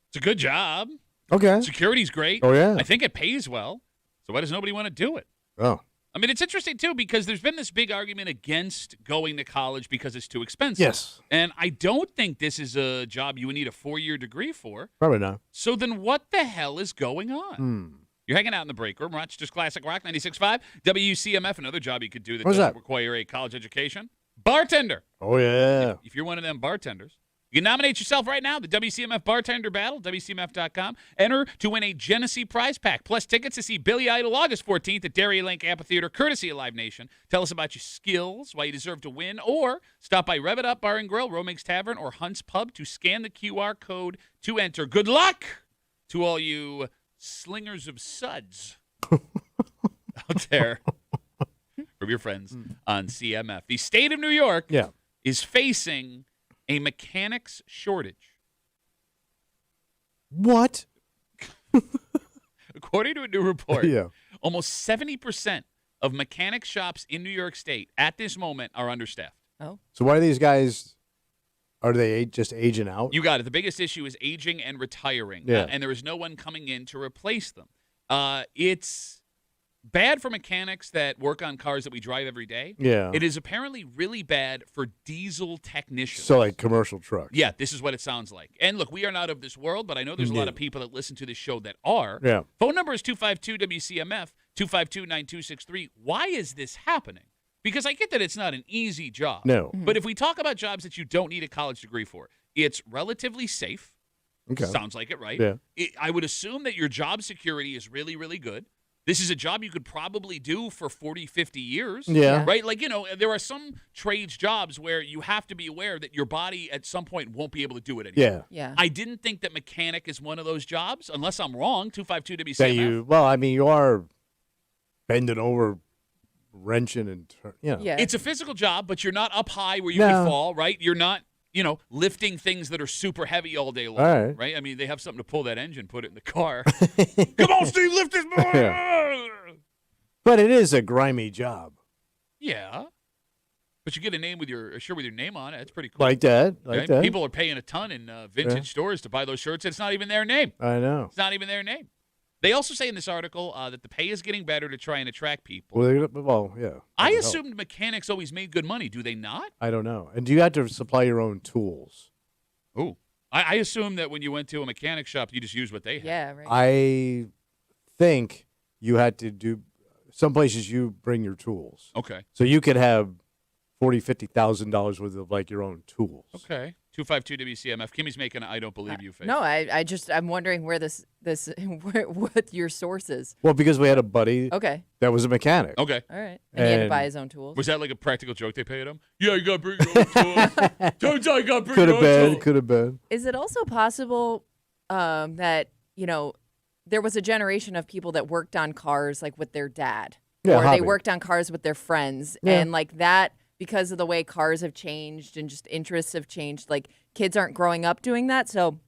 It's a good job. Okay. Security's great. Oh, yeah. I think it pays well. So why does nobody want to do it? Oh. I mean, it's interesting, too, because there's been this big argument against going to college because it's too expensive. Yes. And I don't think this is a job you would need a 4-year degree for. Probably not. So then what the hell is going on? You're hanging out in the break room. Rochester's Classic Rock 96.5. WCMF, another job you could do that What's doesn't that? require a college education. Bartender. Oh, yeah. If you're one of them bartenders, you can nominate yourself right now, the WCMF Bartender Battle, WCMF.com. Enter to win a Genesee prize pack, plus tickets to see Billy Idol August 14th at Darien Lake Amphitheater, courtesy of Live Nation. Tell us about your skills, why you deserve to win, or stop by Rev It Up Bar and Grill, Romig's Tavern, or Hunt's Pub to scan the QR code to enter. Good luck to all you slingers of suds out there from your friends on CMF. The state of New York is facing a mechanics shortage. What? According to a new report, Yeah. almost 70% of mechanic shops in New York State at this moment are understaffed. Oh. So why are these guys, are they just aging out? You got it. The biggest issue is aging and retiring, Yeah. and there is no one coming in to replace them. It's bad for mechanics that work on cars that we drive every day. Yeah. It is apparently really bad for diesel technicians. So like commercial trucks. Yeah, this is what it sounds like. And look, we are not of this world, but I know there's a lot No. of people that listen to this show that are. Yeah. Phone number is 252-WCMF, 252-9263. Why is this happening? Because I get that it's not an easy job. No. But if we talk about jobs that you don't need a college degree for, it's relatively safe. Okay. Sounds like it, right? Yeah. I would assume that your job security is really, really good. This is a job you could probably do for 40, 50 years. Yeah. Right? Like, there are some trades jobs where you have to be aware that your body at some point won't be able to do it anymore. Yeah. Yeah. I didn't think that mechanic is one of those jobs, unless I'm wrong. 252-WCMF. That well, I mean, you are bending over, wrenching, and Yeah. It's a physical job, but you're not up high where you No. can fall, right? You're not, lifting things that are super heavy all day long, All right. I mean, they have something to pull that engine, put it in the car. Come on, Steve, lift this boy. But it is a grimy job. Yeah. But you get a name with your shirt with your name on it. That's pretty cool. Like that. Like Right? that. People are paying a ton in vintage stores to buy those shirts. It's not even their name. I know. It's not even their name. They also say in this article that the pay is getting better to try and attract people. Well, yeah. I That'll help. assumed mechanics always made good money. Do they not? I don't know. And do you have to supply your own tools? Oh. I assumed that when you went to a mechanic shop, you just used what they had. Yeah, right. I think you had to do some places you bring your tools. Okay. So you could have $40,000-$50,000 worth of like your own tools. Okay. 252-WCMF. Kimmy's making an I don't believe you face. No, I'm wondering where this what your source is. Well, because we had a buddy Okay. that was a mechanic. Okay. All right. And he had to And- buy his own tools. Was that like a practical joke they paid him? Yeah, you got to bring your own tool. Don't tell you got to bring Could your have own been. tool. Could have been. Is it also possible that, there was a generation of people that worked on cars like with their dad? Yeah, or hobby. they worked on cars with their friends. Yeah. And like that, because of the way cars have changed and just interests have changed, like kids aren't growing up doing that. So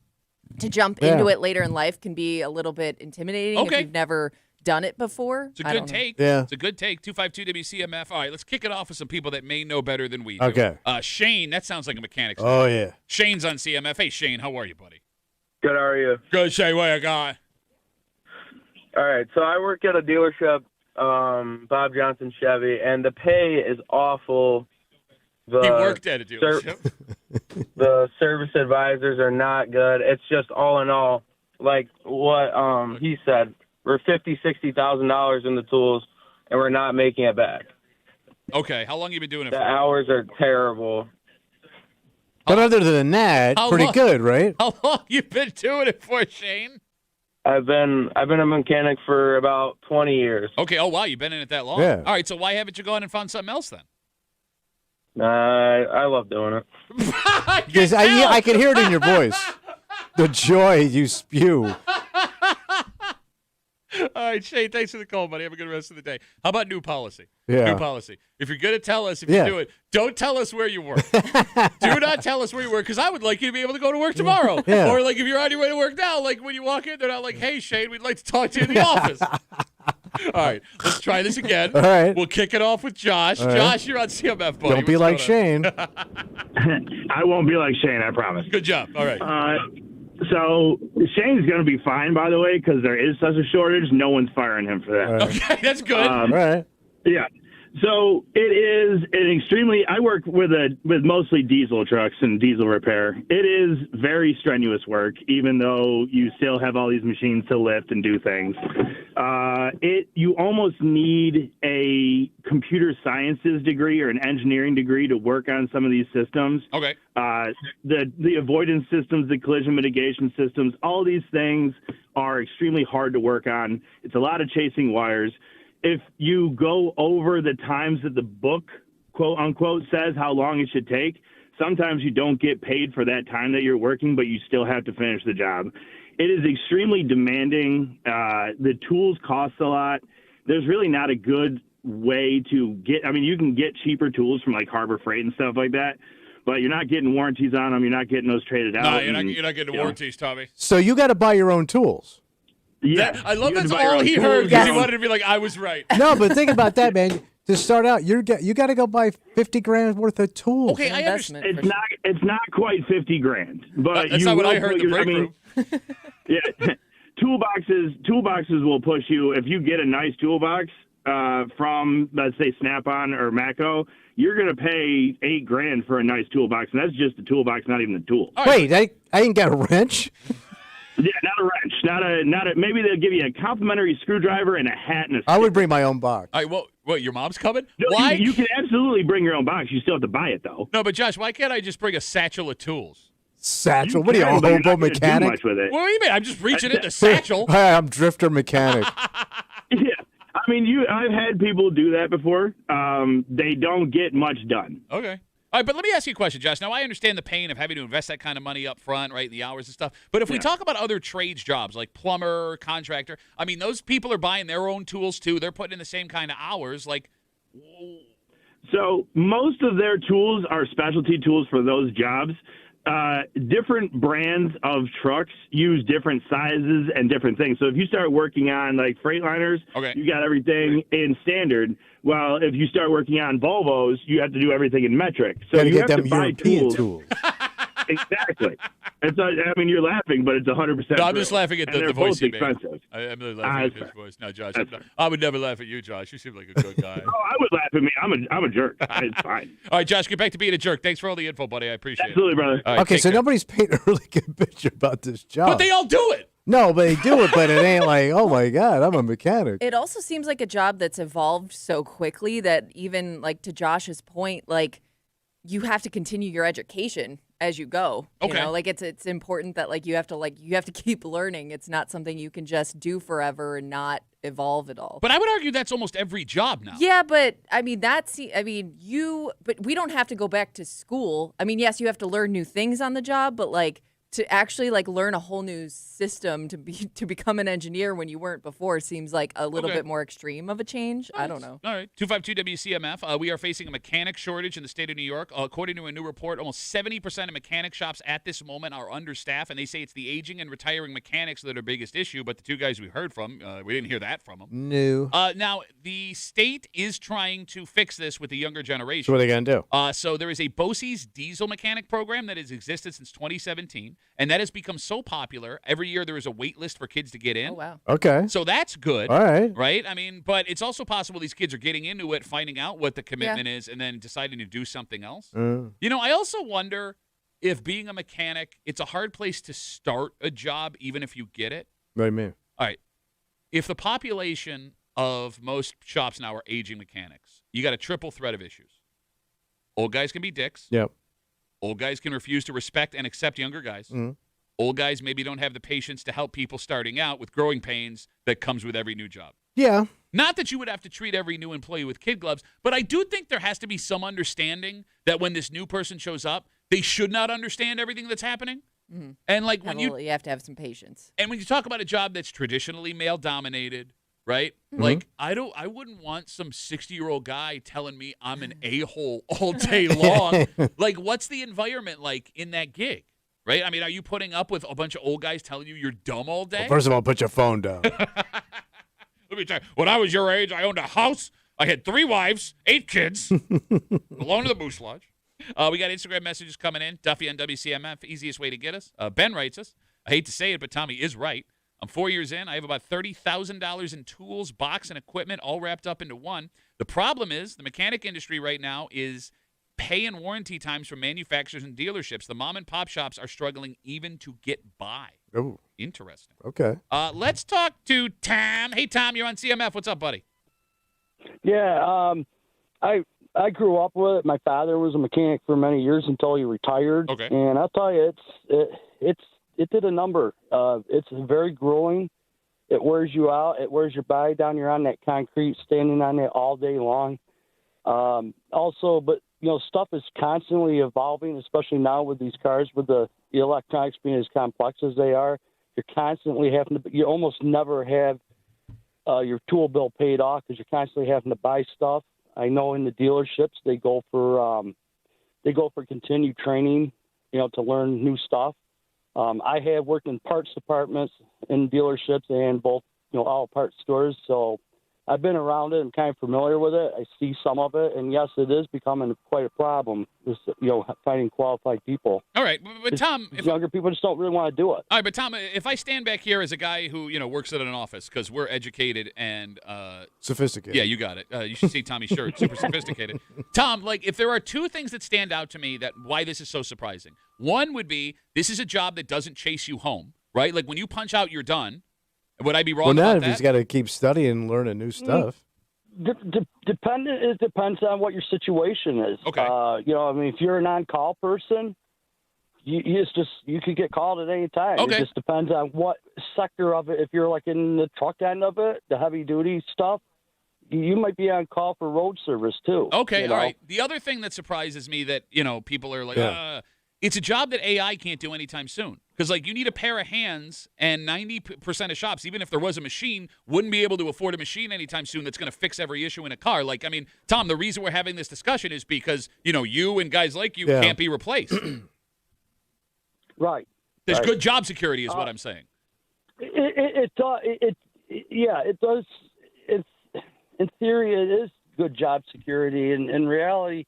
to jump Yeah. into it later in life can be a little bit intimidating Okay. if you've never done it before. It's a I good don't know. take. Yeah. It's a good take. 252-WCMF. All right, let's kick it off with some people that may know better than we do. Okay. Shane, that sounds like a mechanic's Oh, name. yeah. Shane's on CMF. Hey, Shane, how are you, buddy? Good, how are you? Good, Shane. What you got? All right, so I work at a dealership, Bob Johnson Chevy, and the pay is awful. He worked at a dealership. The service advisors are not good. It's just all in all, like what he said, we're $50,000-$60,000 in the tools, and we're not making it back. Okay, how long you been doing it The for? hours are terrible. But other than that, How pretty long- good, right? How long you been doing it for, Shane? I've been a mechanic for about 20 years. Okay, oh, wow, you've been in it that long. Yeah. All right, so why haven't you gone and found something else then? I love doing it. Because I can hear it in your voice. The joy you spew. All right, Shane, thanks for the call, buddy. Have a good rest of the day. How about new policy? Yeah. New policy. If you're going to tell us if Yeah. you do it, don't tell us where you work. Do not tell us where you work, because I would like you to be able to go to work tomorrow. Yeah. Or, like, if you're on your way to work now, like, when you walk in, they're not like, hey, Shane, we'd like to talk to you in the office. All right, let's try this again. All right. We'll kick it off with Josh. All right. Josh, you're on CMF, buddy. Don't be What's like going on? Shane. I won't be like Shane, I promise. Good job. All right. So Shane's going to be fine, by the way, because there is such a shortage. No one's firing him for that. All right. Okay, that's good. All right. Yeah. So it is an extremely. I work with mostly diesel trucks and diesel repair. It is very strenuous work, even though you still have all these machines to lift and do things. You almost need a computer sciences degree or an engineering degree to work on some of these systems. Okay. The avoidance systems, the collision mitigation systems, all these things are extremely hard to work on. It's a lot of chasing wires. If you go over the times that the book, quote unquote, says how long it should take, sometimes you don't get paid for that time that you're working, but you still have to finish the job. It is extremely demanding. The tools cost a lot. There's really not a good way to get, I mean, you can get cheaper tools from like Harbor Freight and stuff like that, but you're not getting warranties on them. You're not getting those traded out. No, you're not getting the warranties, Tommy. So you got to buy your own tools. Yeah, I love that's all he heard because he wanted to be like, I was right. No, but think about that, man. To start out, you got to go buy $50,000 worth of tools. Okay, I understand. It's not quite $50,000, but that's not what I heard. The break room. Yeah, toolboxes will push you if you get a nice toolbox from, let's say, Snap-on or Matco. You're gonna pay $8,000 for a nice toolbox, and that's just the toolbox, not even the tool. Wait, I ain't got a wrench. Yeah, not a wrench, not a. Maybe they'll give you a complimentary screwdriver and a hat and a. I would bring my own box. All right, what? Your mom's coming? No, Why? You can absolutely bring your own box. You still have to buy it though. No, but Josh, why can't I just bring a satchel of tools? Satchel? What are you, a hobo mechanic? Much with it. What do you mean? I'm just reaching in the satchel. Hi, I'm drifter mechanic. Yeah, I mean, I've had people do that before. They don't get much done. Okay. All right, but let me ask you a question, Josh. Now, I understand the pain of having to invest that kind of money up front, right, the hours and stuff. But if we talk about other trades jobs like plumber, contractor, I mean, those people are buying their own tools, too. They're putting in the same kind of hours. Like, so most of their tools are specialty tools for those jobs. Different brands of trucks use different sizes and different things. So if you start working on like Freightliners, you got everything in standard. Well, if you start working on Volvos, you have to do everything in metric. So you have to buy European tools. Exactly. It's I mean, you're laughing, but it's 100%. No, I'm just laughing at the voice he made. Expensive. I'm really laughing at his voice. No, Josh, I would never laugh at you, Josh. You seem like a good guy. Oh, I would laugh at me. I'm a jerk. It's fine. All right, Josh, get back to being a jerk. Thanks for all the info, buddy. I appreciate Absolutely, brother. All right, okay, so care. nobody's painting a really good picture about this job. But they all do it. No, but they do it, but it ain't like, oh my God, I'm a mechanic. It also seems like a job that's evolved so quickly that even like to Josh's point, like you have to continue your education as you go. Okay. You know, like it's important that like you have to keep learning. It's not something you can just do forever and not evolve at all. But I would argue that's almost every job now. Yeah, but I mean but we don't have to go back to school. I mean, yes, you have to learn new things on the job, but like to actually like learn a whole new system to become an engineer when you weren't before seems like a little bit more extreme of a change. Nice. I don't know. All right, 252 WCMF. We are facing a mechanic shortage in the state of New York. According to a new report, almost 70% of mechanic shops at this moment are understaffed, and they say it's the aging and retiring mechanics that are biggest issue. But the two guys we heard from, we didn't hear that from them. No. Now, the state is trying to fix this with the younger generation. So what are they going to do? So there is a BOCES diesel mechanic program that has existed since 2017, and that has become so popular. Every year there is a wait list for kids to get in. Oh, wow. Okay. So that's good. All right. Right? I mean, but it's also possible these kids are getting into it, finding out what the commitment is, and then deciding to do something else. You know, I also wonder if being a mechanic, it's a hard place to start a job, even if you get it. What do you mean? All right. If the population of most shops now are aging mechanics, you got a triple threat of issues. Old guys can be dicks. Yep. Old guys can refuse to respect and accept younger guys. Old guys maybe don't have the patience to help people starting out with growing pains that comes with every new job. Yeah. Not that you would have to treat every new employee with kid gloves, but I do think there has to be some understanding that when this new person shows up, they should not understand everything that's happening. And like when you have to have some patience. And when you talk about a job that's traditionally male dominated, right? Like I wouldn't want some 60-year-old guy telling me I'm an a-hole all day long. Like, what's the environment like in that gig? Right? I mean, are you putting up with a bunch of old guys telling you you're dumb all day? Well, first of all, put your phone down. Let me tell you, when I was your age, I owned a house. I had 3 wives, 8 kids, belonged to the Moose Lodge. We got Instagram messages coming in. Duffy on WCMF, easiest way to get us. Ben writes us, I hate to say it, but Tommy is right. I'm 4 years in. I have about $30,000 in tools, box, and equipment all wrapped up into one. The problem is the mechanic industry right now is pay and warranty times from manufacturers and dealerships. The mom and pop shops are struggling even to get by. Oh, interesting. Okay. Let's talk to Tom. Hey, Tom, you're on CMF. What's up, buddy? Yeah, I grew up with it. My father was a mechanic for many years until he retired. Okay. And I'll tell you, it did a number. It's very grueling. It wears you out. It wears your body down. You're on that concrete, standing on it all day long. Also, but stuff is constantly evolving, especially now with these cars, with the electronics being as complex as they are. You're constantly having to. You almost never have your tool bill paid off because you're constantly having to buy stuff. I know in the dealerships they go for continued training, to learn new stuff. I have worked in parts departments in dealerships and both, auto parts stores. So I've been around it. I'm kind of familiar with it. I see some of it, and yes, it is becoming quite a problem. Just finding qualified people. All right, but Tom, younger people just don't really want to do it. All right, but Tom, if I stand back here as a guy who works at an office because we're educated and sophisticated. Yeah, you got it. You should see Tommy's shirt, super sophisticated. Tom, if there are two things that stand out to me that why this is so surprising. One would be this is a job that doesn't chase you home, right? Like when you punch out, you're done. Would I be wrong about not that? if he's got to keep studying and learning new stuff. It depends on what your situation is. Okay. If you're an on-call person, you could get called at any time. Okay. It just depends on what sector of it. If you're like in the truck end of it, the heavy-duty stuff, you might be on call for road service too. Okay, all right. The other thing that surprises me that, people are like, it's a job that AI can't do anytime soon. Because, you need a pair of hands, and 90% of shops, even if there was a machine, wouldn't be able to afford a machine anytime soon that's going to fix every issue in a car. Tom, the reason we're having this discussion is because, you and guys like you can't be replaced. Right. There's good job security is what I'm saying. It does. In theory, it is good job security. And in reality,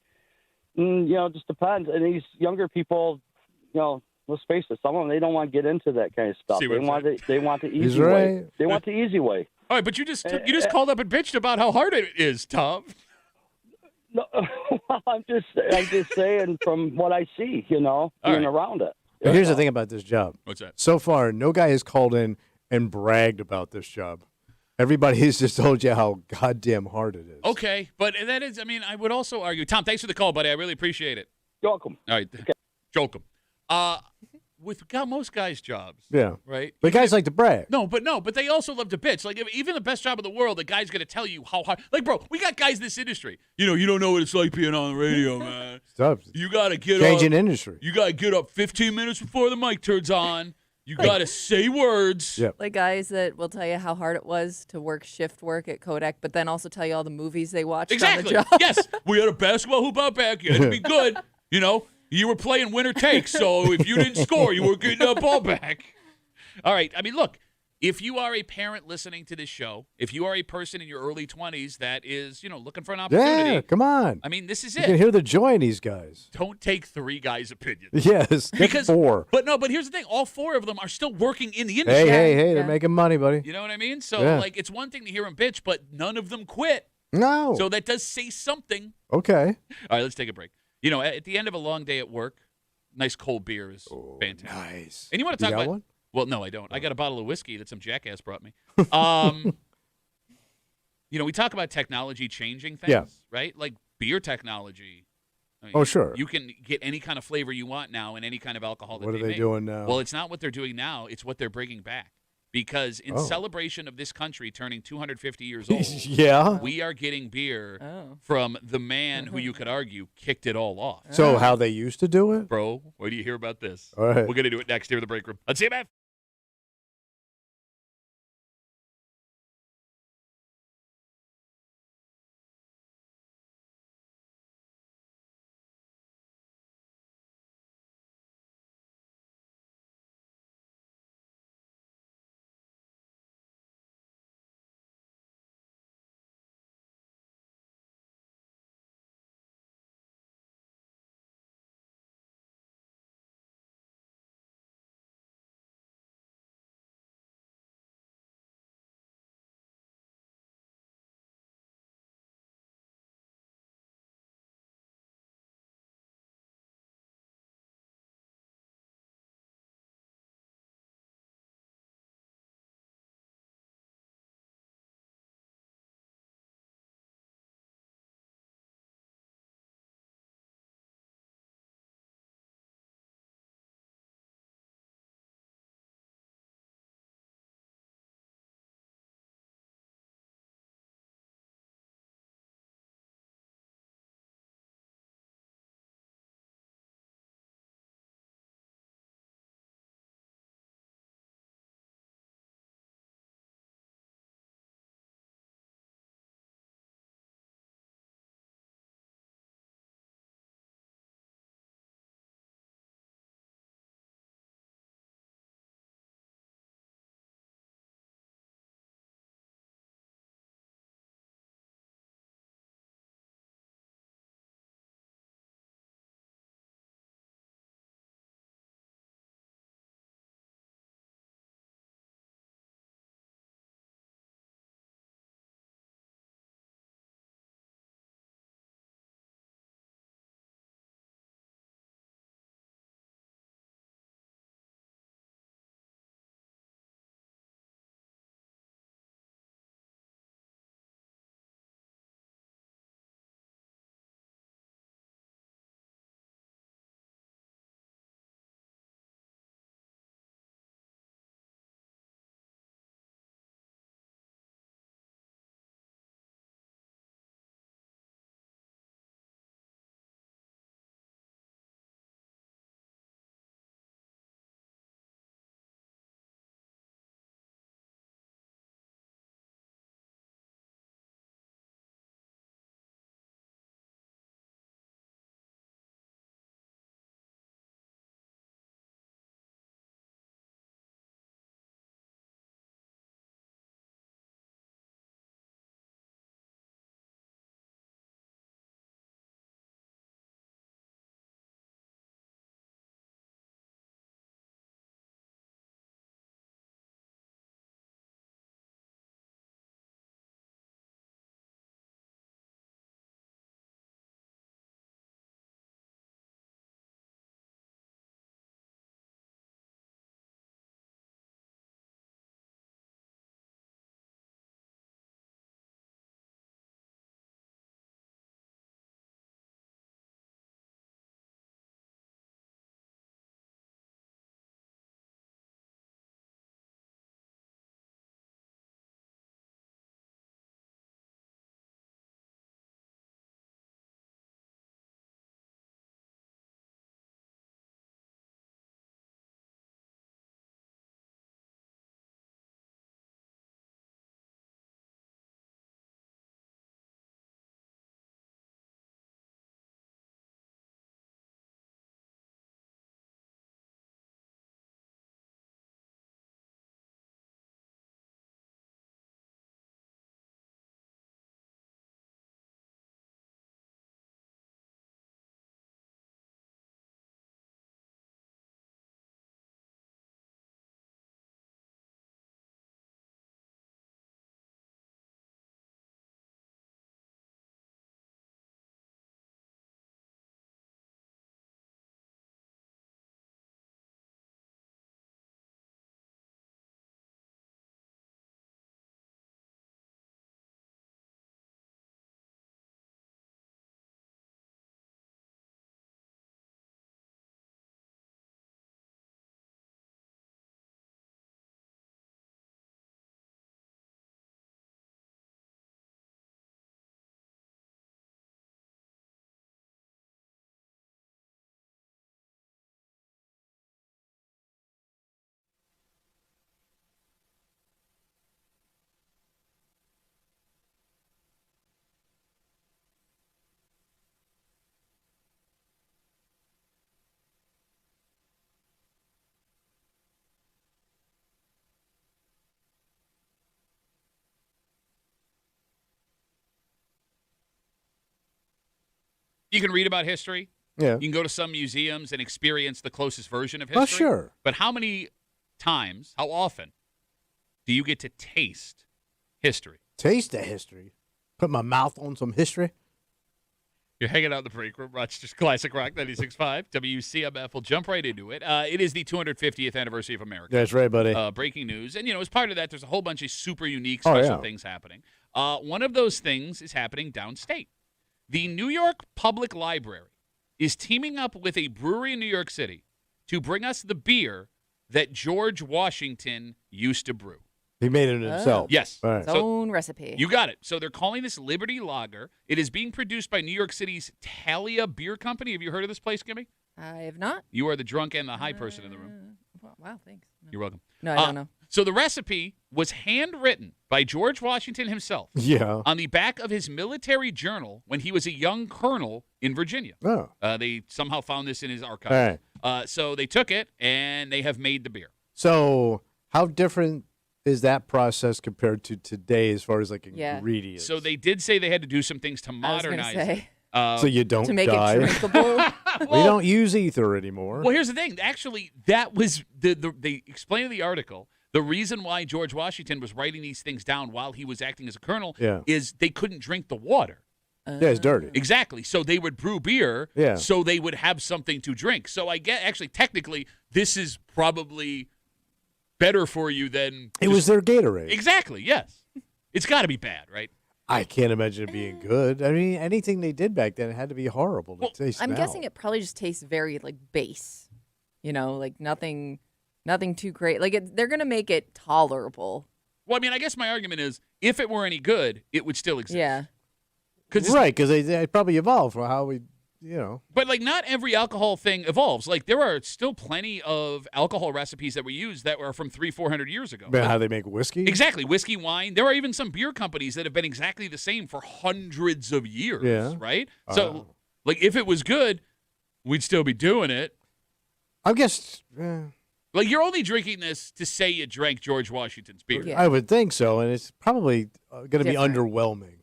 it just depends. And these younger people, let's face it, some of them, they don't want to get into that kind of stuff. They want the easy way. They want the easy way. All right, but you just called up and bitched about how hard it is, Tom. No, I'm just saying from what I see, being around it. But here's the thing about this job. What's that? So far, no guy has called in and bragged about this job. Everybody has just told you how goddamn hard it is. Okay, but that is, I would also argue. Tom, thanks for the call, buddy. I really appreciate it. You're welcome. All right. Okay. Joke 'em. With most guys' jobs. Yeah. Right? But guys like to brag. No, but they also love to bitch. Even the best job in the world, the guy's going to tell you how hard. Bro, we got guys in this industry. You don't know what it's like being on the radio, man. Stuff. You got to get Changing up. industry. You got to get up 15 minutes before the mic turns on. You got to say words. Yep. Like guys that will tell you how hard it was to work shift work at Kodak, but then also tell you all the movies they watched Exactly. on the job. Yes. We had a basketball hoop out back. You had to be good. You were playing winner takes, so if you didn't score, you were getting that ball back. All right. Look, if you are a parent listening to this show, if you are a person in your early 20s that is, looking for an opportunity. Yeah, come on. This is You it. can hear the joy in these guys. Don't take 3 guys' opinions. Yes, Because 4. But here's the thing. All 4 of them are still working in the industry. Hey, Yeah. they're making money, buddy. You know what I mean? So, Yeah. it's one thing to hear them bitch, but none of them quit. No. So that does say something. Okay. All right, let's take a break. At the end of a long day at work, nice cold beer is fantastic. Nice. And you want to talk got about one? Well, no, I don't. I got a bottle of whiskey that some jackass brought me. We talk about technology changing things, Yeah. right? Like beer technology. Oh, sure. You can get any kind of flavor you want now in any kind of alcohol that What they are they make. doing now? Well, it's not what they're doing now. It's what they're bringing back. Because in celebration of this country turning 250 years old, yeah. we are getting beer from the man who you could argue kicked it all off. So how they used to do it? Bro, what do you hear about this? All right. We're going to do it next here in the break room. Let's see, man. You can read about history. Yeah. You can go to some museums and experience the closest version of history. Oh, sure. But how many times, how often do you get to taste history? Taste the history. Put my mouth on some history. You're hanging out in the break room. Rochester's Classic Rock 96.5. WCMF will jump right into it. It is the 250th anniversary of America. That's right, buddy. Breaking news. And, as part of that, there's a whole bunch of super unique special things happening. One of those things is happening downstate. The New York Public Library is teaming up with a brewery in New York City to bring us the beer that George Washington used to brew. He made it himself. Yes. All right. His own recipe. You got it. So they're calling this Liberty Lager. It is being produced by New York City's Thalia Beer Company. Have you heard of this place, Kimmy? I have not. You are the drunk and the high person in the room. Wow, thanks. No. You're welcome. No, I don't know. So the recipe was handwritten by George Washington himself on the back of his military journal when he was a young colonel in Virginia. Oh. They somehow found this in his archives. All right. So they took it, and they have made the beer. So how different is that process compared to today as far as like ingredients? So they did say they had to do some things to modernize it. So you don't to make die. it drinkable. We don't use ether anymore. Well, here's the thing. Actually, that was they explained in the article. The reason why George Washington was writing these things down while he was acting as a colonel is they couldn't drink the water. Yeah, it's dirty. Exactly. So they would brew beer so they would have something to drink. So I get actually technically this is probably better for you than it was their Gatorade. Exactly. Yes. It's got to be bad, right? I can't imagine it being good. I mean, anything they did back then had to be horrible to taste. I'm guessing it probably just tastes very like base. Like nothing too great. Like they're gonna make it tolerable. Well, I mean, I guess my argument is if it were any good, it would still exist. Yeah. Right, because they probably evolved for how we, But like, not every alcohol thing evolves. Like, there are still plenty of alcohol recipes that we use that were from 300-400 years ago. But how they make whiskey? Exactly, whiskey, wine. There are even some beer companies that have been exactly the same for hundreds of years. Yeah. Right. So, like, if it was good, we'd still be doing it. I guess. Like, you're only drinking this to say you drank George Washington's beer. Yeah. I would think so, and it's probably going to be underwhelming.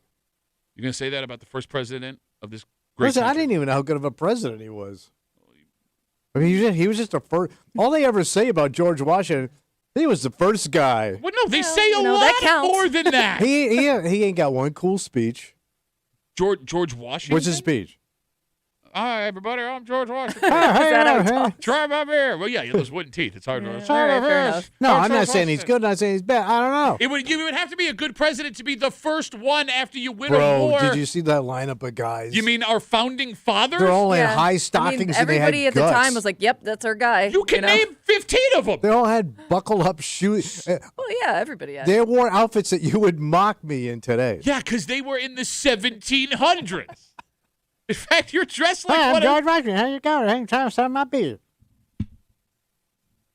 You're going to say that about the first president of this great Listen, I country? didn't even know how good of a president he was. I mean, he was just a first. All they ever say about George Washington, he was the first guy. Well, no, they say a lot more than that. he ain't got one cool speech. George Washington? What's his speech? Hi, everybody. I'm George Washington. Hey. Try my beer. Well, yeah, those wooden teeth. It's hard to all right, fair enough. No, I'm not saying he's good. I'm not saying he's bad. I don't know. You would have to be a good president to be the first one after you win a war. Did you see that lineup of guys? You mean our founding fathers? They're all in high stockings and they had everybody at the time was like, "Yep, that's our guy." You can name 15 of them. They all had buckle-up shoes. Well, yeah, everybody had. They wore outfits that you would mock me in today. Yeah, because they were in the 1700s. In fact, you're dressed like Hi, one I'm of... George Washington. How you going? I'm trying to sell my beer.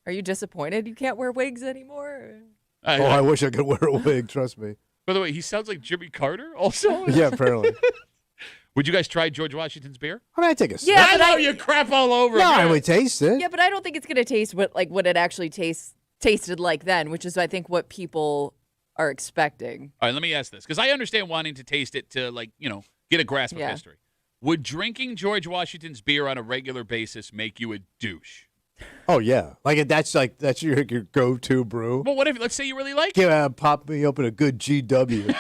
Are you disappointed you can't wear wigs anymore? I wish I could wear a wig. Trust me. By the way, he sounds like Jimmy Carter also. Yeah, apparently. Would you guys try George Washington's beer? I mean, I take a sip. Yeah, I but know you crap all over No, it. I would taste it. Yeah, but I don't think it's gonna taste what it actually tasted like then, which is I think what people are expecting. All right, let me ask this, because I understand wanting to taste it to, get a grasp of history. Would drinking George Washington's beer on a regular basis make you a douche? Oh yeah, that's your go-to brew. Well, what if, let's say you really like it? Yeah, pop me open a good GW.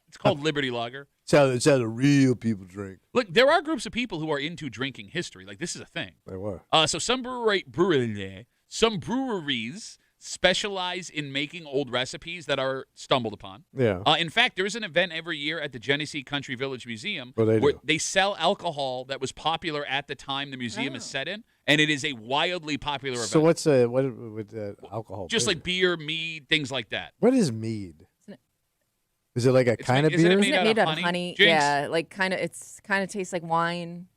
It's called Liberty Lager. It's how the real people drink. Look, there are groups of people who are into drinking history. Like, this is a thing. They were. So some breweries specialize in making old recipes that are stumbled upon. Yeah. In fact, there's an event every year at the Genesee Country Village Museum Well, where they sell alcohol that was popular at the time the museum is set in, and it is a wildly popular event. So what's what with alcohol? Just like beer, mead, things like that. What is mead? Is it like a kind of isn't beer? it Isn't it made out of honey? Jinx? Yeah, like kind of tastes like wine.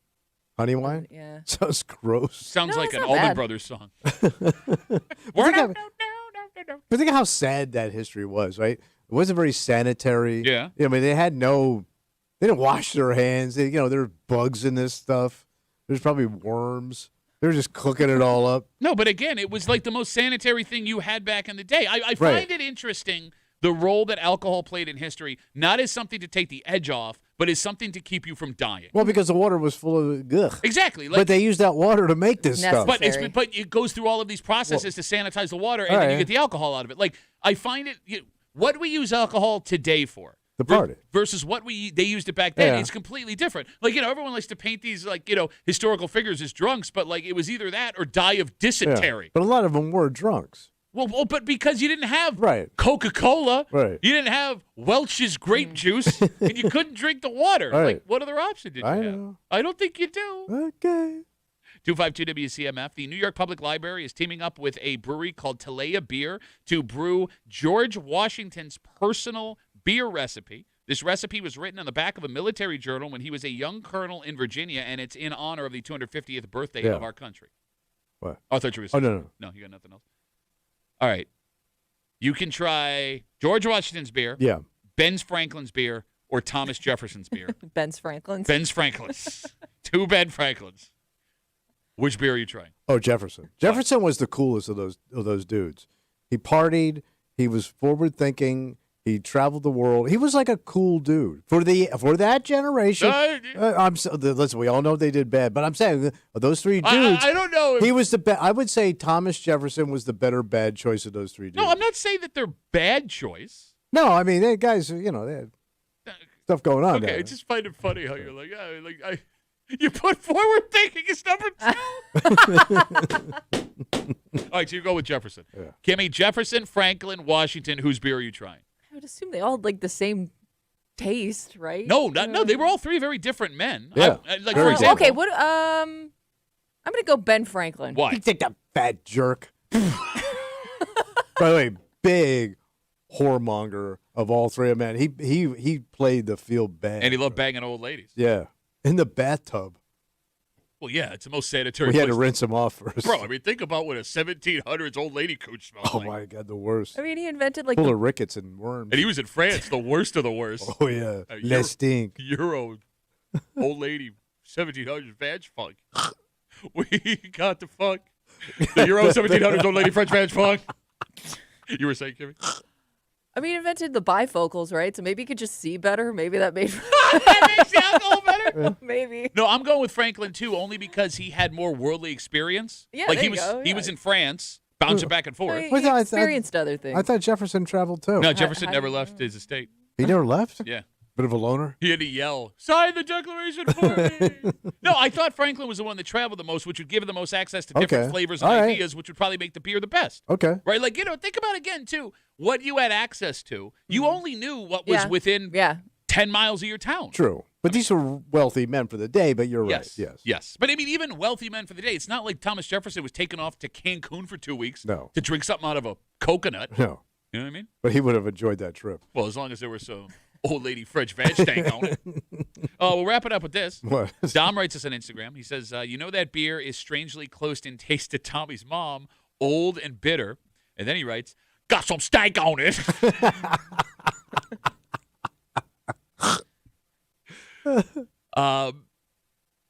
Honey wine? Yeah. Sounds gross. Sounds No, like it's an not Allman bad. Brothers song. But think of how sad that history was, right? It wasn't very sanitary. Yeah. I mean, they didn't wash their hands. There were bugs in this stuff. There's probably worms. They were just cooking it all up. No, but again, it was like the most sanitary thing you had back in the day. I find it interesting the role that alcohol played in history, not as something to take the edge off, but is something to keep you from dying. Well, because the water was full of ugh. Exactly. But they used that water to make this stuff. But it goes through all of these processes to sanitize the water, and then you get the alcohol out of it. Like, I find it, what we use alcohol today for. The party. Versus what they used it back then. Yeah. It's completely different. Like, everyone likes to paint these, like, historical figures as drunks, but, like, it was either that or die of dysentery. Yeah. But a lot of them were drunks. Well, but because you didn't have Right. Coca-Cola, Right. you didn't have Welch's grape juice, and you couldn't drink the water. Right. Like, what other option did you have? know. I don't think you do. Okay. 252 WCMF. The New York Public Library is teaming up with a brewery called Talea Beer to brew George Washington's personal beer recipe. This recipe was written on the back of a military journal when he was a young colonel in Virginia, and it's in honor of the 250th birthday of our country. What? Oh, I thought you were Oh, no. No, you got nothing else. All right. You can try George Washington's beer, Yeah. Ben Franklin's beer, or Thomas Jefferson's beer. Ben Franklin's. Ben Franklin's. 2 Ben Franklins. Which beer are you trying? Oh, Jefferson. Jefferson was the coolest of those dudes. He partied. He was forward thinking. He traveled the world. He was like a cool dude for that generation. Listen, we all know they did bad, but I'm saying those 3 dudes. I don't know. He was the best. I would say Thomas Jefferson was the better bad choice of those 3 dudes. No, I'm not saying that they're bad choice. No, I mean, they guys, they had stuff going on. Okay, there. I just find it funny how you're like, you put forward thinking as number 2. All right, so you go with Jefferson. Yeah. Kimmy, Jefferson, Franklin, Washington. Whose beer are you trying? I would assume they all had, like the same taste, right? No, they were all 3 very different men. Yeah. For example. Okay, what? I'm gonna go Ben Franklin. Why? You think that fat jerk. By the way, big whoremonger of all 3 of them. He played the field bad. And he loved banging old ladies. Yeah. In the bathtub. Well, yeah, it's the most sanitary We had place. to rinse him off first. Bro, I mean, think about what a 1700s old lady coach smells Oh, like. my God, the worst. I mean, he invented like Full of rickets and worms. And he was in France, the worst of the worst. Oh, yeah. Euro- Les stink. Euro, old lady, 1700s vag funk. We got the funk. The Euro 1700s old lady French vag funk. You were saying, Kimmy? I mean, he invented the bifocals, right? So maybe he could just see better. Maybe that made That makes the alcohol better. maybe. No, I'm going with Franklin too, only because he had more worldly experience. Yeah, like there you go, he yeah. was in France, bouncing back and forth. He Well, I thought- experienced other things. I thought Jefferson traveled too. No, Jefferson how never do you left his estate. He never left? Yeah. Bit of a loner? He had to yell, "Sign the Declaration for me." No, I thought Franklin was the one that traveled the most, which would give him the most access to different Okay. flavors and All right. ideas, which would probably make the beer the best. Okay. Right? Like, think about again, too, what you had access to. You only knew what was within 10 miles of your town. True. But these were wealthy men for the day, but you're Yes. right. Yes. Yes. But I mean, even wealthy men for the day, it's not like Thomas Jefferson was taken off to Cancun for 2 weeks No. to drink something out of a coconut. No. You know what I mean? But he would have enjoyed that trip. Well, as long as there was some old lady French veg stank on it. We'll wrap it up with this. What? Dom writes us on Instagram. He says, you know that beer is strangely close in taste to Tommy's mom, old and bitter. And then he writes, got some stank on it.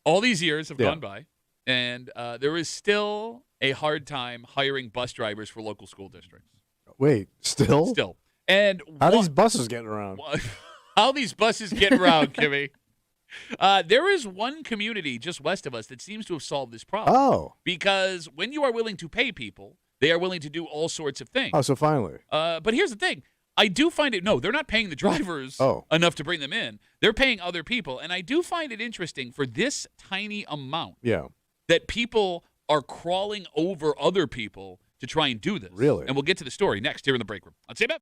All these years have gone by, and there is still a hard time hiring bus drivers for local school districts. Wait, still? Still. And How these buses getting around? how these buses get around, Kimmy? There is one community just west of us that seems to have solved this problem. Oh. Because when you are willing to pay people, they are willing to do all sorts of things. Oh, so finally. But here's the thing. I do find it, no, they're not paying the drivers enough to bring them in. They're paying other people. And I do find it interesting for this tiny amount that people are crawling over other people to try and do this. Really? And we'll get to the story next here in the break room on CMF.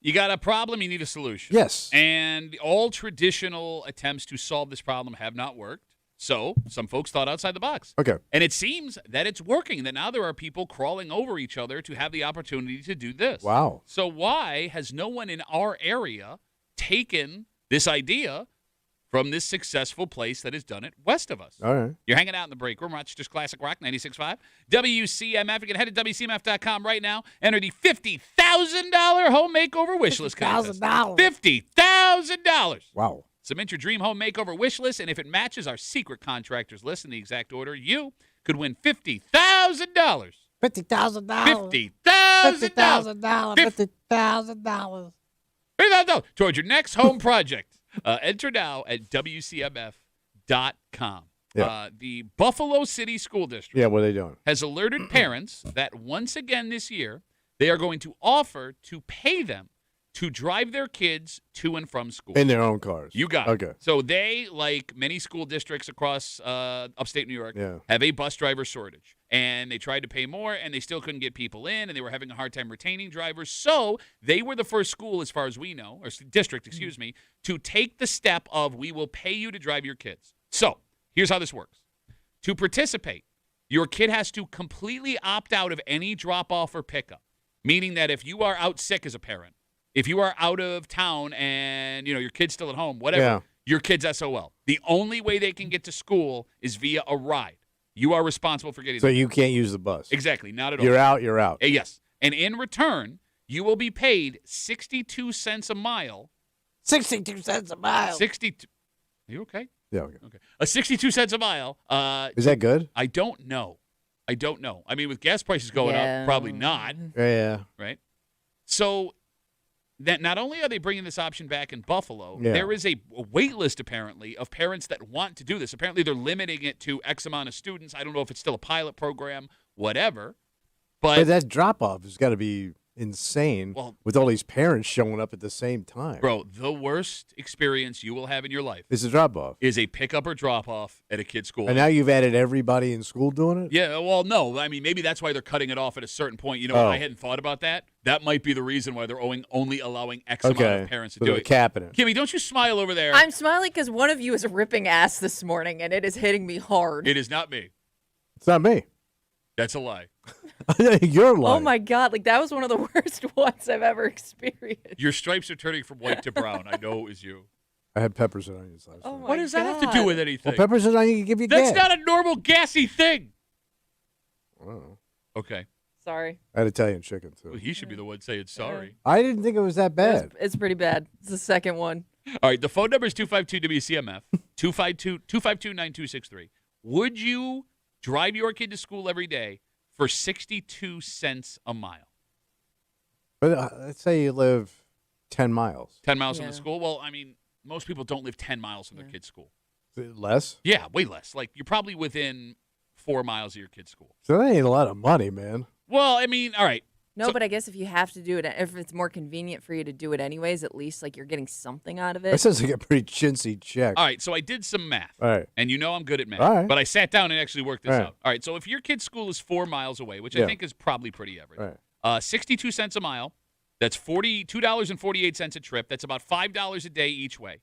You got a problem, you need a solution. Yes. And all traditional attempts to solve this problem have not worked. So some folks thought outside the box. Okay. And it seems that it's working, that now there are people crawling over each other to have the opportunity to do this. Wow. So why has no one in our area taken this idea from this successful place that has done it west of us? All right. You're hanging out in the break room, Rochester's Classic Rock 96.5, WCMF. You can head to WCMF.com right now. Enter the $50,000 home makeover wish list contest. $50,000. Wow. Submit your dream home makeover wish list, and if it matches our secret contractors list in the exact order, you could win $50,000. $50,000. $50,000. $50,000. $50,000 towards your next home project. Enter now at WCMF.com. Yeah. The Buffalo City School District Yeah, what are they doing? has alerted parents that once again this year, they are going to offer to pay them to drive their kids to and from school. In their own cars. You got it. Okay. So they, like many school districts across upstate New York, Yeah. have a bus driver shortage. And they tried to pay more, and they still couldn't get people in, and they were having a hard time retaining drivers. So they were the first school, as far as we know, or district, excuse me, to take the step of we will pay you to drive your kids. So here's how this works. To participate, your kid has to completely opt out of any drop-off or pickup, meaning that if you are out sick as a parent, if you are out of town and, your kid's still at home, whatever, your kid's SOL. The only way they can get to school is via a ride. You are responsible for getting So them. you can't use the bus. Exactly, not at all. You're out, you're out. Yes. And in return, you will be paid 62 cents a mile. 62 cents a mile. 62. Are you okay? Yeah, okay. Okay. 62 cents a mile. Is that good? I don't know. I mean, with gas prices going up, probably not, Yeah. right? So that not only are they bringing this option back in Buffalo, Yeah. there is a wait list, apparently, of parents that want to do this. Apparently, they're limiting it to X amount of students. I don't know if it's still a pilot program, whatever. But that drop-off has got to be insane with all these parents showing up at the same time. Bro, the worst experience you will have in your life It's a drop-off. is a pickup or drop-off at a kid's school. And now you've added everybody in school doing it? Yeah, well, no. I mean, maybe that's why they're cutting it off at a certain point. I hadn't thought about that. That might be the reason why they're only allowing X amount of parents to so do they're it. capping it. Kimmy, don't you smile over there. I'm smiling because one of you is ripping ass this morning, and it is hitting me hard. It is not me. It's not me. That's a lie. You're lying. Oh, my God. Like, that was one of the worst ones I've ever experienced. Your stripes are turning from white to brown. I know it was you. I had peppers and onions last Oh, night. What does that have to do with anything? Well, peppers and onions give you That's gas. not a normal gassy thing. Oh. Okay. Sorry. I had Italian chicken, too. Well, he should be the one saying sorry. I didn't think it was that bad. It's pretty bad. It's the second one. All right, the phone number is 252-WCMF, 252-9263. Would you drive your kid to school every day for 62 cents a mile? But let's say you live 10 miles. 10 miles from the school? Well, I mean, most people don't live 10 miles from their kid's school. Less? Yeah, way less. Like, you're probably within 4 miles of your kid's school. So that ain't a lot of money, man. Well, I mean, all right. No, but I guess if you have to do it, if it's more convenient for you to do it anyways, at least like you're getting something out of it. That sounds like a pretty chintzy check. All right, so I did some math. All right. And I'm good at math. All right. But I sat down and actually worked this All right. out. All right, so if your kid's school is 4 miles away, which I Yeah. think is probably pretty average, Right. 62 cents a mile, that's $42.48 a trip. That's about $5 a day each way.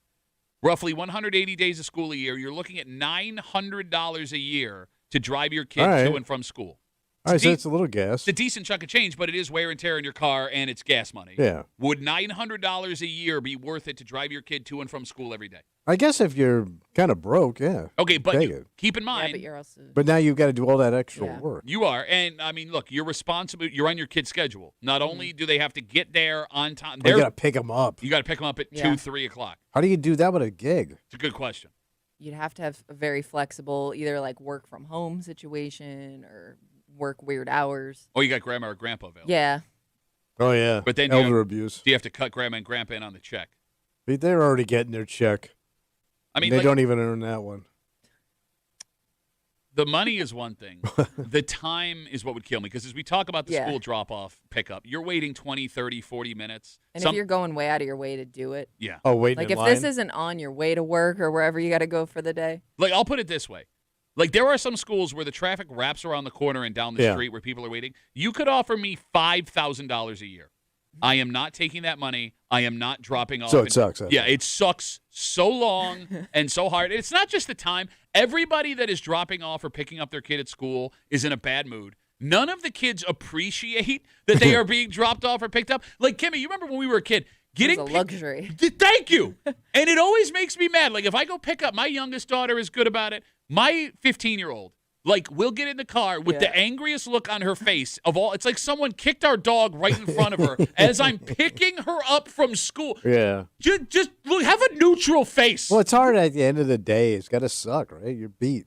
Roughly 180 days of school a year. You're looking at $900 a year to drive your kid All right. to and from school. All right, so it's a little gas. It's a decent chunk of change, but it is wear and tear in your car, and it's gas money. Yeah. Would $900 a year be worth it to drive your kid to and from school every day? I guess if you're kind of broke, yeah. Okay, but Take it. keep in Yeah, mind, but you're also. But now you've got to do all that extra Yeah. work. you are. And, I mean, look, you're responsible. You're on your kid's schedule. Not only do they have to get there on time, You got to pick them up. you got to pick them up at Yeah. 2, 3 o'clock. How do you do that with a gig? It's a good question. You'd have to have a very flexible, either like work from home situation or work weird hours. Oh, you got grandma or grandpa available. Yeah. Oh, yeah. But then elder abuse. Do you have to cut grandma and grandpa in on the check? They're already getting their check. I mean, they like, don't even earn that one. the money is one thing. The time is what would kill me. Because as we talk about the Yeah. school drop-off pickup, you're waiting 20, 30, 40 minutes. And if you're going way out of your way to do it. Yeah. Oh, waiting Like in if line? this isn't on your way to work or wherever you got to go for the day. Like, I'll put it this way. Like, there are some schools where the traffic wraps around the corner and down the Yeah. street where people are waiting. You could offer me $5,000 a year. I am not taking that money. I am not dropping off. So it sucks. Yeah, it sucks so long and so hard. It's not just the time. Everybody that is dropping off or picking up their kid at school is in a bad mood. None of the kids appreciate that they are being dropped off or picked up. Like, Kimmy, you remember when we were a kid? It's a luxury. Thank you. And it always makes me mad. Like, if I go pick up, my youngest daughter is good about it. My 15-year-old, like, we'll get in the car with the angriest look on her face of all. It's like someone kicked our dog right in front of her as I'm picking her up from school. Yeah. Just look, have a neutral face. Well, it's hard at the end of the day. It's got to suck, right? You're beat.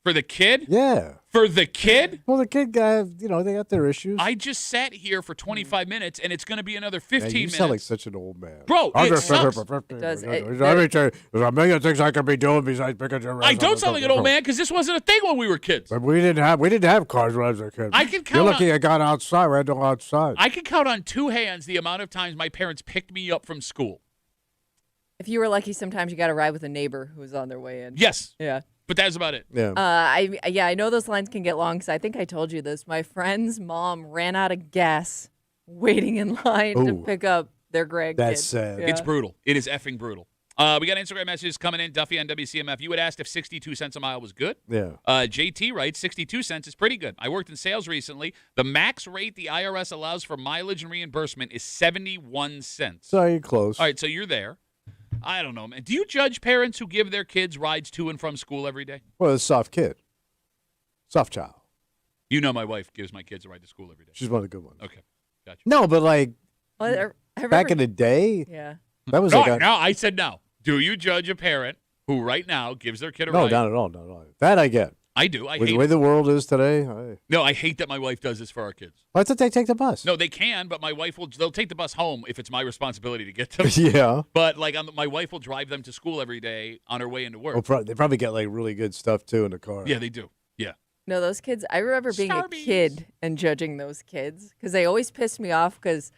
For the kid? Yeah. For the kid? Well, the kid guy, they got their issues. I just sat here for 25 minutes, and it's going to be another 15 you minutes. sound like such an old man. Bro, it sucks. It does. Let me tell you, there's a million things I could be doing besides picking your I don't sound like an old man because this wasn't a thing when we were kids. But we didn't have cars when I was a kid. I can count You're lucky on, I got outside. We had to go outside. I can count on two hands the amount of times my parents picked me up from school. If you were lucky, sometimes you got to ride with a neighbor who was on their way in. Yes. Yeah. But that's about it. Yeah. I know those lines can get long because I think I told you this. My friend's mom ran out of gas waiting in line to pick up their grandkids. That's sad. Yeah. It's brutal. It is effing brutal. We got Instagram messages coming in. Duffy on WCMF. You had asked if 62 cents a mile was good. Yeah. JT writes 62 cents is pretty good. I worked in sales recently. The max rate the IRS allows for mileage and reimbursement is 71 cents. So you're close. All right, so you're there. I don't know, man. Do you judge parents who give their kids rides to and from school every day? Well, it's a soft kid. Soft child. You know my wife gives my kids a ride to school every day. She's one of the good ones. Okay, gotcha. No, but like Well, I back in the day, Yeah. that was No, like no, I said no. Do you judge a parent who right now gives their kid a no, ride? not at all. Not at all. That I get. I do. I With hate the way it. the world is today, No, I hate that my wife does this for our kids. I thought they take the bus. No, they can, but my wife they'll take the bus home if it's my responsibility to get them. Yeah. But like my wife will drive them to school every day on her way into work. Well, they probably get like really good stuff too in the car. Yeah, they do. Yeah. No, those kids, I remember being a Starbies. kid and judging those kids because they always pissed me off because,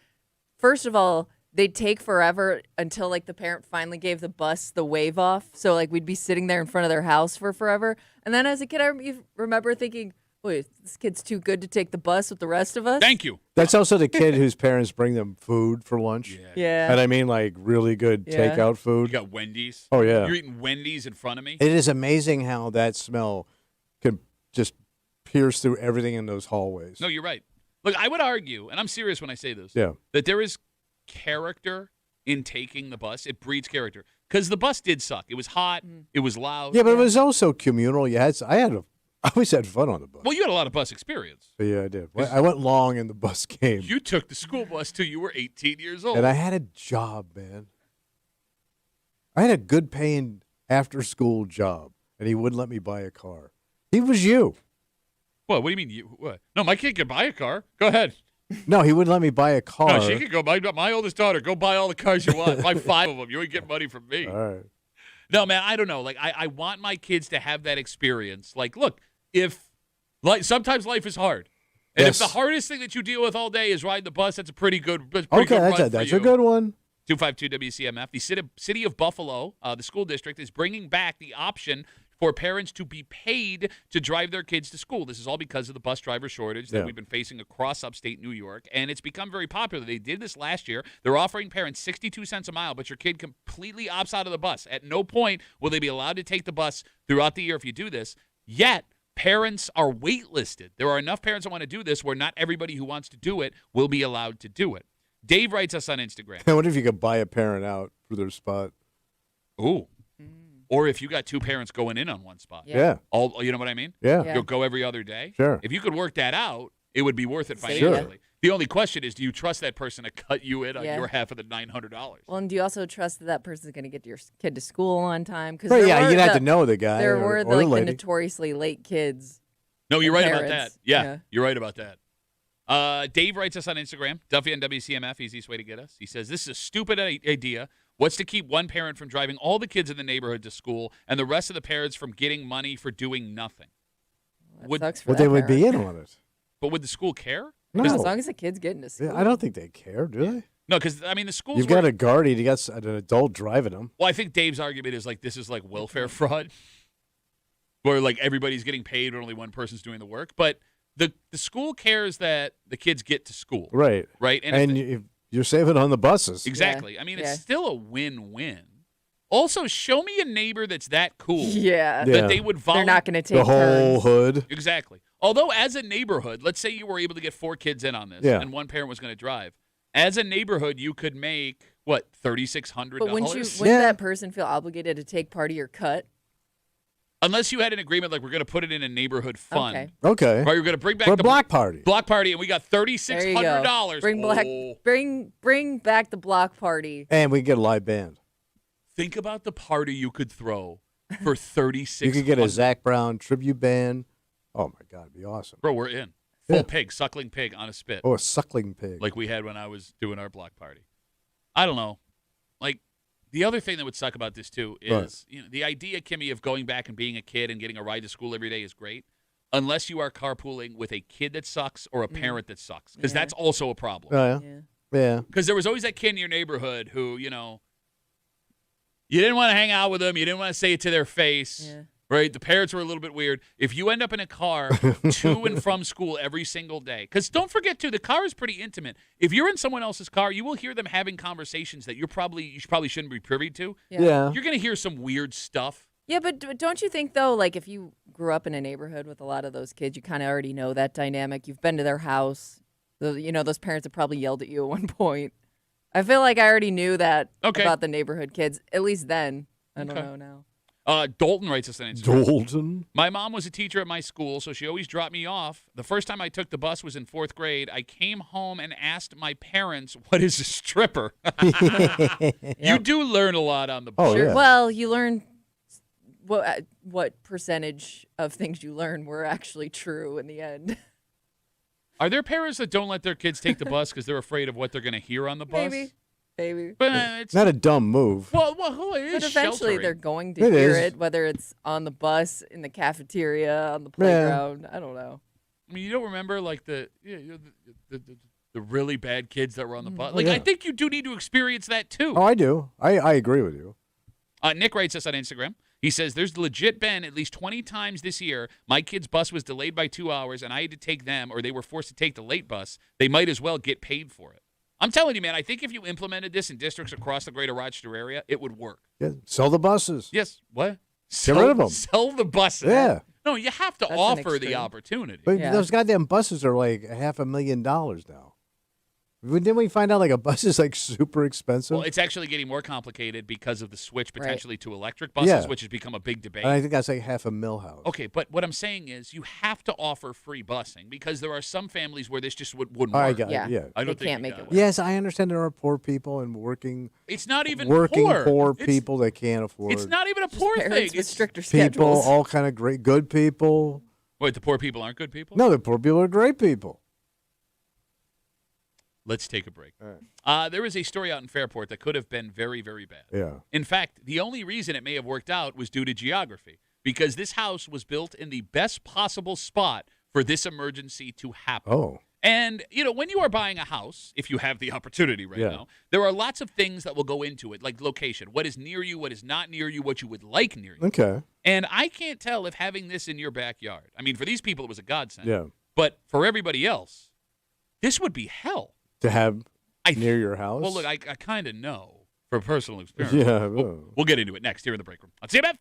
first of all, they'd take forever until like the parent finally gave the bus the wave off. So like we'd be sitting there in front of their house for forever. And then as a kid, I remember thinking, wait, this kid's too good to take the bus with the rest of us? Thank you. That's also the kid whose parents bring them food for lunch. Yeah. And I mean like really good Yeah. takeout You food. got Wendy's. Oh, yeah. You're eating Wendy's in front of me. It is amazing how that smell can just pierce through everything in those hallways. No, you're right. Look, I would argue, and I'm serious when I say this, Yeah. that there is character in taking the bus. It breeds character. Because the bus did suck. It was hot. It was loud. Yeah, but it was also communal. I always had fun on the bus. Well, you had a lot of bus experience. But yeah, I did. I went long in the bus game. You took the school bus till you were 18 years old. And I had a job, man. I had a good paying after school job, and he wouldn't let me buy a car. He was you. What do you mean? What? No, my kid could buy a car. Go ahead. No, he wouldn't let me buy a car. No, she could go buy. My oldest daughter, go buy all the cars you want. Buy 5 of them. You ain't get money from me. All right. No, man, I don't know. Like, I want my kids to have that experience. Like, look, sometimes life is hard. And Yes. if the hardest thing that you deal with all day is riding the bus, that's a pretty good Okay, run that's for a you. good one. 252 WCMF. The city of Buffalo, the school district, is bringing back the option for parents to be paid to drive their kids to school. This is all because of the bus driver shortage that Yeah. we've been facing across upstate New York, and it's become very popular. They did this last year. They're offering parents 62 cents a mile, but your kid completely opts out of the bus. At no point will they be allowed to take the bus throughout the year if you do this. Yet, parents are waitlisted. There are enough parents that want to do this where not everybody who wants to do it will be allowed to do it. Dave writes us on Instagram. I wonder if you could buy a parent out for their spot. Ooh. Or if you got two parents going in on one spot. Yeah. All, you know what I mean? Yeah. Yeah. You'll go every other day. Sure. If you could work that out, it would be worth it Sure. financially. The only question is, do you trust that person to cut you in on Yeah. your half of the $900? Well, and do you also trust that that person's going to get your kid to school on time? Because But yeah, you'd have to know the guy. There or, were or the, like, the lady. notoriously late kids. No, you're right about that. parents. Yeah, Yeah. you're right about that. Dave writes us on Instagram, Duffy on WCMF, easiest way to get us. He says, this is a stupid idea. What's to keep one parent from driving all the kids in the neighborhood to school and the rest of the parents from getting money for doing nothing? That sucks for Well, that they would be parent. in on it. But would the school care? No. As long as the kid's getting to school. Yeah, I don't think they care, do they? No, because, I mean, the schools You've got a guardian. You got an adult driving them. Well, I think Dave's argument is like this is like welfare fraud, where like everybody's getting paid but only one person's doing the work. But the school cares that the kids get to school, Right. right? And you're saving on the buses. Exactly. Yeah. I mean, Yeah. it's still a win-win. Also, show me a neighbor that's that cool Yeah. Yeah. that they would They're not going to take The whole turns. hood. Exactly. Although, as a neighborhood, let's say you were able to get 4 kids in on this, Yeah. and one parent was going to drive. As a neighborhood, you could make what $3,600. But wouldn't Yeah. that person feel obligated to take part of your cut? Unless you had an agreement like we're going to put it in a neighborhood fund. Okay. Okay. Right, you're going to bring back For a the block party. block party, and we got There you $3,600. go. Bring back the block party. And we can get a live band. Think about the party you could throw for $3,600. You could get a Zach Brown tribute band. Oh, my God. It'd be awesome. Bro, we're in. Full Yeah. pig, suckling pig on a spit. Oh, a suckling pig. Like we had when I was doing our block party. I don't know. Like, the other thing that would suck about this, too, is the idea, Kimmy, of going back and being a kid and getting a ride to school every day is great, unless you are carpooling with a kid that sucks or a parent that sucks, because that's also a problem. Oh, yeah. Yeah. Because there was always that kid in your neighborhood who, you didn't want to hang out with them. You didn't want to say it to their face. Yeah. Right? The parents were a little bit weird. If you end up in a car to and from school every single day, because don't forget, too, the car is pretty intimate. If you're in someone else's car, you will hear them having conversations that you probably shouldn't be privy to. Yeah. You're going to hear some weird stuff. Yeah, but don't you think, though, like if you grew up in a neighborhood with a lot of those kids, you kind of already know that dynamic. You've been to their house. Those parents have probably yelled at you at one point. I feel like I already knew that about the neighborhood kids, at least then. I don't know now. Dalton writes us an Instagram. Dalton? My mom was a teacher at my school, so she always dropped me off. The first time I took the bus was in 4th grade. I came home and asked my parents, what is a stripper? You do learn a lot on the bus. Oh, yeah. Well, you learn what percentage of things you learn were actually true in the end. Are there parents that don't let their kids take the bus because they're afraid of what they're going to hear on the bus? Maybe. But it's Not a dumb move. well, who is But eventually sheltering? they're going to It hear is. it, whether it's on the bus, in the cafeteria, on the playground. I don't know. I mean, you don't remember like the really bad kids that were on the bus. Oh, Like yeah. I think you do need to experience that too. Oh, I do. I agree with you. Nick writes us on Instagram. He says, there's legit been at least 20 times this year. My kid's bus was delayed by 2 hours, and I had to take them, or they were forced to take the late bus. They might as well get paid for it. I'm telling you, man, I think if you implemented this in districts across the greater Rochester area, it would work. Yeah. Sell the buses. Yes. What? Get rid of them. Sell the buses. Yeah. No, you have to That's an offer the extreme. opportunity. But Yeah. those goddamn buses are like $500,000 now. Didn't we find out like a bus is like super expensive? Well, it's actually getting more complicated because of the switch potentially to electric buses, Yeah. which has become a big debate. and I think that's like $500,000. Okay, but what I'm saying is you have to offer free busing because there are some families where this just wouldn't I work. got Yeah. it. Yeah. I don't They think can't you make got it work. Yes, I understand there are poor people and working It's not even poor It's- people that can't afford. It's not even a poor thing. Parents with It's stricter people, schedules. all kind of great, good people. Wait, the poor people aren't good people? No, the poor people are great people. Let's take a break. All right. There is a story out in Fairport that could have been very, very bad. Yeah. In fact, the only reason it may have worked out was due to geography, because this house was built in the best possible spot for this emergency to happen. Oh. And, when you are buying a house, if you have the opportunity right Yeah. now, there are lots of things that will go into it, like location, what is near you, what is not near you, what you would like near you. Okay. And I can't tell if having this in your backyard, I mean, for these people, it was a godsend. Yeah. But for everybody else, this would be hell. To have I near your house. Well, look, I kind of know from personal experience. Yeah. We'll get into it next here in the break room on CMF.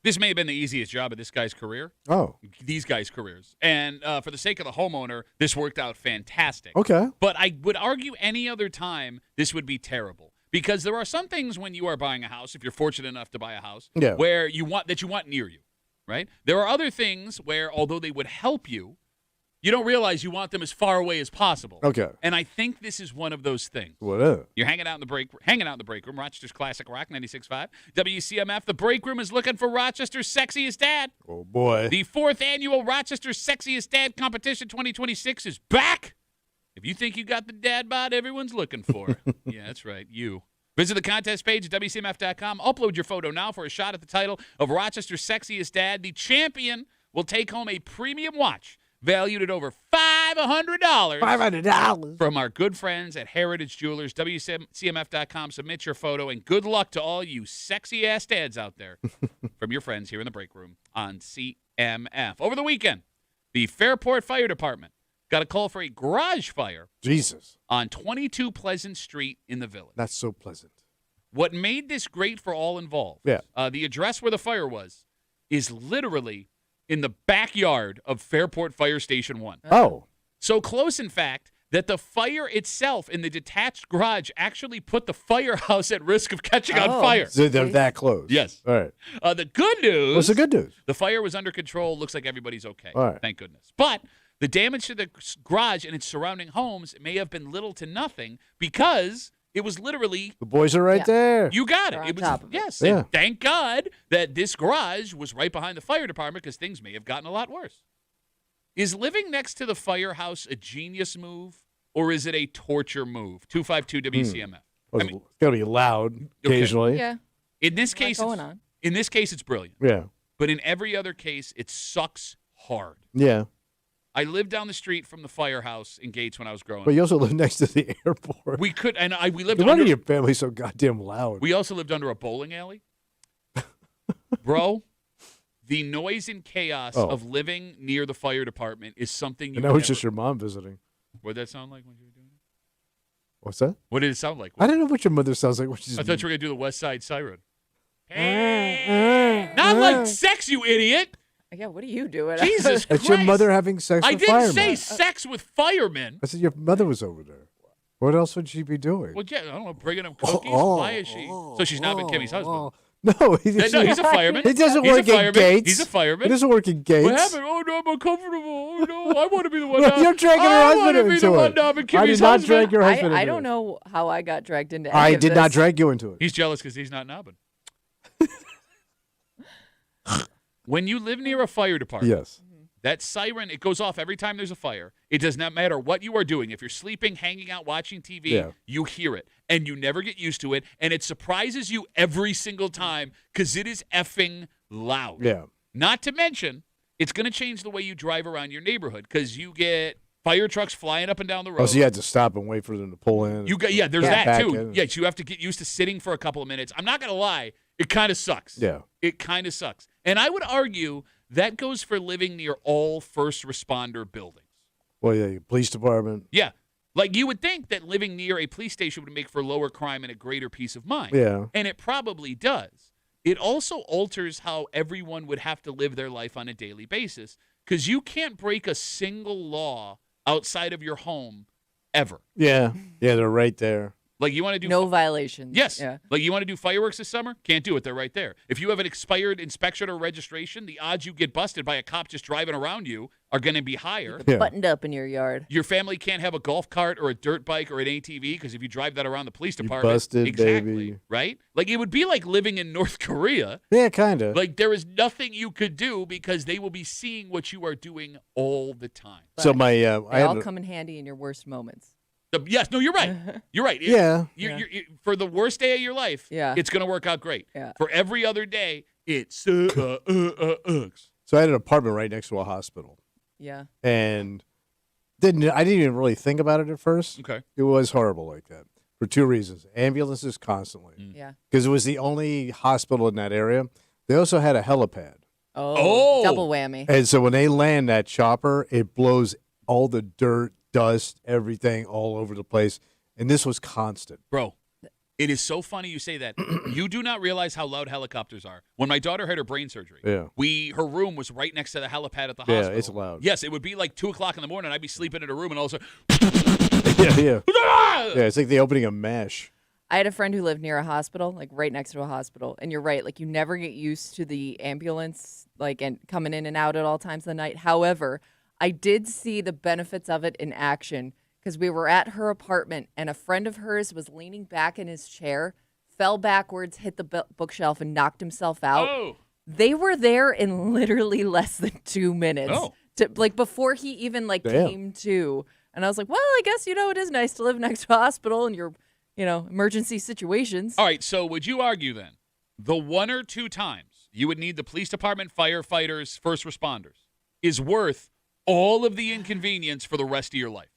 This may have been the easiest job of this guy's career. Oh, These guys' careers. And for the sake of the homeowner, this worked out fantastic. okay. But I would argue any other time this would be terrible. Because there are some things when you are buying a house, if you're fortunate enough to buy a house, Yeah. where you want near you, right? There are other things where, although they would help you, you don't realize you want them as far away as possible. Okay. And I think this is one of those things. What is it? You're hanging out in the break room, Rochester's Classic Rock 96.5. WCMF, the break room is looking for Rochester's Sexiest Dad. Oh, boy. The 4th annual Rochester's Sexiest Dad Competition 2026 is back. If you think you got the dad bod everyone's looking for, yeah, that's right, you. Visit the contest page at WCMF.com. Upload your photo now for a shot at the title of Rochester's Sexiest Dad. The champion will take home a premium watch valued at over $500. $500 from our good friends at Heritage Jewelers. WCMF.com. Submit your photo, and good luck to all you sexy-ass dads out there from your friends here in the break room on CMF. Over the weekend, the Fairport Fire Department got a call for a garage fire Jesus. on 22 Pleasant Street in the Village. That's so pleasant. What made this great for all involved, Yeah. The address where the fire was is literally in the backyard of Fairport Fire Station 1. Oh. So close, in fact, that the fire itself in the detached garage actually put the firehouse at risk of catching on fire. So they're that close. Yes. All right. The good news. What's the good news? The fire was under control. Looks like everybody's okay. All right. Thank goodness. But the damage to the garage and its surrounding homes may have been little to nothing because it was literally. The boys are right Yeah. there. You got They're it. on It was top of it. yes. Yeah. And thank God that this garage was right behind the fire department because things may have gotten a lot worse. Is living next to the firehouse a genius move or is it a torture move? 252 WCMF. Well, it's got to be loud occasionally. Yeah. In this case, going on. in this case, it's brilliant. Yeah. But in every other case, it sucks hard. Yeah. I lived down the street from the firehouse in Gates when I was growing But up. you also live next to the airport. We could, and we lived No wonder under. your family's so goddamn loud. We also lived under a bowling alley. Bro, the noise and chaos Oh. of living near the fire department is something you and that was never- just your mom visiting. What did that sound like when you were doing it? What's that? What did it sound like? I don't know what your mother sounds like when she's. I thought you were going to do the West Side Siren. Not like sex, you idiot. Yeah, what are you doing? Jesus That's Christ. your mother having sex I with didn't firemen. say sex with firemen. I said your mother was over there. What else would she be doing? Well, yeah, I don't know, bringing him cookies. Why is she? So she's not been Kimmy's husband. No, No, he's a fireman. He doesn't He's a work at fireman. Gates. He's a fireman. He doesn't work at Gates. What happened? Oh, no, I'm uncomfortable. Oh, no, I want to be the one. No, now. you're dragging her I husband want to be the into one it. now. I'm I Kimmy's did not husband. drag your husband I into don't it. know how I got dragged into any I of did this. not drag you into it. He's jealous because he's not knobbing. When you live near a fire department, Yes. that siren, it goes off every time there's a fire. It does not matter what you are doing. If you're sleeping, hanging out, watching TV, Yeah. you hear it. And you never get used to it. And it surprises you every single time because it is effing loud. Yeah. Not to mention, it's going to change the way you drive around your neighborhood because you get fire trucks flying up and down the road. Oh, so you had to stop and wait for them to pull in. You got, yeah, there's Get that back too. in. Yes, you have to get used to sitting for a couple of minutes. I'm not going to lie, it kind of sucks. Yeah. It kind of sucks. And I would argue that goes for living near all first responder buildings. Well, yeah, police department. Yeah. Like you would think that living near a police station would make for lower crime and a greater peace of mind. Yeah. And it probably does. It also alters how everyone would have to live their life on a daily basis because you can't break a single law outside of your home ever. Yeah. Yeah, they're right there. Like you want to do No violations. Yes. Yeah. Like you want to do fireworks this summer? Can't do it. They're right there. If you have an expired inspection or registration, the odds you get busted by a cop just driving around you are going to be higher. Yeah. Buttoned up in your yard. Your family can't have a golf cart or a dirt bike or an ATV because if you drive that around the police department, busted, exactly, baby. right? Like it would be like living in North Korea. Yeah, kind of. Like there is nothing you could do because they will be seeing what you are doing all the time. So my, They I all had, come in handy in your worst moments. Yes, no, you're right. You're right. Yeah. You're, for the worst day of your life, Yeah. it's going to work out great. Yeah. For every other day, it's so I had an apartment right next to a hospital, Yeah. and I didn't even really think about it at first. Okay. It was horrible like that for two reasons: ambulances constantly, Yeah. because it was the only hospital in that area. They also had a helipad, Oh. Double whammy. and so when they land that chopper, it blows all the dirt, dust, everything all over the place. And this was constant. Bro, It is so funny you say that. You do not realize how loud helicopters are. When my daughter had her brain surgery, her room was right next to the helipad at the hospital. Yeah, it's loud. Yes, it would be like 2 o'clock in the morning. I'd be sleeping in a room, and all of a sudden, yeah. It's like the opening of MASH. I had a friend who lived near a hospital, like right next to a hospital. And you're right, like you never get used to the ambulance, like and coming in and out at all times of the night. However, I did see the benefits of it in action because we were at her apartment and a friend of hers was leaning back in his chair, fell backwards, hit the bookshelf, and knocked himself out. Oh. They were there in literally less than 2 minutes. Oh. Like before he even came to. And I was like, well, I guess, it is nice to live next to a hospital and you're emergency situations. All right, so would you argue then the 1 or 2 times you would need the police department, firefighters, first responders is worth all of the inconvenience for the rest of your life?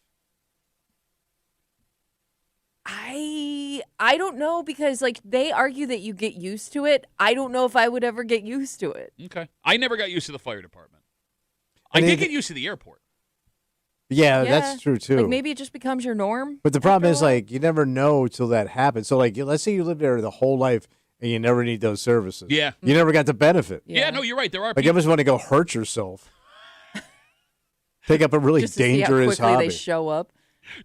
I don't know because they argue that you get used to it. I don't know if I would ever get used to it. Okay. I never got used to the fire department. I did get used to the airport. Yeah, that's true too. Like maybe it just becomes your norm. But the problem is you never know till that happens. So let's say you live there the whole life and you never need those services. Yeah. You never got the benefit. Yeah, no, you're right. There are you almost want to go hurt yourself. Take up a really just dangerous see how quickly hobby. they show up.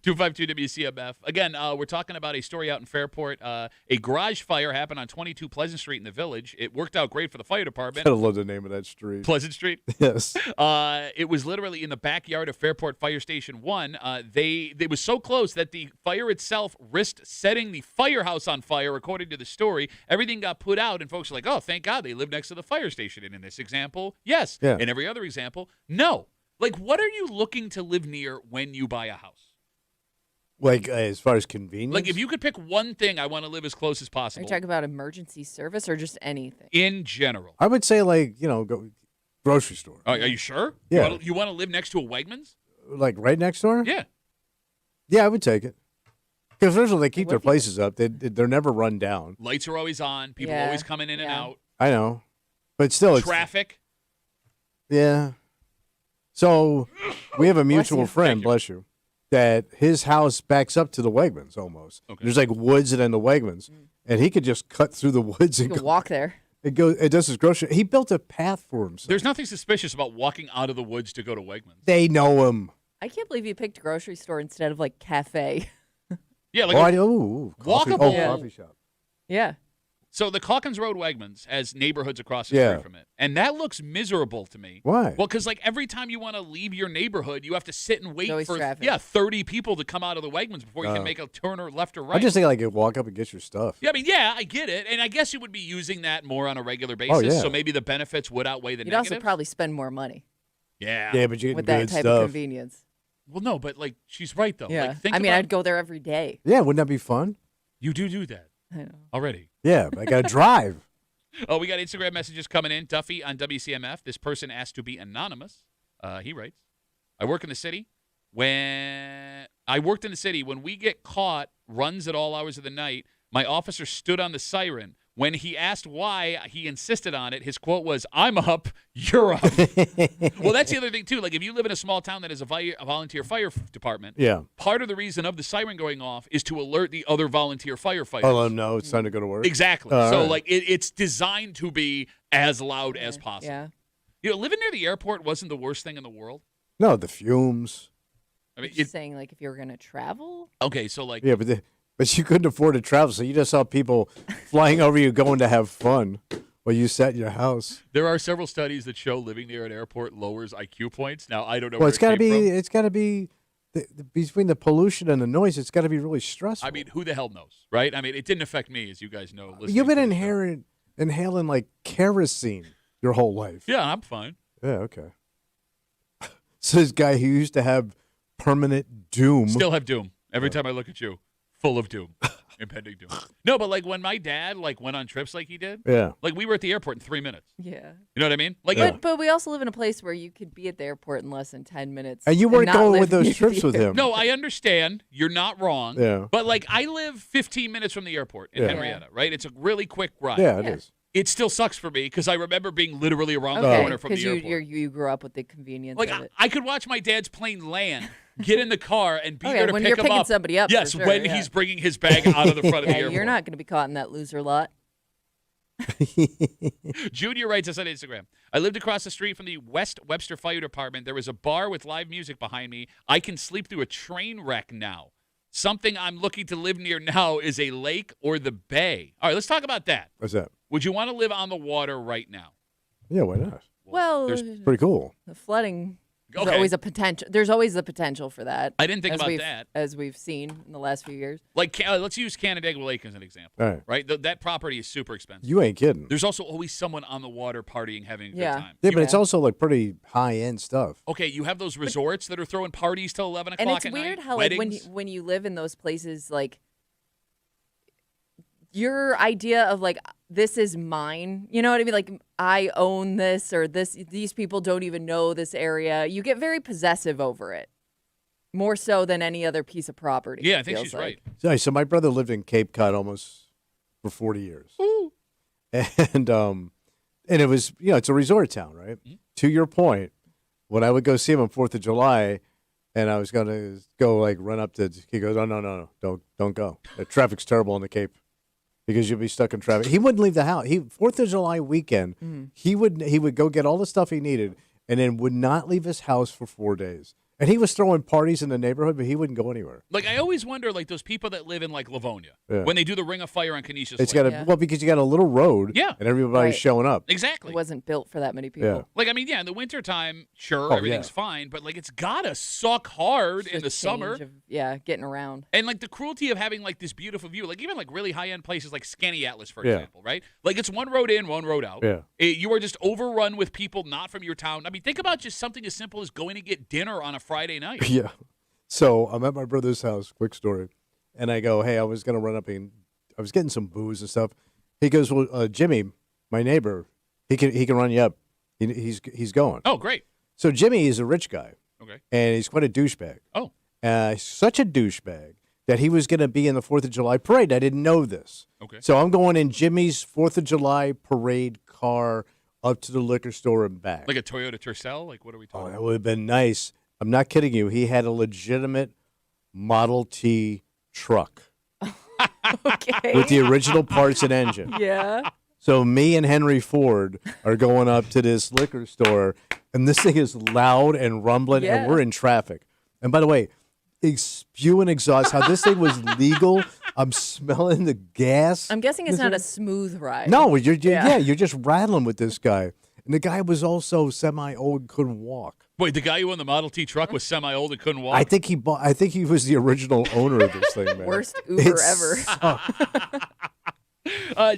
252 WCMF. Again, we're talking about a story out in Fairport. A garage fire happened on 22 Pleasant Street in the Village. It worked out great for the fire department. I love the name of that street. Pleasant Street? Yes. It was literally in the backyard of Fairport Fire Station 1. They was so close that the fire itself risked setting the firehouse on fire, according to the story. Everything got put out, and folks are like, oh, thank God they live next to the fire station. And in this example, yes. Yeah. In every other example, no. What are you looking to live near when you buy a house? As far as convenience? If you could pick one thing, I want to live as close as Are possible. you talking about emergency service or just anything? In general. I would say go grocery store. Are you sure? Yeah. You want to live next to a Wegmans? Right next door? Yeah. Yeah, I would take it. Because first of all, they keep their places up. They're never run down. Lights are always on. People always coming in and out. I know. But still, Traffic. Yeah. So we have a mutual friend, bless you, that his house backs up to the Wegmans almost. Okay. There's woods and then the Wegmans. And he could just cut through the woods and walk there. It does his grocery. He built a path for himself. There's nothing suspicious about walking out of the woods to go to Wegmans. They know him. I can't believe you picked grocery store instead of cafe. Yeah, walkable. Coffee shop. Yeah. So the Calkins Road Wegmans has neighborhoods across the street from it. And that looks miserable to me. Why? Well, because every time you want to leave your neighborhood, you have to sit and wait for traffic. 30 people to come out of the Wegmans before you can make a turn or left or right. I just think you walk up and get your stuff. Yeah, I get it. And I guess you would be using that more on a regular basis. So maybe the benefits would outweigh the negatives. You'd also probably spend more money. Yeah. Yeah, but you get with good that type stuff. of convenience. Well, no, but she's right though. Yeah. I'd go there every day. Yeah, wouldn't that be fun? You do that. I know. Already. Yeah, but I got to drive. Oh, we got Instagram messages coming in. Duffy on WCMF. This person asked to be anonymous. He writes, I worked in the city. When we get caught runs at all hours of the night, my officer stood on the siren. When he asked why he insisted on it, his quote was, I'm up, you're up. Well, that's the other thing, too. If you live in a small town that has a volunteer fire department, part of the reason of the siren going off is to alert the other volunteer firefighters. Oh, no, it's time to go to work. Exactly. It's designed to be as loud as possible. Yeah. Living near the airport wasn't the worst thing in the world. No, the fumes. I mean, saying if you were going to travel? Okay, so Yeah, but you couldn't afford to travel, so you just saw people flying over you going to have fun while you sat in your house. There are several studies that show living near an airport lowers IQ points. Now, I don't know Well, where it's got to be. from. It's got to be between the pollution and the noise. It's got to be really stressful. I mean, who the hell knows, right? I mean, it didn't affect me, as you guys know. You've been inhaling kerosene your whole life. Yeah, I'm fine. Yeah, okay. So this guy who used to have permanent doom. Still have doom. Every time I look at you, full of doom. Impending doom. No, but when my dad went on trips like he did, we were at the airport in 3 minutes. Yeah. You know what I mean? But we also live in a place where you could be at the airport in less than 10 minutes. And you weren't going with those trips with him. No, I understand. You're not wrong. Yeah. But I live 15 minutes from the airport in Henrietta, right? It's a really quick ride. Yeah, it is. It still sucks for me because I remember being literally around the corner from the airport. Because you grew up with the convenience of it. I could watch my dad's plane land get in the car and be there to when pick you're him picking up. somebody up. Yes, for sure, when yeah. he's bringing his bag out of the front of the airport. You're not going to be caught in that loser lot. Junior writes us on Instagram. I lived across the street from the West Webster Fire Department. There was a bar with live music behind me. I can sleep through a train wreck now. Something I'm looking to live near now is a lake or the bay. All right, let's talk about that. What's that? Would you want to live on the water right now? Yeah, why not? Well, there's Pretty cool. the flooding. There's Okay. always a potential. There's always the potential for that. I didn't think as about we've- that. as we've seen in the last few years. Like, let's use Canandaigua Lake as an example. All right. Right? That property is super expensive. You ain't kidding. There's also always someone on the water partying, having a good time. Yeah, but it's also like pretty high-end stuff. Okay, you have those resorts that are throwing parties till 11 o'clock And it's at weird night. how like Weddings. when you live in those places, like your idea of like this is mine. You know what I mean? Like I own this, or these people don't even know this area. You get very possessive over it, more so than any other piece of property. Yeah, I it think feels she's like. right. So my brother lived in Cape Cod almost for 40 years. And it was, it's a resort town, right? Mm-hmm. To your point, when I would go see him on 4th of July and I was going to go like run up to, he goes, oh, no, don't go. The traffic's terrible on the Cape because you'll be stuck in traffic. He wouldn't leave the house. 4th of July weekend, he would go get all the stuff he needed and then would not leave his house for 4 days. And he was throwing parties in the neighborhood, but he wouldn't go anywhere. Like, I always wonder, like, those people that live in, like, Livonia, Yeah. when they do the Ring of Fire on Canisius It's Lake. got because you got a little road, Yeah. and everybody's Right. showing up. Exactly. It wasn't built for that many people. Yeah. Like, I mean, yeah, in the wintertime, sure, Oh, everything's yeah. fine, but, like, it's got to suck hard in the summer. Getting around. And, like, the cruelty of having, like, this beautiful view, like, even, like, really high-end places like Scanny Atlas, for Yeah. example, right? Like, it's one road in, one road out. Yeah. You are just overrun with people not from your town. I mean, think about just something as simple as going to get dinner on a Friday night. Yeah. So I'm at my brother's house, quick story, and I go, hey, I was going to run up and I was getting some booze and stuff. He goes, well, Jimmy, my neighbor, he can run you up. He's going. Oh, great. So Jimmy is a rich guy. Okay. And he's quite a douchebag. Oh. Such a douchebag that he was going to be in the 4th of July parade. I didn't know this. Okay. So I'm going in Jimmy's 4th of July parade car up to the liquor store and back. Like a Toyota Tercel? Like, what are we Oh, talking that would have been nice. I'm not kidding you. He had a legitimate Model T truck Okay. with the original parts and engine. Yeah. So me and Henry Ford are going up to this liquor store, and this thing is loud and rumbling, Yeah. and we're in traffic. And by the way, spewing exhaust, how this thing was legal, I'm smelling the gas. I'm guessing it's not a smooth ride. No, you're just rattling with this guy. And the guy was also semi-old, couldn't walk. Wait, the guy who owned the Model T truck was semi-old and couldn't walk? I think he was the original owner of this thing, man. Worst Uber It ever. sucked.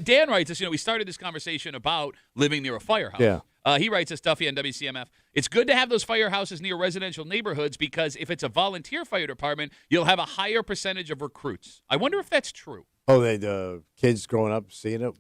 Dan writes us, we started this conversation about living near a firehouse. Yeah. He writes us, Duffy on WCMF, it's good to have those firehouses near residential neighborhoods because if it's a volunteer fire department, you'll have a higher percentage of recruits. I wonder if that's true. Oh, the kids growing up seeing it,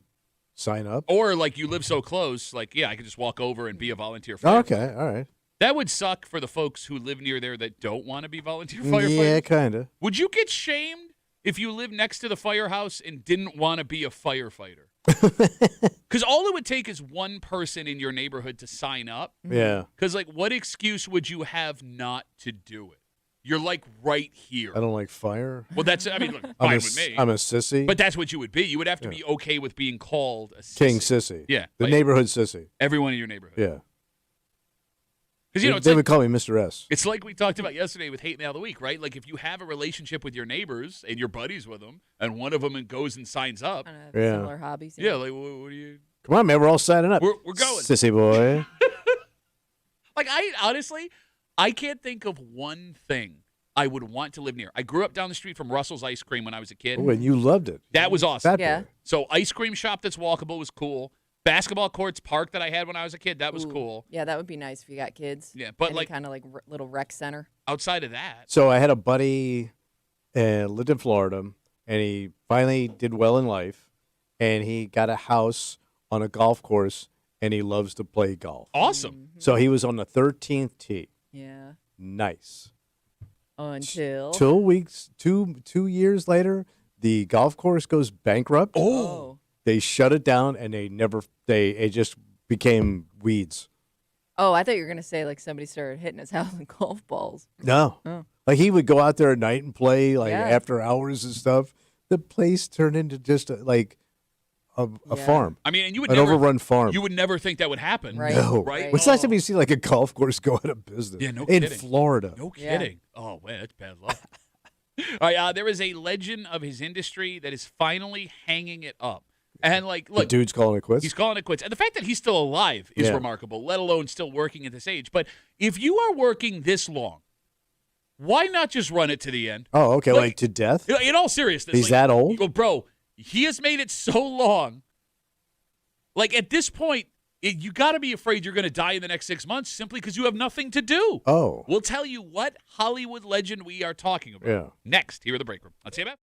sign up? Or, like, you live so close, like, yeah, I could just walk over and be a volunteer Oh, firefighter. okay, all right. That would suck for the folks who live near there that don't want to be volunteer firefighters. Yeah, kind of. Would you get shamed if you lived next to the firehouse and didn't want to be a firefighter? Because all it would take is one person in your neighborhood to sign up. Yeah. Because, like, what excuse would you have not to do it? You're, like, right here. I don't like fire. Well, that's, I mean, look, I'm fine a, with me. I'm a sissy. But that's what you would be. You would have to be okay with being called a sissy. King sissy. Yeah. The like, neighborhood sissy. everyone in your neighborhood. Yeah. Because, it's they like, would call me Mr. S. it's like we talked about yesterday with Hate Mail of the Week, right? Like, if you have a relationship with your neighbors and you're buddies with them, and one of them goes and signs up, Kind of Yeah. similar hobbies. yeah, like, what do you... Come on, man. We're all signing up. We're going. Sissy boy. Like, I can't think of one thing I would want to live near. I grew up down the street from Russell's Ice Cream when I was a kid. Oh, and you loved it. That was awesome. Fat Yeah. boy. So ice cream shop that's walkable was cool. Basketball courts park that I had when I was a kid, that was Ooh. cool. Yeah, that would be nice if you got kids. Yeah, but Any like kind of like little rec center. outside of that, So I had a buddy lived in Florida, and he finally did well in life, and he got a house on a golf course, and he loves to play golf. awesome. So he was on the 13th tee. Yeah. Nice. Until. 2 weeks, 2 years the golf course goes bankrupt. Oh. They shut it down, and it just became weeds. Oh, I thought you were gonna say like somebody started hitting his house with golf balls. No. Oh. Like he would go out there at night and play like Yeah. after hours and stuff. The place turned into just like a Yeah. farm, I mean, and you would an never overrun farm. You would never think that would happen. Right. No, Right? What's the last time you see like a golf course go out of business? Yeah, no in kidding. Florida. No Yeah. kidding. Oh, man, that's bad luck. All right, there is a legend of his industry that is finally hanging it up. And, like, The look, dude's calling it quits. he's calling it quits. And the fact that he's still alive is Yeah. remarkable, let alone still working at this age. But if you are working this long, why not just run it to the end? Oh, okay, Like- like to death. In all seriousness. He's that old? Well, bro, he has made it so long. Like, at this point, you got to be afraid you're going to die in the next 6 months simply because you have nothing to do. Oh, We'll tell you what Hollywood legend we are talking about. Yeah. Next, here at the break room. Let's see about.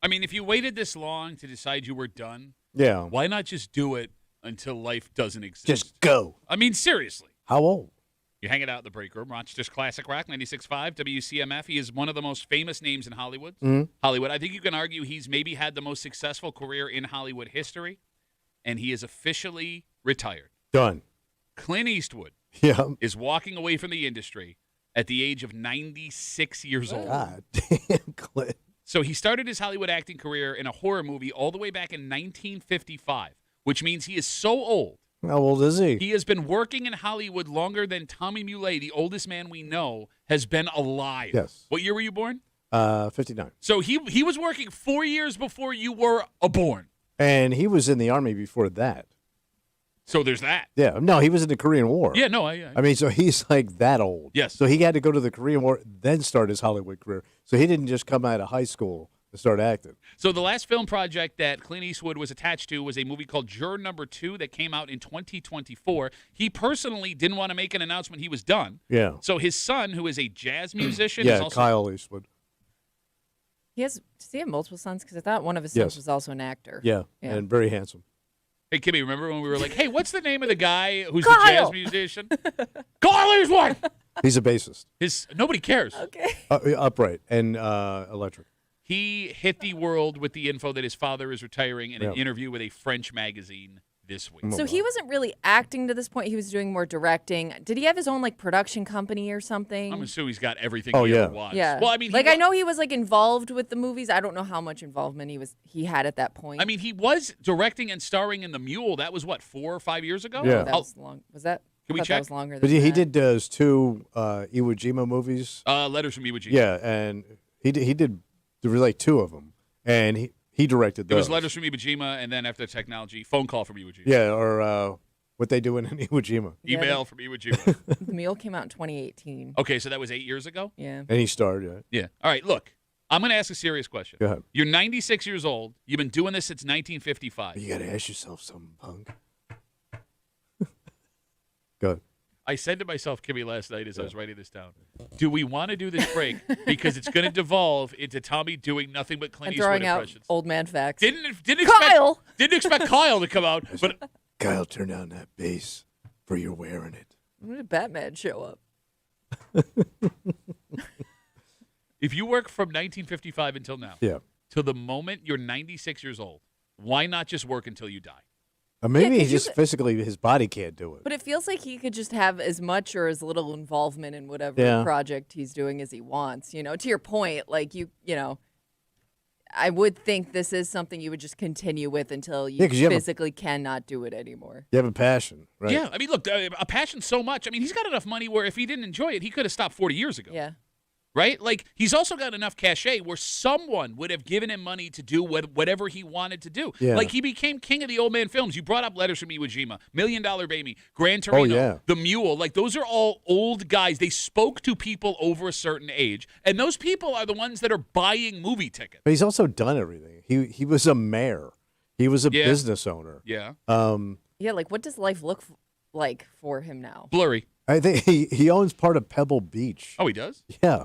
I mean, if you waited this long to decide you were done, Yeah. why not just do it until life doesn't exist? Just go. I mean, seriously. How old? You're hanging out in the break room. Rochester's Classic Rock, 96.5 WCMF. He is one of the most famous names in Hollywood. Hollywood. I think you can argue he's maybe had the most successful career in Hollywood history, and he is officially retired. Done. Clint Eastwood Yeah. is walking away from the industry at the age of 96 years old. God damn, Clint. So he started his Hollywood acting career in a horror movie all the way back in 1955, which means he is so old. How old is he? He has been working in Hollywood longer than Tommy Muley, the oldest man we know, has been alive. Yes. What year were you born? 59. So he was working 4 years before you were born. And he was in the Army before that. So there's that. Yeah. No, he was in the Korean War. Yeah, no, I mean, so he's like that old. Yes. So he had to go to the Korean War, then start his Hollywood career. So he didn't just come out of high school to start acting. So the last film project that Clint Eastwood was attached to was a movie called Juror Number 2 that came out in 2024. He personally didn't want to make an announcement he was done. Yeah. So his son, who is a jazz musician, Yeah, is also Kyle Eastwood. Does he have multiple sons? Because I thought one of his sons was also an actor. Yeah, and very handsome. Hey, Kimmy, remember when we were like, hey, what's the name of the guy who's Kyle! the jazz musician? Kyle, here's one! He's a bassist. Nobody cares. Okay. Upright and electric. He hit the world with the info that his father is retiring in an Yeah. interview with a French magazine this week. So he wasn't really acting to this point. He was doing more directing. Did he have his own like production company or something? I'm assuming he's got everything Oh, he yeah. ever wants. Yeah. Well, I mean, like I know he was like involved with the movies. I don't know how much involvement he had at that point. I mean, he was directing and starring in The Mule. That was, what, 4 or 5 years ago? Yeah. that was long. Was that? Can we I thought check? That was longer But than he that. did those two Iwo Jima movies. Letters from Iwo Jima. Yeah, and he did there were like two of them, and he directed It those. was Letters from Iwo Jima, and then after technology, Phone Call from Iwo Jima. Yeah, or what they doing in Iwo Jima. Email from Iwo Jima. The Mule came out in 2018. Okay, so that was 8 years ago? Yeah. And he starred. Yeah. Yeah. All right, look, I'm going to ask a serious question. Go ahead. You're 96 years old. You've been doing this since 1955. You got to ask yourself something, punk. Go ahead. I said to myself, Kimmy, last night as I was writing this down, do we want to do this break because it's going to devolve into Tommy doing nothing but Clint And Eastwood throwing out impressions? old man facts. Didn't Kyle! didn't expect Kyle to come out, but Kyle, turn down that bass for you're wearing it. When did Batman show up? if you work from 1955 until now, Yeah. till the moment you're 96 years old, why not just work until you die? Or maybe 'cause he you just could- physically his body can't do it. But it feels like he could just have as much or as little involvement in whatever Yeah. project he's doing as he wants. You know, to your point, like you know, I would think this is something you would just continue with until you 'cause you have a- physically cannot do it anymore. You have a passion, right? Yeah, I mean, look, a passion so much. I mean, he's got enough money where if he didn't enjoy it, he could have stopped 40 years ago. Yeah. Right? Like, he's also got enough cachet where someone would have given him money to do whatever he wanted to do. Yeah. Like, he became king of the old man films. You brought up Letters from Iwo Jima, $1 Million Baby, Gran Torino, yeah. The Mule. Like, those are all old guys. They spoke to people over a certain age. And those people are the ones that are buying movie tickets. But he's also done everything. He was a mayor. He was a Yeah. business owner. Yeah. Yeah, like what does life look like for him now? Blurry. I think he owns part of Pebble Beach. Oh, he does? Yeah.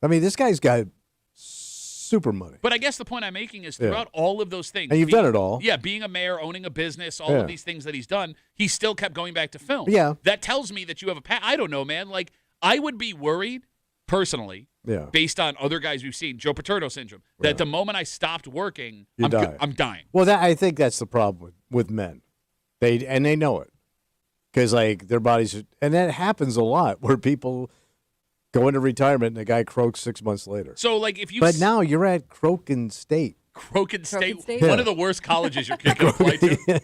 I mean, this guy's got super money. But I guess the point I'm making is throughout all of those things. And you've done it all. Yeah, being a mayor, owning a business, all Yeah. of these things that he's done, he still kept going back to film. Yeah. That tells me that you have I don't know, man. Like, I would be worried, personally, Yeah. based on other guys we've seen, Joe Paterno syndrome, that the moment I stopped working, You die. I'm dying. Well, I think that's the problem with men. They know it. Because, like, their bodies, and that happens a lot where people go into retirement and the guy croaks 6 months later. So, like, if you... But now you're at Crokin State. Crokin State, State? one Yeah. of the worst colleges your kid can apply to.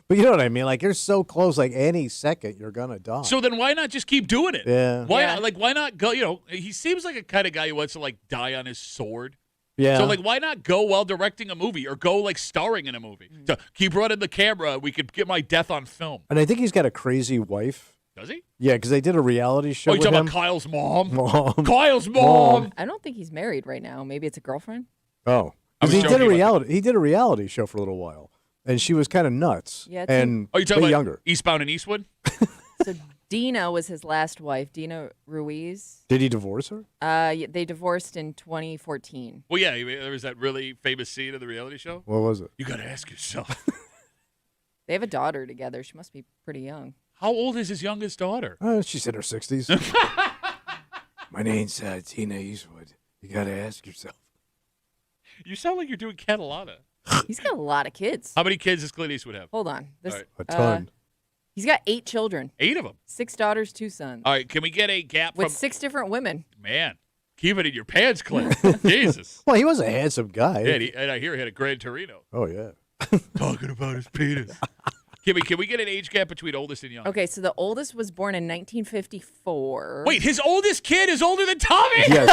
But you know what I mean? Like, you're so close, like, any second you're going to die. So then why not just keep doing it? Yeah. Why Yeah. not? Like, why not go, you know, he seems like a kind of guy who wants to, like, die on his sword. Yeah. So, like, why not go while directing a movie or go, like, starring in a movie? So keep running the camera. We could get my death on film. And I think he's got a crazy wife. Does he? Yeah, because they did a reality show Oh, you with talking him. about Kyle's mom? Mom. Kyle's mom. I don't think he's married right now. Maybe it's a girlfriend. Oh. I was 'Cause he did joking a about reality. He did a reality show for a little while, and she was kind of nuts. Yeah, and Oh, you talking way about younger. Eastbound and Eastwood? So Dina was his last wife, Dina Ruiz. Did he divorce her? They divorced in 2014. Well, yeah, there was that really famous scene of the reality show. What was it? You got to ask yourself. They have a daughter together. She must be pretty young. How old is his youngest daughter? She's in her 60s. My name's Tina Eastwood. You got to ask yourself. You sound like you're doing Catalana. He's got a lot of kids. How many kids does Clint Eastwood have? Hold on. All right. A ton. He's got 8 children. 8 of them. 6 daughters, 2 sons. All right, can we get a gap With from 6 different women. Man, keep it in your pants, Clint. Jesus. Well, he was a handsome guy. Yeah, and I hear he had a Gran Torino. Oh, yeah. Talking about his penis. Can we get an age gap between oldest and youngest? Okay, so the oldest was born in 1954. Wait, his oldest kid is older than Tommy? Yes.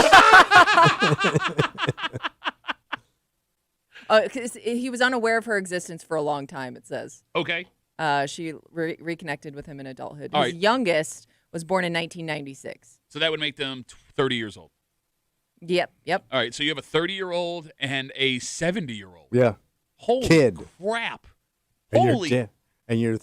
'Cause he was unaware of her existence for a long time, it says. Okay. She reconnected with him in adulthood. All His right. youngest was born in 1996. So that would make them 30 years old. Yep. All right, so you have a 30-year-old and a 70-year-old. Yeah. Holy Kid. crap. And Holy. you're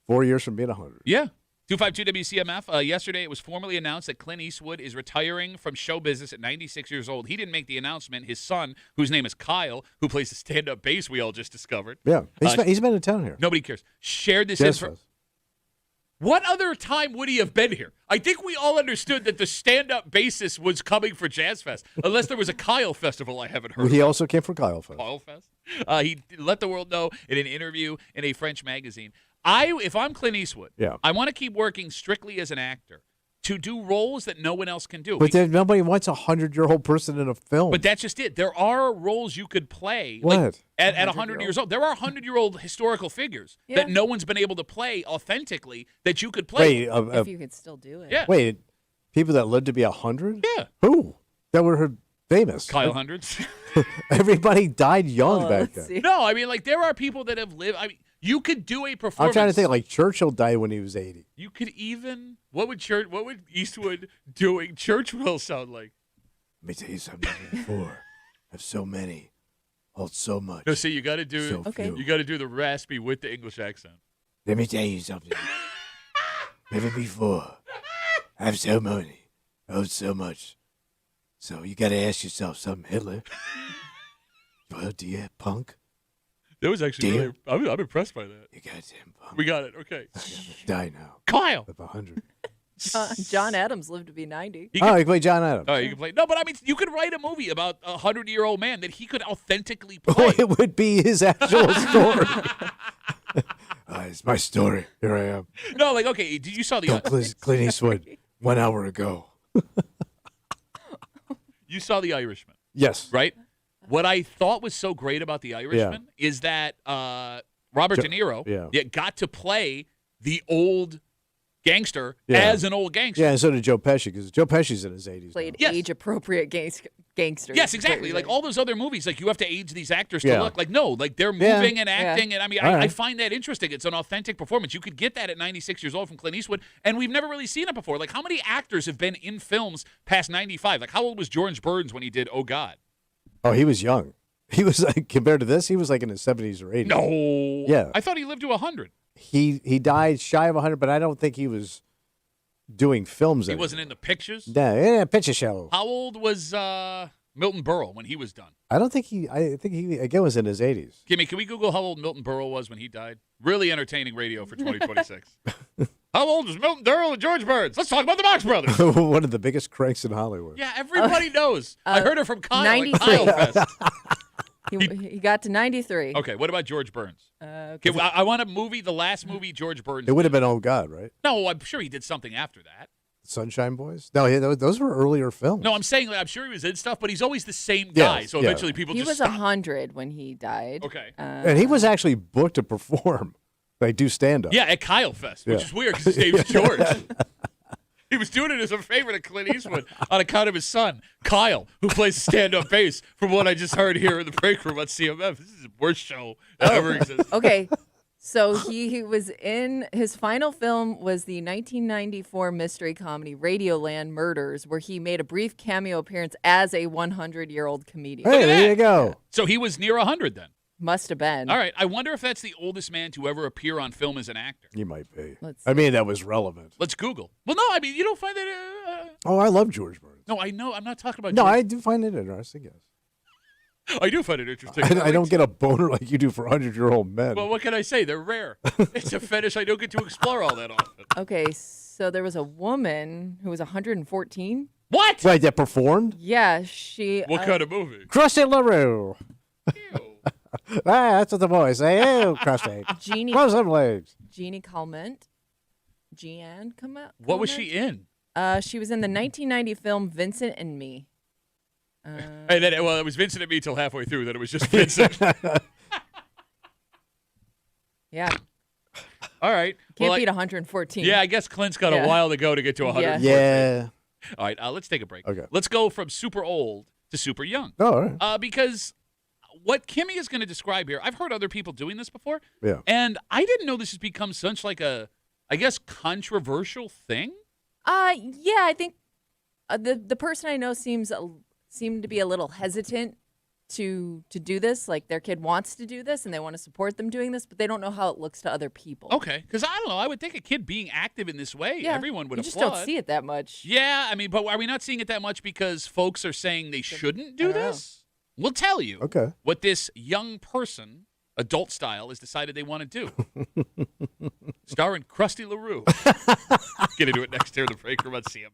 4 years from being 100. Yeah. 252 WCMF. Yesterday, it was formally announced that Clint Eastwood is retiring from show business at 96 years old. He didn't make the announcement. His son, whose name is Kyle, who plays the stand-up bass we all just discovered. Yeah. He's been in town here. Nobody cares. Shared this Yes, information. What other time would he have been here? I think we all understood that the stand-up bassist was coming for Jazz Fest, unless there was a Kyle Festival I haven't heard He of. also came from Kyle Fest. Kyle Fest? He let the world know in an interview in a French magazine. If I'm Clint Eastwood, Yeah. I want to keep working strictly as an actor to do roles that no one else can do. But nobody wants a 100-year-old person in a film. But that's just it. There are roles you could play What? like, at 100 years old. There are 100-year-old historical figures that no one's been able to play authentically that you could play. Wait, if you could still do it. Yeah. wait, people that lived to be 100? Yeah. Who? That were famous. Kyle Hundreds. Everybody died young back let's then. see. No, I mean, like, there are people that have lived. I mean, you could do a performance. I'm trying to think, like Churchill died when he was 80. You could even. What would Eastwood doing Churchill sound like? Let me tell you something before. Have so many, hold so much. No, see, you got to do. So Okay. few. You got to do the raspy with the English accent. Let me tell you something. Never before. Have so many, hold so much. So you got to ask yourself something, Hitler. Well, do you punk? That was actually Damn. really. I'm impressed by that. You goddamn punk. We got it. Okay. I'm gonna die now. Kyle. Of 100. John Adams lived to be 90. He Oh, could- you play John Adams. Oh, you can play. No, but I mean, you could write a movie about a 100-year-old man that he could authentically play. It would be his actual story. It's my story. Here I am. No, like, okay, did you saw the Clint Eastwood 1 hour ago. you saw The Irishman, Yes. right? What I thought was so great about The Irishman is that Robert De Niro got to play the old gangster as an old gangster. Yeah, and so did Joe Pesci, because Joe Pesci's in his 80s. Played Yes. age-appropriate gangsters. Yes, exactly. Like all those other movies, like you have to age these actors to Yeah. look like like they're Yeah. moving and acting, and I mean, All I right. find that interesting. It's an authentic performance. You could get that at 96 years old from Clint Eastwood, and we've never really seen it before. Like, how many actors have been in films past 95? Like, how old was George Burns when he did Oh God? Oh, he was young. He was like, compared to this, he was like in his 70s or 80s. No, Yeah. I thought he lived to 100. He died shy of 100, but I don't think he was doing films. He anymore. wasn't in the pictures. Yeah, picture show. How old was Milton Berle when he was done? I think he again was in his 80s. Kimmy, can we Google how old Milton Berle was when he died? Really entertaining radio for 2026. How old was Milton Berle and George Burns? Let's talk about the Marx Brothers. One of the biggest cranks in Hollywood. Yeah, everybody knows. I heard it from Kyle. 93. At Kyle Fest. He got to 93. Okay, what about George Burns? Okay, I want a movie, the last movie George Burns It would have did. been Oh God, right? No, I'm sure he did something after that. Sunshine Boys? No, those were earlier films. No, I'm saying, like, I'm sure he was in stuff, but he's always the same guy. Yes, So yeah. eventually people He just was stop. 100 when he died. Okay. And he was actually booked to perform. Like, do stand-up. Yeah, at Kyle Fest, which Yeah. is weird because his name's George. He was doing it as a favor to Clint Eastwood on account of his son, Kyle, who plays stand-up bass, from what I just heard here in the break room on CMF. This is the worst show that ever exists. Okay. So he was in his final film was the 1994 mystery comedy Radioland Murders, where he made a brief cameo appearance as a 100-year-old comedian. Hey, there you go. So he was near 100 then. Must have been. All right. I wonder if that's the oldest man to ever appear on film as an actor. He might be. Let's I mean, that was relevant. Let's Google. Well, no, I mean, you don't find that. Oh, I love George Burns. No, I know. I'm not talking about. No, George. I do find it interesting. Yes. I do find it interesting. I don't get a boner like you do for 100-year-old men. Well, what can I say? They're rare. It's a fetish I don't get to explore all that often. Okay, so there was a woman who was 114. What? Right, that performed? Yeah, she. What kind of movie? Krusty LaRue. Ew. That's what the boys say. Ew, Krusty. Jeannie. Close them legs. Jeannie Calment. Jeanne Calment. What was she in? She was in the 1990 film Vincent and Me. And then, well, it was Vincent and Me till halfway through. Then it was just Vincent. Yeah. All right. Can't Well, beat 114. Yeah, I guess Clint's got Yeah. a while to go to get to 100. Yeah. All right, let's take a break. Okay. Let's go from super old to super young. Oh, all right. Because what Kimmy is going to describe here, I've heard other people doing this before. Yeah. And I didn't know this has become such like a, I guess, controversial thing. Yeah, I think the person I know seemed to be a little hesitant to do this. Like their kid wants to do this and they want to support them doing this, but they don't know how it looks to other people. Okay, because I don't know. I would think a kid being active in this way, Yeah, everyone would you just applaud. don't see it that much. Yeah, I mean, but are we not seeing it that much because folks are saying they shouldn't do I don't know. this? We'll tell you Okay. what this young person, adult style, has decided they want to do. Starring Krusty LaRue. Get into it next here in the break room on CMF.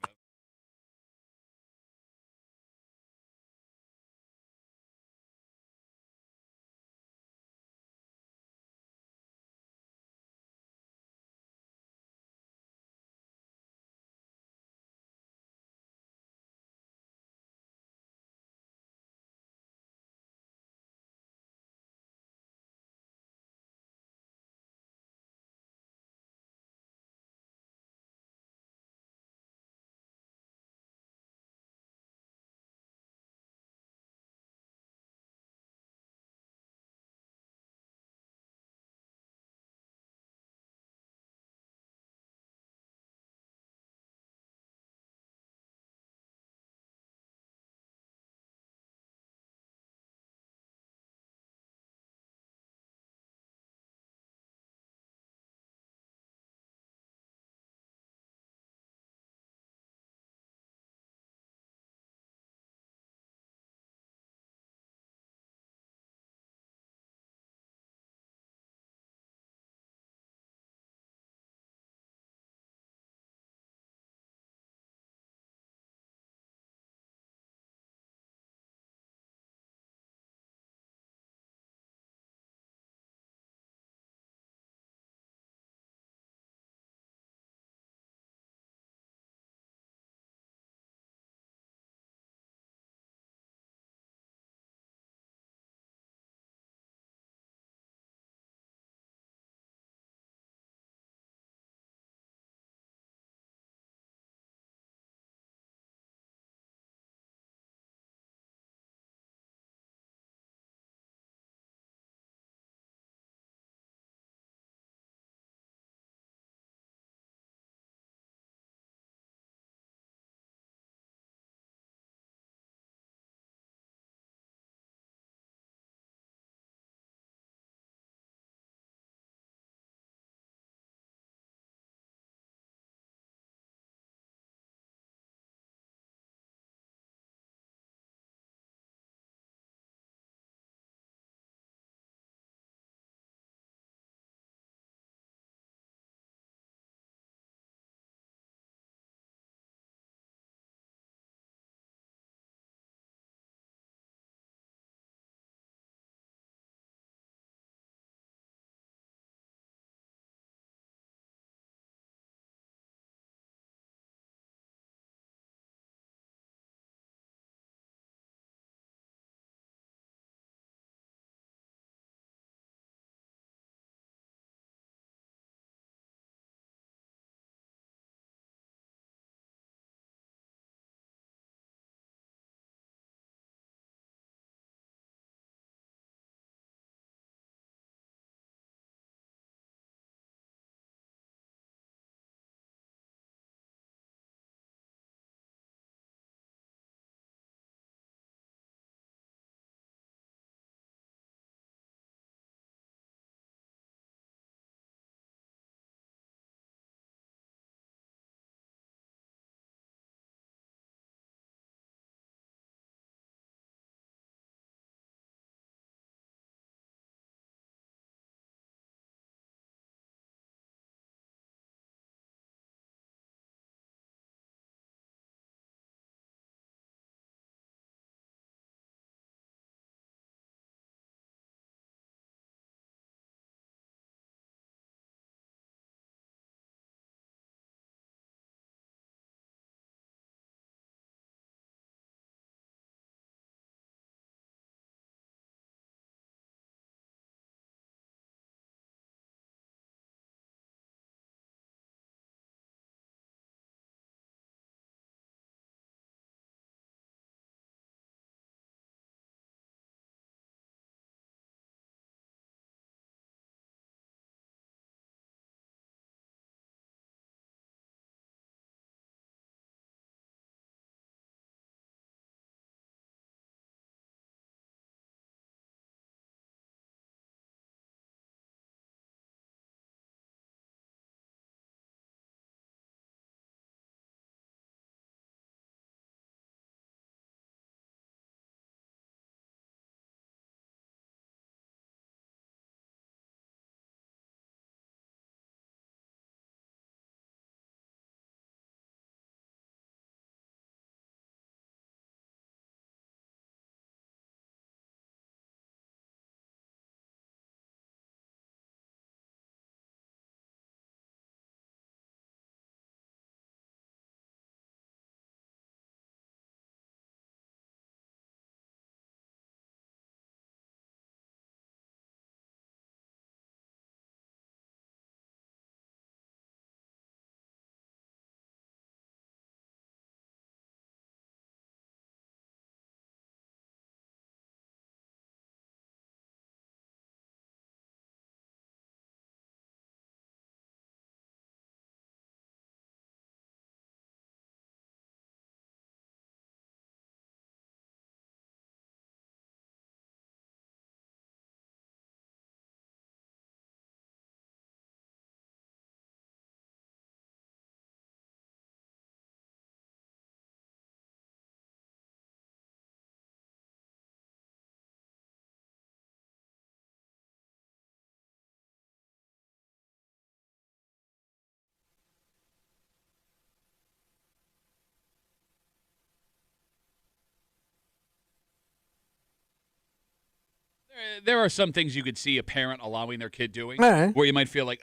There are some things you could see a parent allowing their kid doing Right. where you might feel like,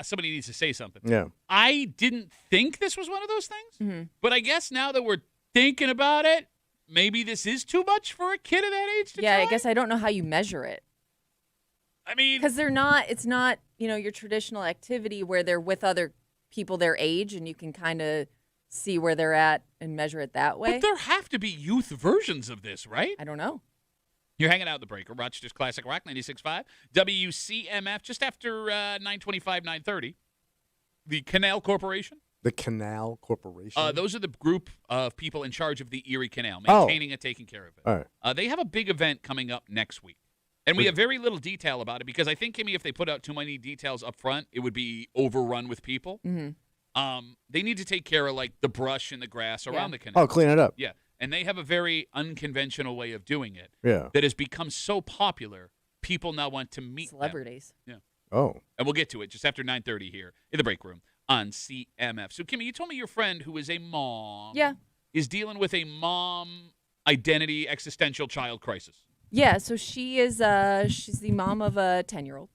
somebody needs to say something. Yeah. I didn't think this was one of those things, Mm-hmm. but I guess now that we're thinking about it, maybe this is too much for a kid of that age to Yeah, try? I guess I don't know how you measure it. I mean, Because it's not, your traditional activity where they're with other people their age and you can kind of see where they're at and measure it that way. but there have to be youth versions of this, right? I don't know. You're hanging out at the breaker, Rochester's Classic Rock 96.5, WCMF, just after 9:25, 9:30. The Canal Corporation. The Canal Corporation. Those are the group of people in charge of the Erie Canal, Oh. maintaining and taking care of it. All right. They have a big event coming up next week. And we have very little detail about it because I think, Kimmy, if they put out too many details up front, it would be overrun with people. Mm-hmm. They need to take care of, like, the brush and the grass around the canal. Oh, clean it up. Yeah. And they have a very unconventional way of doing it Yeah. that has become so popular, people now want to meet them. Celebrities. Yeah. Oh. And we'll get to it just after 9:30 here in the break room on CMF. So, Kimmy, you told me your friend who is a mom Yeah. is dealing with a mom identity existential child crisis. Yeah, so she is she's the mom of a 10-year-old.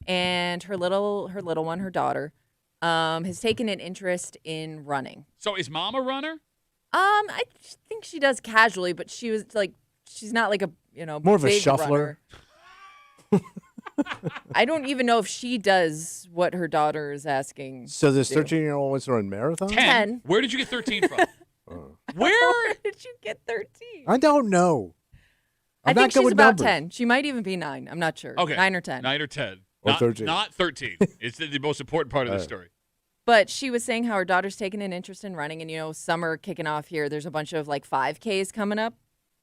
And her little one, her daughter, has taken an interest in running. So is mom a runner? I think she does casually, but she's not like a, More of a big shuffler. runner. I don't even know if she does what her daughter is asking. So this to do. 13-year-old wants to run marathon? 10. Where did you get 13 from? Where? Where did you get 13? I don't know. I I'm think not good she's with about numbers. 10. She might even be 9. I'm not sure. Okay. 9 or 10. 9 or 10. Or Not 13. Not 13. It's the most important part of the story. But she was saying how her daughter's taken an interest in running, and summer kicking off here. There's a bunch of 5Ks coming up,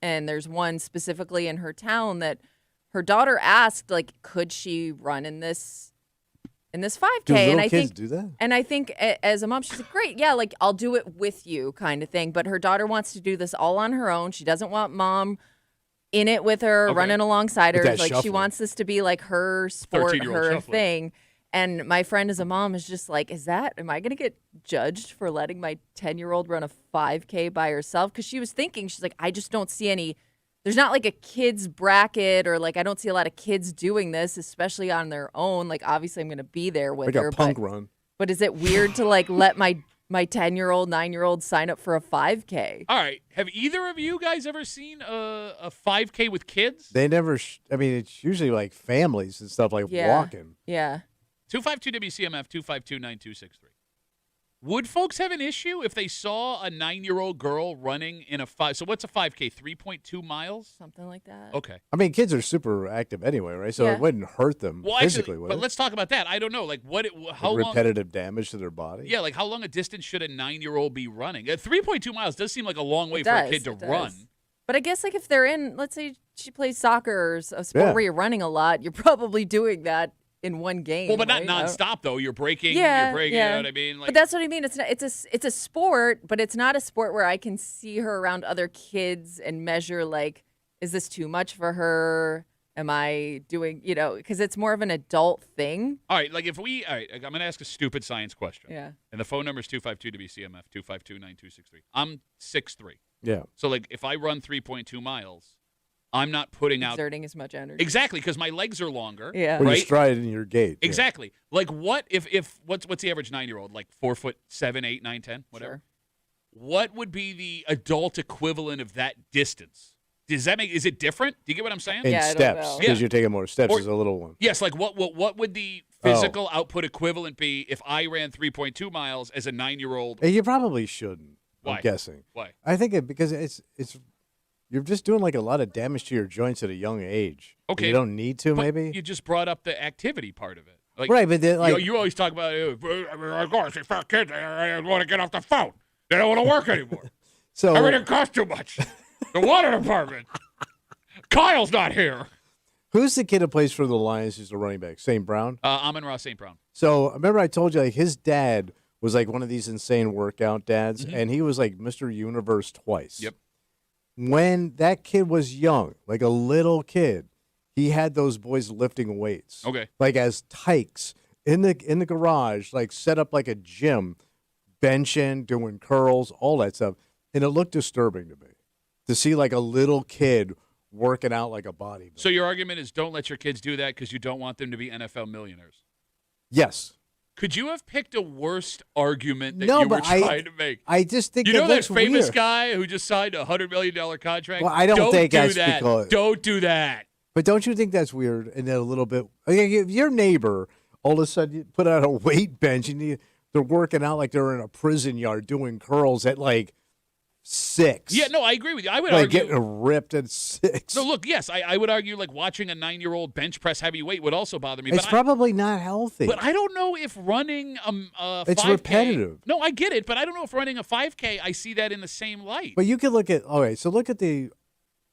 and there's one specifically in her town that her daughter asked, could she run in this 5K? Do little and I kids think do that? And I think as a mom, she's like, great, yeah, I'll do it with you, kind of thing. But her daughter wants to do this all on her own. She doesn't want mom in it with her, Okay. running alongside her. With that She shuffling. wants this to be her sport, 13-year-old her shuffling. thing. And my friend as a mom is just like, am I going to get judged for letting my 10-year-old run a 5K by herself? Because she was thinking, she's like, I just don't see any, there's not a kids bracket or I don't see a lot of kids doing this, especially on their own. Obviously I'm going to be there with Like her. a punk run. But is it weird to let my 10-year-old, 9-year-old sign up for a 5K? All right. Have either of you guys ever seen a 5K with kids? They never, it's usually families and stuff walking. Yeah. 252 WCMF 252-9263. Would folks have an issue if they saw a 9-year-old girl running in a 5? So what's a 5K? 3.2 miles? Something like that. Okay. Kids are super active anyway, right? So Yeah. it wouldn't hurt them Well, physically, actually, would but it? let's talk about that. I don't know. How long? Repetitive damage to their body? Yeah, how long a distance should a 9-year-old be running? 3.2 miles does seem like a long way It for a does, kid to it does. run. But I guess if they're in, let's say she plays soccer or a sport Yeah. where you're running a lot, you're probably doing that in one game. Well, but not right? I don't- nonstop though. You're breaking. Yeah, You're breaking. yeah. You know what I mean? But that's what I mean. It's a sport, but it's not a sport where I can see her around other kids and measure is this too much for her? Am I doing because it's more of an adult thing. All right. All right. I'm going to ask a stupid science question. Yeah. And the phone number is 252 WCMF 252-9263. I'm 6'3". Yeah. So if I run 3.2 miles, I'm not putting out Exerting as much energy. exactly because my legs are longer. Yeah. When Right. you stride in your gait. yeah. Exactly. What if what's the average 9-year-old? 4'7", 8, 9, 10, whatever. Sure. What would be the adult equivalent of that distance? Is it different? Do you get what I'm saying? In Yeah, I don't steps, know. because Yeah. you're taking more steps Or- as a little one. Yes, what would the physical output equivalent be if I ran 3.2 miles as a 9-year-old? And you probably shouldn't, Why? I'm guessing. Why? I think because it's you're just doing a lot of damage to your joints at a young age. Okay. You don't need to, But maybe? you just brought up the activity part of it. Right, but then, you always talk about, I see fat kids, they don't want to get off the phone. They don't want to work anymore. so Everything costs too much. The water department. Kyle's not here. who's the kid that plays for the Lions who's the running back? St. Brown? Amon-Ra St. Brown. So remember I told you his dad was one of these insane workout dads, and he was Mr. Universe twice. Yep. When that kid was young, a little kid, he had those boys lifting weights. Okay. As tykes in the garage, set up a gym, benching, doing curls, all that stuff. And it looked disturbing to me to see a little kid working out like a bodybuilder. So your argument is don't let your kids do that because you don't want them to be NFL millionaires. Yes. Could you have picked a worse argument that No, you were but trying to make? I just think You know that looks famous weird. guy who just signed a $100 million contract? Well, I don't think do that's that. because- Don't do that. But don't you think that's weird? And then a little bit, if your neighbor all of a sudden you put out a weight bench and they're working out like they're in a prison yard doing curls at like 6. Yeah, no, I agree with you. I would like argue. getting ripped at 6. No, look, yes, I would argue like watching a 9-year-old bench press heavy weight would also bother me. It's but probably not healthy. But I don't know if running a It's 5K, repetitive. No, I get it, but I don't know if running a 5K, I see that in the same light. But you could look at so look at the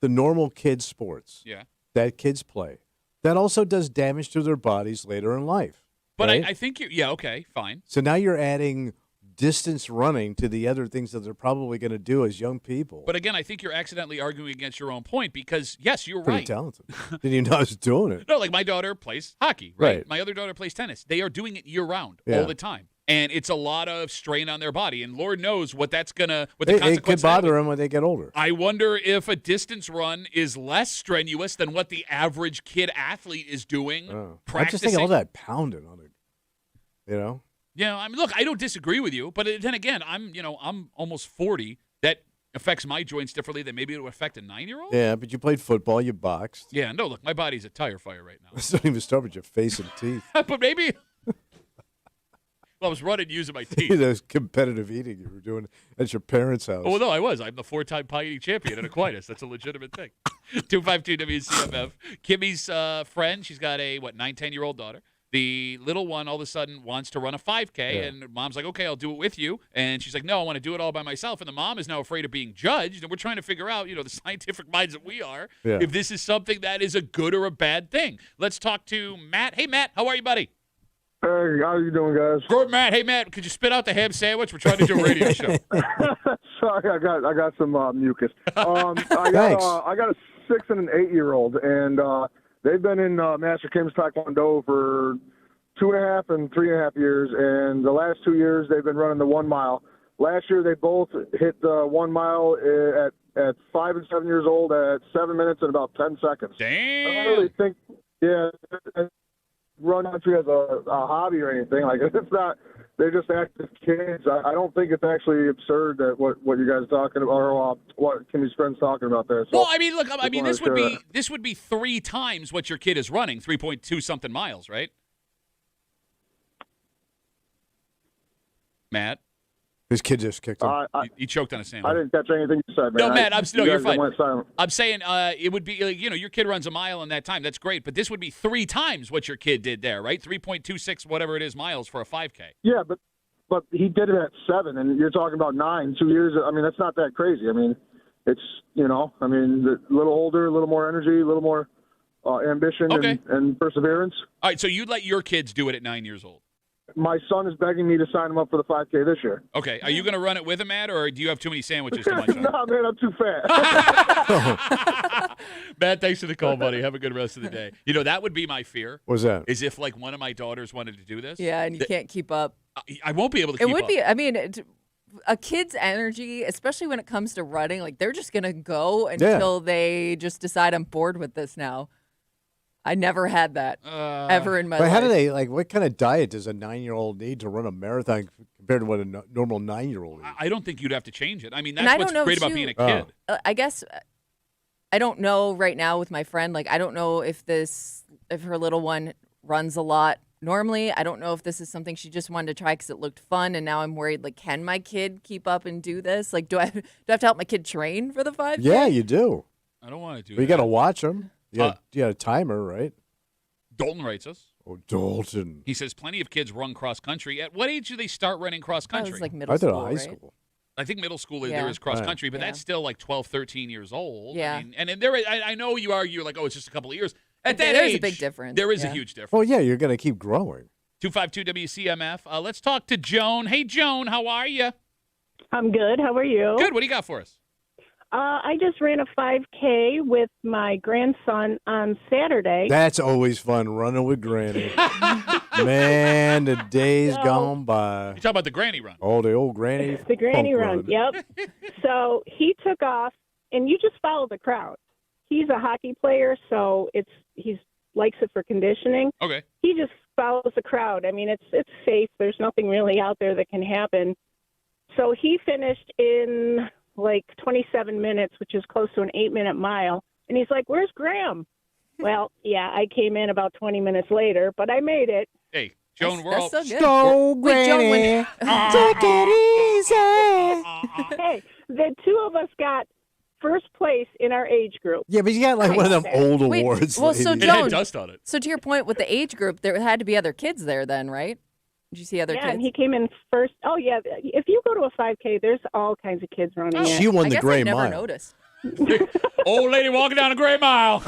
normal kids sports Yeah. that kids play. That also does damage to their bodies later in life. But right? I think okay, fine. So now you're adding distance running to the other things that they're probably going to do as young people. But again, I think you're accidentally arguing against your own point because, yes, you're Pretty right. talented. Didn't even know I was doing it. No, like my daughter plays hockey, right? Right. My other daughter plays tennis. They are doing it year-round, Yeah. all the time. And it's a lot of strain on their body. And Lord knows what that's what the It could consequences bother them when they get older. I wonder if a distance run is less strenuous than what the average kid athlete is doing. I Practicing. just think all that pounding on it, Yeah, I mean, look, I don't disagree with you, but then again, I'm almost 40. That affects my joints differently than maybe it would affect a 9-year-old. Yeah, but you played football, you boxed. Yeah, no, look, my body's a tire fire right now. Let's not even start with your face and teeth. But maybe. Well, I was running using my teeth. Those competitive eating you were doing at your parents' house. Oh, no, I was. I'm the 4-time pie eating champion at Aquinas. That's a legitimate thing. 252 WCMF. Kimmy's friend, she's got a, 9-10-year-old daughter. The little one all of a sudden wants to run a 5K, and mom's like, okay, I'll do it with you. And she's like, no, I want to do it all by myself. And the mom is now afraid of being judged. And we're trying to figure out, the scientific minds that we are, if this is something that is a good or a bad thing. Let's talk to Matt. Hey, Matt, how are you, buddy? Hey, how you doing, guys? Good, Matt. Hey, Matt, could you spit out the ham sandwich? We're trying to do a radio show. Sorry, I got some mucus. I got a 6 and an 8-year-old, and they've been in Master Kim's Taekwondo for 2.5 and 3.5 years, and the last 2 years they've been running the 1 mile. Last year they both hit the 1 mile at 5 and 7 years old at 7 minutes and about 10 seconds. Damn. I don't really think, run country as a hobby or anything. Like, it's not. They're just active kids. I don't think it's actually absurd that what you guys are talking about, or what Kimmy's friend's talking about there. So well, I mean, look, this would be 3 times what your kid is running, 3.2 something miles, right? Matt, his kid just kicked him. he choked on a sandwich. I didn't catch anything you said, man. No, Matt, you're fine. Went silent. I'm saying it would be, your kid runs a mile in that time. That's great, but this would be 3 times what your kid did there, right? 3.26, whatever it is, miles for a 5K. Yeah, but he did it at 7, and you're talking about 9, 2 years. I mean, that's not that crazy. I mean, it's, a little older, a little more energy, a little more ambition and perseverance. All right, so you'd let your kids do it at 9 years old? My son is begging me to sign him up for the 5K this year. Okay. Are you going to run it with him, Matt, or do you have too many sandwiches to munch on? No, man, I'm too fat. Matt, thanks for the call, buddy. Have a good rest of the day. That would be my fear. What's that? Is if, one of my daughters wanted to do this. Yeah, and you can't keep up. I won't be able to keep up. It would be, a kid's energy, especially when it comes to running, they're just going to go until they just decide I'm bored with this now. I never had that ever in my life. But how do they, what kind of diet does a 9-year-old need to run a marathon compared to what a normal 9-year-old eats? I don't think you'd have to change it. I mean, that's what's great about being a kid. I guess I don't know right now with my friend. I don't know if her little one runs a lot normally. I don't know if this is something she just wanted to try because it looked fun, and now I'm worried, can my kid keep up and do this? Do I have to help my kid train for the 5K? Yeah, you do. I don't want to do that. You got to watch them. You got a timer, right? Dalton writes us. Oh, Dalton. He says plenty of kids run cross country. At what age do they start running cross country? It was middle school, high right? school. I think middle school there is cross country, but that's still 12, 13 years old. Yeah. I mean, and there, I know you argue it's just a couple of years. At that there's age, a big difference. There is a huge difference. Well, yeah, you're going to keep growing. 252 WCMF. Let's talk to Joan. Hey, Joan, how are you? I'm good. How are you? Good. What do you got for us? I just ran a 5K with my grandson on Saturday. That's always fun, running with Granny. Man, the days gone by. You talking about the granny run? Oh, the old granny. The granny run. Yep. So he took off, and you just follow the crowd. he's a hockey player, so he's likes it for conditioning. Okay. He just follows the crowd. I mean, it's safe. There's nothing really out there that can happen. So he finished in like 27 minutes, which is close to an 8-minute mile. And he's like, "Where's Graham?" Well, yeah, I came in about 20 minutes later, but I made it. Hey, Joan, we're all so good. Go, Wait, Joan, Granny. Take it easy. Hey, the two of us got first place in our age group. Yeah, but you got like one of them old Wait, awards. well, so lady. It had Joan, dust on it. so to your point with the age group, there had to be other kids there then, right? Did you see other Yeah, kids? and he came in first. Oh, yeah. If you go to a 5K, there's all kinds of kids running She it. won I the guess gray I never mile. noticed. Old lady walking down a gray mile.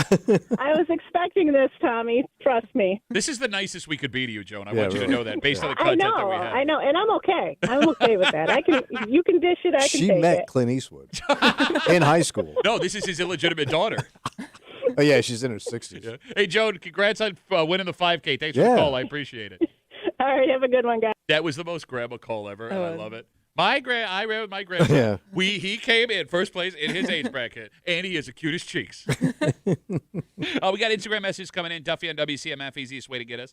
I was expecting this, Tommy. Trust me. This is the nicest we could be to you, Joan. I Yeah, want you to really. know that based on the I content know, that we have. I know, and I'm okay. I'm okay with that. You can dish it, I can She take met it. Clint Eastwood in high school. No, this is his illegitimate daughter. Oh, yeah, she's in her 60s. Yeah. Hey, Joan, congrats on winning the 5K. Thanks for Yeah. the call. I appreciate it. All right, have a good one, guys. That was the most grandma call ever, and I love it. I ran with my grandpa. Yeah. He came in first place in his age bracket, and he has the cutest cheeks. We got Instagram messages coming in. Duffy on WCMF, easiest way to get us.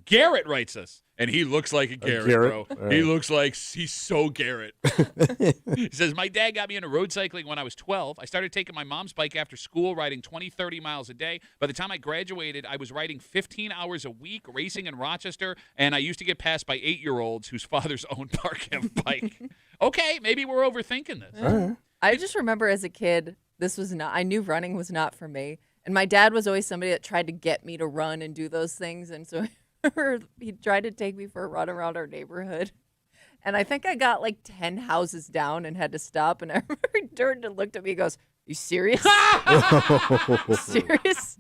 Garrett writes us, and he looks like a Garrett, Garrett? bro. All He right. looks like he's so Garrett. He says, my dad got me into road cycling when I was 12. I started taking my mom's bike after school, riding 20, 30 miles a day. By the time I graduated, I was riding 15 hours a week, racing in Rochester, and I used to get passed by 8-year-olds whose fathers owned Park Ave bike. Okay, maybe we're overthinking this. I just remember as a kid, I knew running was not for me. And my dad was always somebody that tried to get me to run and do those things. And so he tried to take me for a run around our neighborhood. And I think I got like 10 houses down and had to stop. And I remember he turned and looked at me and goes, "You serious? You serious?"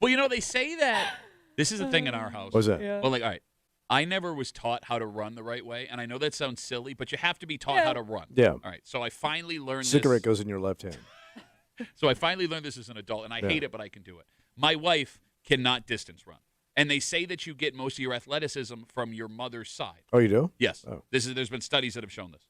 Well, they say that this is a thing in our house. What's that? Yeah. Well, like, all right, I never was taught how to run the right way, and I know that sounds silly, but you have to be taught how to run. Yeah. All right, so I finally learned Cigarette this. goes in your left hand. So I finally learned this as an adult, and I Yeah. hate it, but I can do it. My wife cannot distance run, and they say that you get most of your athleticism from your mother's side. Oh, you do? Yes. Oh. There's been studies that have shown this.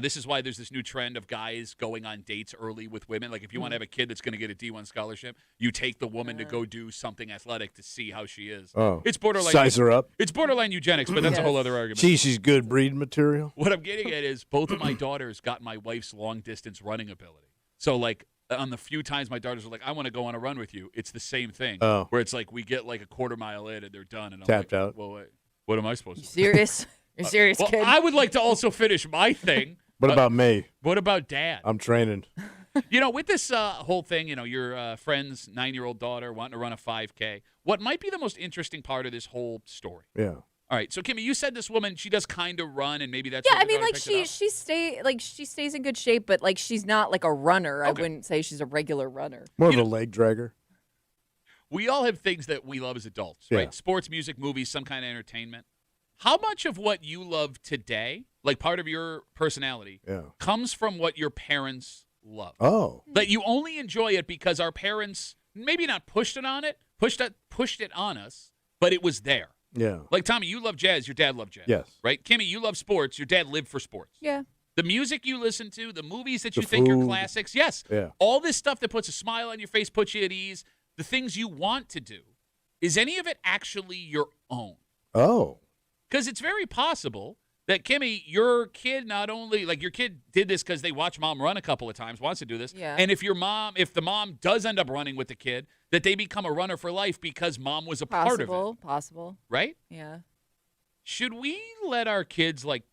This is why there's this new trend of guys going on dates early with women. Like if you want to have a kid that's going to get a D1 scholarship, you take the woman to go do something athletic to see how she is. Oh. It's borderline. Size her up. It's borderline eugenics, but that's a whole other argument. Gee, she's good breeding material. What I'm getting at is both of my daughters got my wife's long distance running ability. So like on the few times my daughters were like, "I want to go on a run with you," it's the same thing. Oh. Where it's like we get like a quarter mile in and they're done, and I'm Tapped like, out. Well, wait, what am I supposed You to do? serious? You're serious, Well, kid? I would like to also finish my thing. What about me? What about Dad? I'm training. With this whole thing, your friend's 9-year-old daughter wanting to run a 5K. What might be the most interesting part of this whole story? Yeah. All right, so Kimmy, you said this woman, she does kind of run, and maybe that's Yeah, where I mean, your like daughter picked she stays in good shape, but like she's not like a runner. Okay. I wouldn't say she's a regular runner. More of a leg dragger. We all have things that we love as adults, Yeah. right? Sports, music, movies, some kind of entertainment. How much of what you love today, like part of your personality, Yeah. comes from what your parents love? Oh. That you only enjoy it because our parents maybe not pushed it on us, but it was there. Yeah. Like Tommy, you love jazz, your dad loved jazz. Yes. Right? Kimmy, you love sports, your dad lived for sports. Yeah. The music you listen to, the movies that The you think are food. classics, yes. Yeah. All this stuff that puts a smile on your face, puts you at ease, the things you want to do. Is any of it actually your own? Oh. Because it's very possible that, Kimmy, your kid not only, like your kid did this because they watched mom run a couple of times, wants to do this. Yeah. And if the mom does end up running with the kid, that they become a runner for life because mom was a part of it. Possible. Right? Yeah. Should we let our kids, like,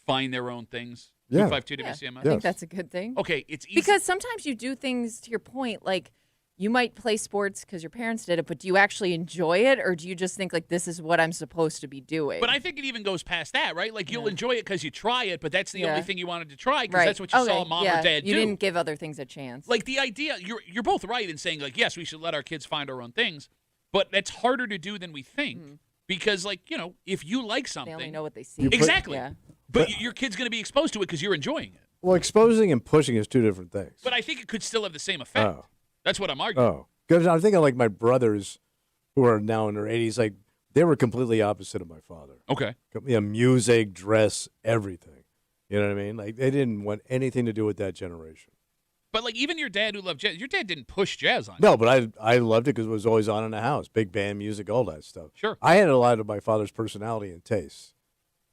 find their own things? Yeah. 252 Yeah. WCMF? I think that's a good thing. Okay, it's easy. Because sometimes you do things, to your point, like you might play sports because your parents did it, but do you actually enjoy it, or do you just think like this is what I'm supposed to be doing? But I think it even goes past that, right? Like you'll enjoy it because you try it, but that's the Yeah. only thing you wanted to try because right. that's what you Okay, saw mom yeah. or dad do. You didn't give other things a chance. Like the idea, you're both right in saying like, yes, we should let our kids find our own things, but that's harder to do than we think because, like, if you like they something, only know what they see. exactly. Yeah. But your kid's going to be exposed to it because you're enjoying it. Well, exposing and pushing is two different things. But I think it could still have the same effect. Oh. That's what I'm arguing. Oh. Because I'm thinking like my brothers who are now in their 80s, like they were completely opposite of my father. Okay. Yeah, music, dress, everything. You know what I mean? Like they didn't want anything to do with that generation. But like even your dad who loved jazz, your dad didn't push jazz on you. No, but I loved it because it was always on in the house. Big band music, all that stuff. Sure. I had a lot of my father's personality and tastes,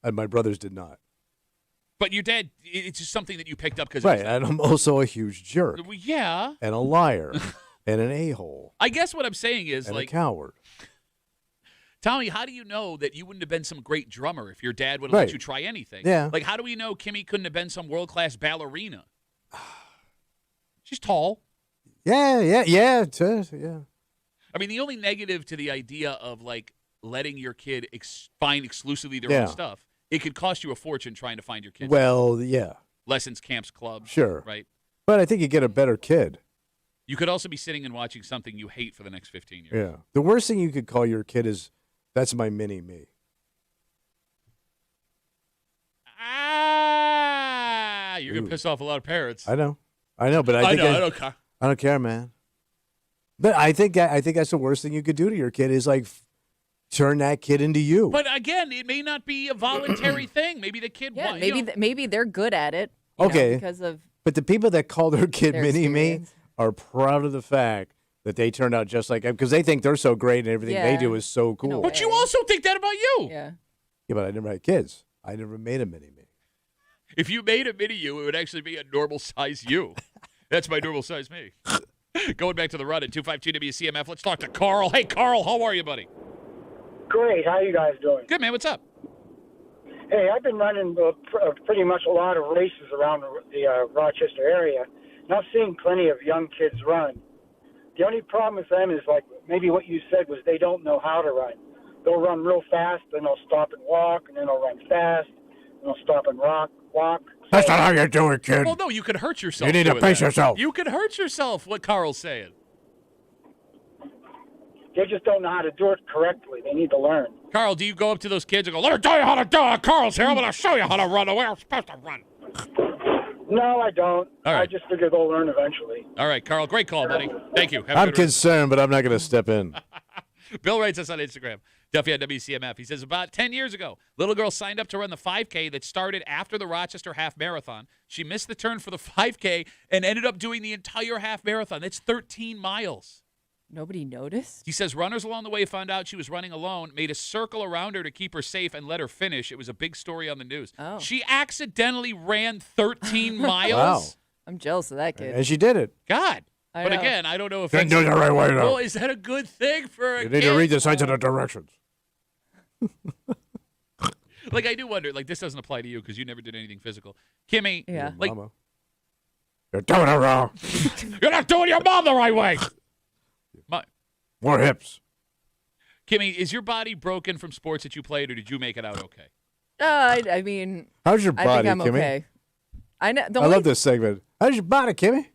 and my brothers did not. But your dad, it's just something that you picked up because Right, and I'm also a huge jerk. Yeah. And a liar. And an a-hole. I guess what I'm saying is and like a coward. Tommy, how do you know that you wouldn't have been some great drummer if your dad would have let you try anything? Yeah. Like, how do we know Kimmy couldn't have been some world-class ballerina? She's tall. Yeah. I mean, the only negative to the idea of, like, letting your kid find exclusively their own stuff, it could cost you a fortune trying to find your kid. Well, yeah. Lessons, camps, clubs. Sure. Right? But I think you get a better kid. You could also be sitting and watching something you hate for the next 15 years. Yeah. The worst thing you could call your kid is, that's my mini-me. You're going to piss off a lot of parents. I know, but I don't care. I don't care, man. But I think that's the worst thing you could do to your kid is like turn that kid into you. But again, it may not be a voluntary thing. Maybe the kid. Yeah, maybe they're good at it. Okay, because of. But the people that call their kid their mini-me experience. are proud of the fact that they turned out just like them because they think they're so great and everything they do is so cool. But you also think that about you. Yeah. Yeah, but I never had kids. I never made a mini-me. If you made a mini you, it would actually be a normal size you. That's my normal size me. Going back to the run at 252 WCMF, let's talk to Carl. Hey, Carl, how are you, buddy? Great. How you guys doing? Good, man. What's up? Hey, I've been running pretty much a lot of races around the Rochester area, and I've seen plenty of young kids run. The only problem with them is, like, maybe what you said was they don't know how to run. They'll run real fast, then they'll stop and walk, and then they'll run fast, and they'll stop and walk. That's not how you do it, kid. Well, no, you could hurt yourself. You need to doing pace that. yourself. You could hurt yourself, what Carl's saying. They just don't know how to do it correctly. They need to learn. Carl, do you go up to those kids and go, let me tell you how to do it? Carl's here. I'm going to show you how to run the way I'm supposed to run. No, I don't. All right. I just figure they'll learn eventually. All right, Carl, great call, buddy. Thank you. Have a I'm good run. concerned, but I'm not going to step in. Bill writes us on Instagram, Duffy at WCMF. He says, about 10 years ago, little girl signed up to run the 5K that started after the Rochester Half Marathon. She missed the turn for the 5K and ended up doing the entire half marathon. That's 13 miles. Nobody noticed? He says runners along the way found out she was running alone, made a circle around her to keep her safe, and let her finish. It was a big story on the news. Oh. She accidentally ran 13 miles. Wow. I'm jealous of that kid. And she did it. God. I But know. again, I don't know if Didn't that's... do it the right way, though. Well, is that a good thing for a You kid? need to read the signs and the directions. Like, I do wonder, like, this doesn't apply to you because you never did anything physical. Kimmy, Yeah. like, Mama. You're doing it wrong. you're not doing your mom the right way. More hips. Kimmy, is your body broken from sports that you played, or did you make it out okay? I mean, How's your I body, think I'm Kimmy? okay. I know. I love this segment. How's your body, Kimmy?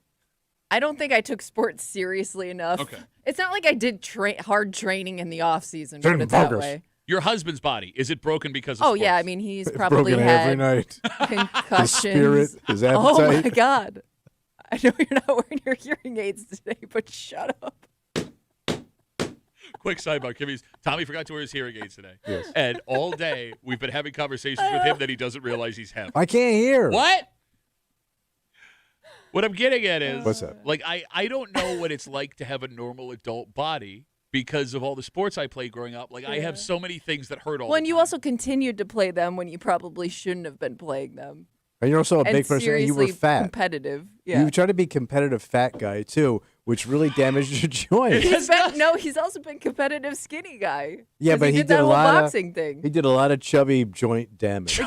I don't think I took sports seriously enough. Okay. It's not like I did hard training in the off season. Put Certain it that focus. way. Your husband's body, is it broken because of Oh sports? yeah, I mean he's probably Broken had every night. concussions. His spirit, his Oh appetite. my god! I know you're not wearing your hearing aids today, but shut up. Quick sidebar, Kimmy's Tommy forgot to wear his hearing aids today. Yes. And all day we've been having conversations with him that he doesn't realize he's having. I can't hear. What? What I'm getting at is, What's that? like, I don't know what it's like to have a normal adult body because of all the sports I played growing up. Like, I have so many things that hurt all Well, the and you time. also continued to play them when you probably shouldn't have been playing them. And you're also a And big person. And you were seriously fat. competitive. Yeah. You try to be competitive fat guy, too, which really damaged your joints. He's also been competitive skinny guy. Yeah, 'Cause but he did did that a whole lot boxing of thing. He did a lot of chubby joint damage.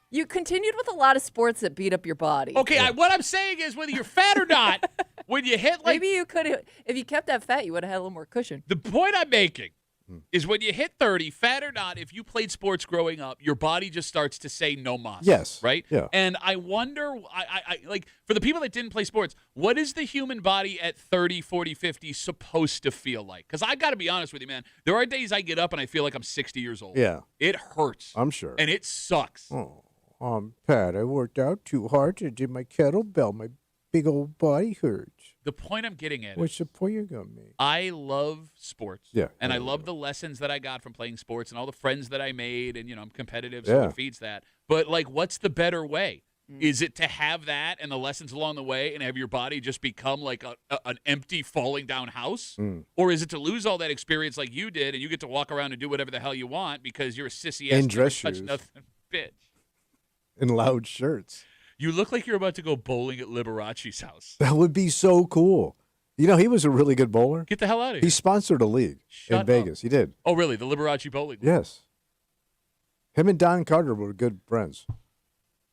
You continued with a lot of sports that beat up your body. Okay, what I'm saying is whether you're fat or not, when you hit like... Maybe you could have, if you kept that fat, you would have had a little more cushion. The point I'm making is when you hit 30, fat or not, if you played sports growing up, your body just starts to say no mas. Yes. Right? Yeah. And I wonder, I like, for the people that didn't play sports, what is the human body at 30, 40, 50 supposed to feel like? Because I got to be honest with you, man. There are days I get up and I feel like I'm 60 years old. Yeah. It hurts. I'm sure. And it sucks. Pat, I worked out too hard to do my kettlebell. My big old body hurts. The point I'm getting at What's is the point you're going to make? I love sports. Yeah. And I love the lessons that I got from playing sports and all the friends that I made. And, I'm competitive, Yeah. so it feeds that. But, like, what's the better way? Is it to have that and the lessons along the way and have your body just become like an empty falling down house? Or is it to lose all that experience like you did and you get to walk around and do whatever the hell you want because you're a sissy ass In dress touch shoes. nothing bitch? In loud shirts. You look like you're about to go bowling at Liberace's house. That would be so cool. You know, he was a really good bowler. Get the hell out of here. He sponsored a league in Vegas. He did. Oh, really? The Liberace bowling? Yes. Him and Don Carter were good friends.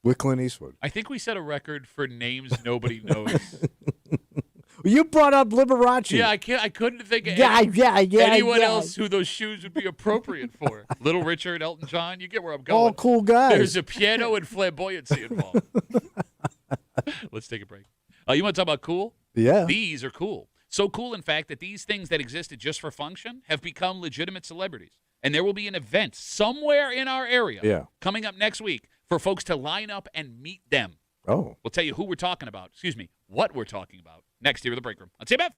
With Clint Eastwood. I think we set a record for names nobody knows. You brought up Liberace. Yeah, I couldn't think of anyone else who those shoes would be appropriate for. Little Richard, Elton John, you get where I'm going. All cool guys. There's a piano and flamboyancy involved. Let's take a break. You want to talk about cool? Yeah. These are cool. So cool, in fact, that these things that existed just for function have become legitimate celebrities. And there will be an event somewhere in our area coming up next week for folks to line up and meet them. Oh. We'll tell you who we're talking about. Excuse me, what we're talking about next here at the Break Room on WCMF.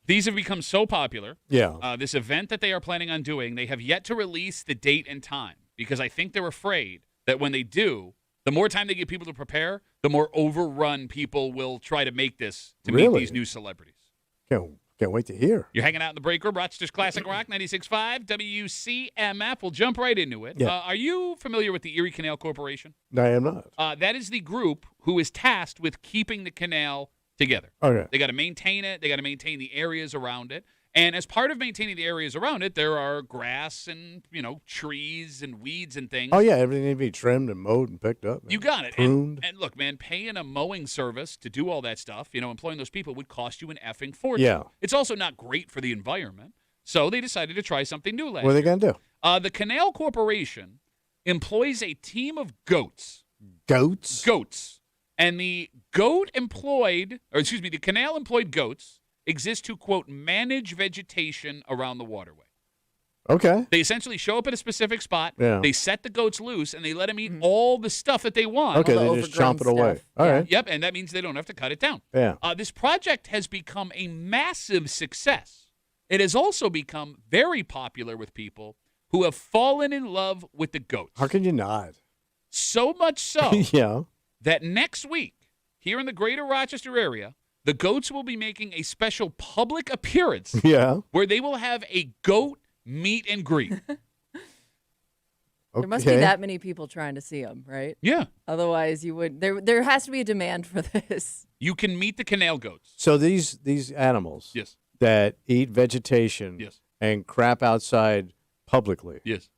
These have become so popular. Yeah. This event that they are planning on doing, they have yet to release the date and time because I think they're afraid that when they do, the more time they give people to prepare, the more overrun people will try to make this to meet these new celebrities. Can't wait to hear. You're hanging out in the break room, Rochester's Classic Rock 96.5, WCMF. We'll jump right into it. Yeah. Are you familiar with the Erie Canal Corporation? No, I am not. That is the group who is tasked with keeping the canal together. Okay. They got to maintain it. They got to maintain the areas around it. And as part of maintaining the areas around it, there are grass and, trees and weeds and things. Oh, yeah, everything needs to be trimmed and mowed and picked up. You got it. Pruned. And look, man, paying a mowing service to do all that stuff, employing those people would cost you an effing fortune. Yeah. It's also not great for the environment. So they decided to try something new last year. What are they going to do? The Canal Corporation employs a team of goats. Goats? Goats. And the canal employed goats exist to, quote, manage vegetation around the waterway. Okay. They essentially show up at a specific spot. Yeah. They set the goats loose, and they let them eat all the stuff that they want. Okay, they just chomp it away. All right. Yep, and that means they don't have to cut it down. Yeah. This project has become a massive success. It has also become very popular with people who have fallen in love with the goats. How can you not? So much so Yeah. that next week, here in the greater Rochester area, the goats will be making a special public appearance Yeah. where they will have a goat meet and greet. There must be that many people trying to see them, right? Yeah. Otherwise, you would. There has to be a demand for this. You can meet the canal goats. So these animals Yes. that eat vegetation Yes. and crap outside publicly Yes.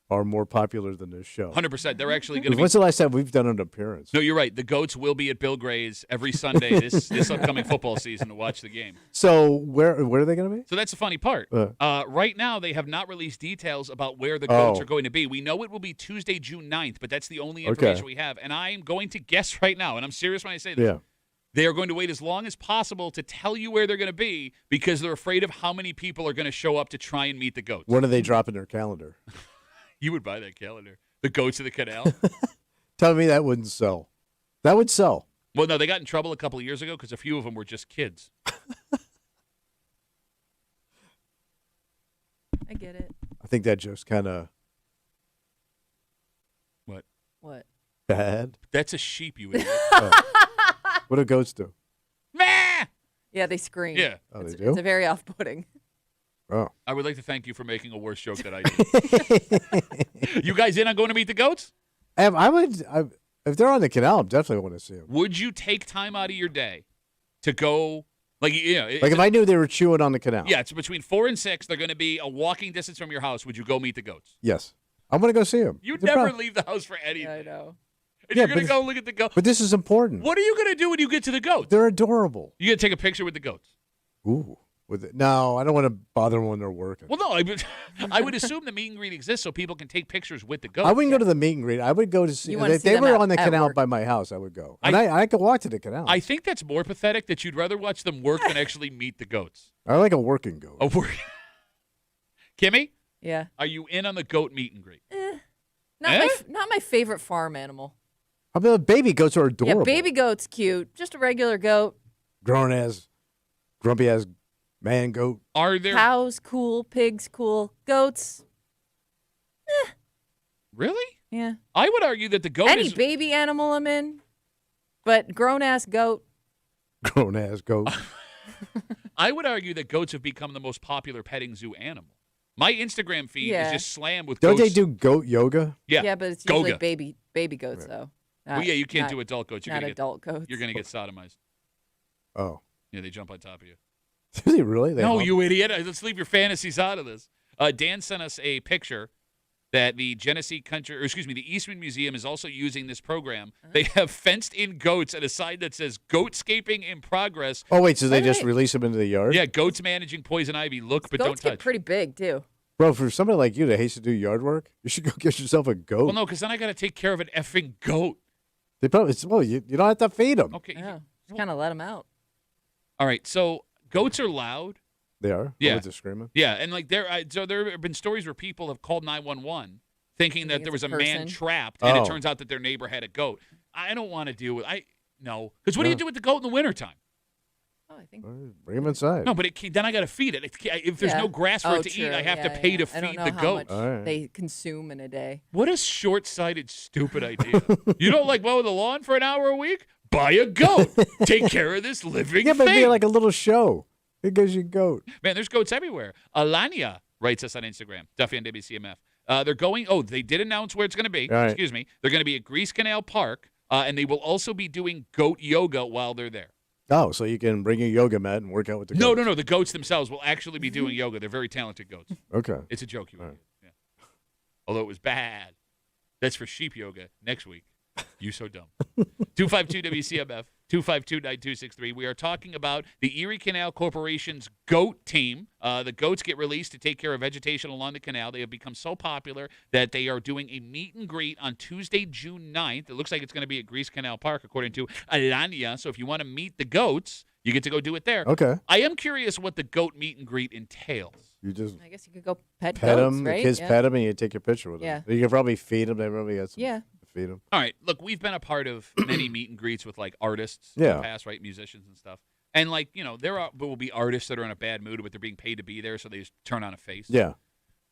are more popular than this show. 100%. They're actually going to be. When's the last time we've done an appearance? No, you're right. The goats will be at Bill Gray's every Sunday this upcoming football season to watch the game. So where are they going to be? So that's the funny part. Right now, they have not released details about where the goats are going to be. We know it will be Tuesday, June 9th, but that's the only information we have. And I'm going to guess right now, and I'm serious when I say this. Yeah. They are going to wait as long as possible to tell you where they're going to be because they're afraid of how many people are going to show up to try and meet the goats. When do they drop in their calendar? You would buy that calendar. The goats of the canal. Tell me that wouldn't sell. That would sell. Well, no, they got in trouble a couple of years ago because a few of them were just kids. I get it. I think that just kind of What? bad. That's a sheep, you idiot. What do goats do? Meh! Yeah, they scream. Yeah. Oh, they It's do? a very off-putting. Oh. I would like to thank you for making a worse joke than I did. You guys in on going to meet the goats? I would. If they're on the canal, I definitely want to see them. Would you take time out of your day to go, like if I knew they were chewing on the canal. Yeah, it's between 4 and 6. They're going to be a walking distance from your house. Would you go meet the goats? Yes. I'm going to go see them. You never leave the house for anything. Yeah, I know. And you're going to go look at the goats. But this is important. What are you going to do when you get to the goats? They're adorable. You going to take a picture with the goats? Ooh. No, I don't want to bother them when they're working. Well, no, I would assume the meet and greet exists so people can take pictures with the goats. I wouldn't go to the meet and greet. I would go to see. If they were on the canal by my house, I would go. And I could walk to the canal. I think that's more pathetic that you'd rather watch them work than actually meet the goats. I like a working goat. Kimmy? Yeah. Are you in on the goat meet and greet? Not my favorite farm animal. I mean, baby goats are adorable. Yeah, baby goat's cute. Just a regular goat. Grown ass, grumpy ass man goat. Are there cows cool, pigs cool, goats? Really? Yeah. I would argue that the goat Any is baby animal I'm in, but grown ass goat. Grown ass goat. I would argue that goats have become the most popular petting zoo animal. My Instagram feed is just slammed with Don't goats. they do goat yoga? Yeah. Yeah, but it's usually Goga. baby goats though. Well, yeah, you can't do adult goats. You're not gonna adult goats. You're going to get sodomized. Oh. Yeah, they jump on top of you. Do they really? No, you idiot. Let's leave your fantasies out of this. Dan sent us a picture that the the Eastman Museum is also using this program. They have fenced-in goats and a sign that says "Goatscaping in progress." Oh wait, so they just release them into the yard? Yeah, goats managing poison ivy. Look, but Goats don't get touch. pretty big too. Bro, for somebody like you that hates to do yard work, you should go get yourself a goat. Well, no, because then I got to take care of an effing goat. They probably you don't have to feed them. Okay. Yeah, just kind of let them out. All right, so goats are loud. They are? Yeah. They're screaming? Yeah, and like there have been stories where people have called 911 thinking that there was a man person. trapped, and it Oh. turns out that their neighbor had a goat. I don't want to deal with because what do you do with the goat in the wintertime? Oh, I think. Bring them inside. No, but then I got to feed it. If there's no grass for it to eat, I have to pay to feed the goats. I don't know how much they consume in a day. What a short-sighted, stupid idea. You don't like mow the lawn for an hour a week? Buy a goat. Take care of this living but thing. it'd be like a little show. It gives you a goat. Man, there's goats everywhere. Alania writes us on Instagram, Duffy and WCMF. They're going, they did announce where it's going to be. Right. Excuse me. They're going to be at Grease Canal Park, and they will also be doing goat yoga while they're there. Oh, so you can bring your yoga mat and work out with the goats. No. The goats themselves will actually be doing yoga. They're very talented goats. Okay. It's a joke, you idiot. Yeah. Although it was bad. That's for sheep yoga next week. You so dumb. 252-WCMF, 252-9263. We are talking about the Erie Canal Corporation's goat team. The goats get released to take care of vegetation along the canal. They have become so popular that they are doing a meet and greet on Tuesday, June 9th. It looks like it's going to be at Grease Canal Park, according to Alania. So if you want to meet the goats, you get to go do it there. Okay. I am curious what the goat meet and greet entails. I guess you could go pet pet goats, them, right? the kids pet them, and you take your picture with them. Yeah. You can probably feed them. They probably got some Yeah. to feed them. All right, look, we've been a part of many meet and greets with like artists in Yeah. the past, right? Musicians and stuff. And like, there will be artists that are in a bad mood, but they're being paid to be there, so they just turn on a face. Yeah.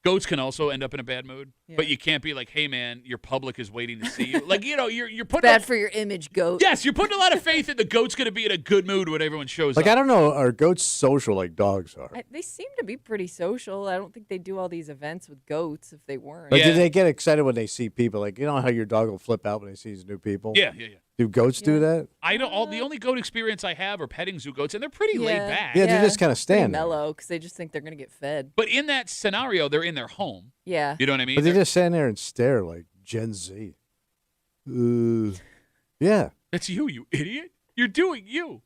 Goats can also end up in a bad mood, but you can't be like, "Hey, man, your public is waiting to see you." Like, you're putting bad for your image, goat. Yes, you're putting a lot of faith in the goat's going to be in a good mood when everyone shows Like, up. I don't know, are goats social like dogs are? They seem to be pretty social. I don't think they do all these events with goats if they weren't. Like, do they get excited when they see people? Like, you know how your dog will flip out when he sees new people? Yeah. Do goats do that? I don't. The only goat experience I have are petting zoo goats, and they're pretty laid back. Yeah, they just kind of Pretty stand there. mellow because they just think they're going to get fed. But in that scenario, they're in their home. Yeah. You know what I mean? But they just stand there and stare like Gen Z. Yeah. That's you idiot. You're doing you.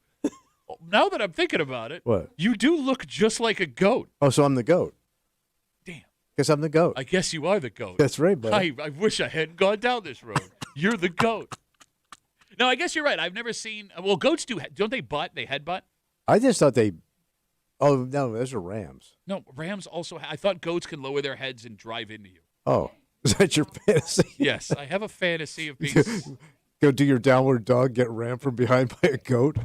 Now that I'm thinking about it, What? you do look just like a goat. Oh, so I'm the goat. Damn. Guess I'm the goat. I guess you are the goat. That's right, buddy. I wish I hadn't gone down this road. You're the goat. No, I guess you're right. I've never seen. Well, goats don't they butt? They headbutt? I just thought they. Oh no, those are rams. No, rams also. I thought goats can lower their heads and drive into you. Oh, is that your fantasy? Yes, I have a fantasy of being. Go do your downward dog, get rammed from behind by a goat.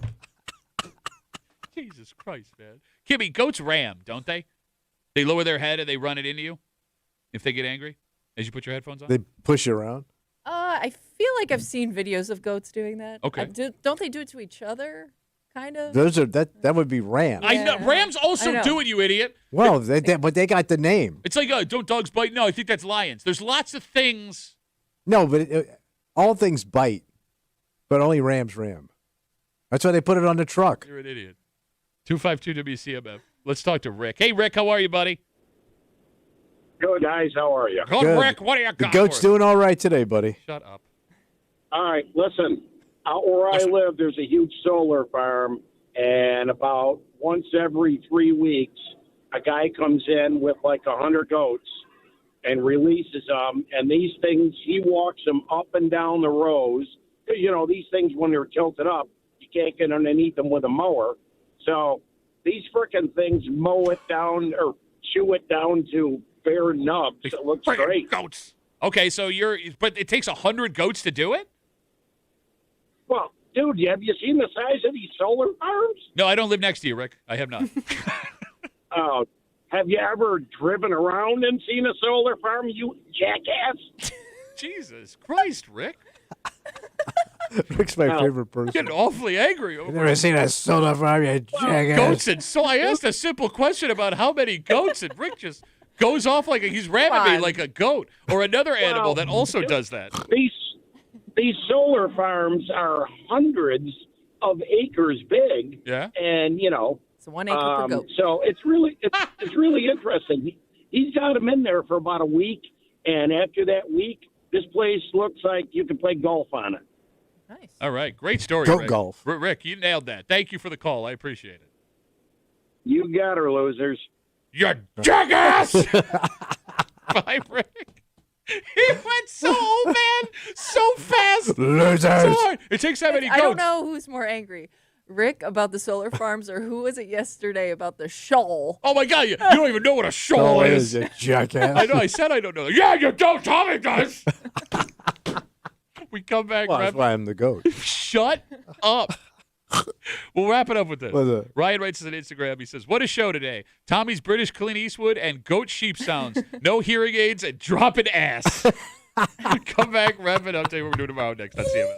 Jesus Christ, man. Kimmy, goats ram, don't they? They lower their head and they run it into you if they get angry as you put your headphones on? They push you around. I feel like I've seen videos of goats doing that. Okay. Don't they do it to each other? Kind of. Those are that would be rams. I know. Rams also do it, you idiot. Well, but they got the name. It's like, don't dogs bite? No, I think that's lions. There's lots of things. No, but all things bite, but only rams ram. That's why they put it on the truck. You're an idiot. 252 WCMF. Let's talk to Rick. Hey, Rick, how are you, buddy? Good, guys. How are you? Good, Rick. What do you got? The goat's for us? doing all right today, buddy. Shut up. All right, listen. Out where I live, there's a huge solar farm, and about once every 3 weeks, a guy comes in with like 100 goats and releases them, and these things, he walks them up and down the rows. These things, when they're tilted up, you can't get underneath them with a mower. So these frickin' things mow it down or chew it down to bare nubs. It looks great. Goats. Okay, so but it takes 100 goats to do it? Well, dude, have you seen the size of these solar farms? No, I don't live next to you, Rick. I have not. Have you ever driven around and seen a solar farm, you jackass? Jesus Christ, Rick. Rick's my favorite person. Getting awfully angry over You never seen a solar farm, you jackass. goats. And so I asked a simple question about how many goats, and Rick just goes off like he's ramming me like a goat or another animal that also does that. These solar farms are hundreds of acres big. Yeah. And, it's 1 acre per goat. So it's really interesting. He's got them in there for about a week, and after that week, this place looks like you can play golf on it. Nice. All right. Great story, Goat Rick. golf. Rick, you nailed that. Thank you for the call. I appreciate it. You got her, losers. You jackass! Bye, Rick. He went so old, man, so fast. Losers. So hard. It takes that many goats. I don't know who's more angry. Rick about the solar farms, or who was it yesterday about the shoal? Oh, my God. You don't even know what a shoal Oh, is. you jackass. I know. I said I don't know. Yeah, you don't. Tommy does. We come back. Well, that's why I'm the goat. Shut up. We'll wrap it up with this. What's that? Ryan writes us on Instagram. He says, what a show today. Tommy's British Clint Eastwood and goat sheep sounds. No hearing aids and dropping ass. Come back, wrap it up. Tell you what we're doing tomorrow next on CMF.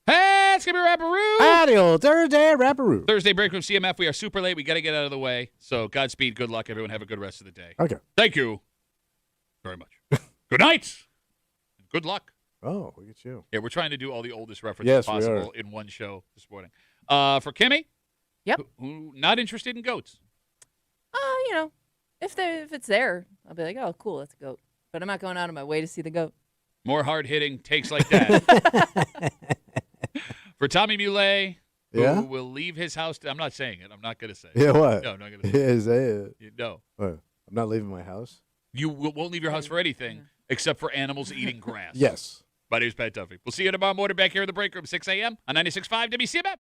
Hey, it's going to be Rapparoo. Howdy, old Thursday, Rapparoo. Thursday break from CMF. We are super late. We got to get out of the way. So Godspeed. Good luck, everyone. Have a good rest of the day. Okay. Thank you very much. Good night. Good luck. Oh, look at you. Yeah, we're trying to do all the oldest references Yes, we possible are. in one show this morning. For Kimmy? Yep. Who not interested in goats? You know, if it's there, I'll be like, oh, cool, that's a goat. But I'm not going out of my way to see the goat. More hard-hitting takes like that. For Tommy Muley, who will leave his house. I'm not saying it. I'm not going to say it. Yeah, what? No, I'm not going to say it. Say it. No. What? I'm not leaving my house? You won't leave your house for anything except for animals eating grass. Yes. My name's Pat Duffy. We'll see you tomorrow morning back here in the break room, 6 a.m. on 96.5 WCMF.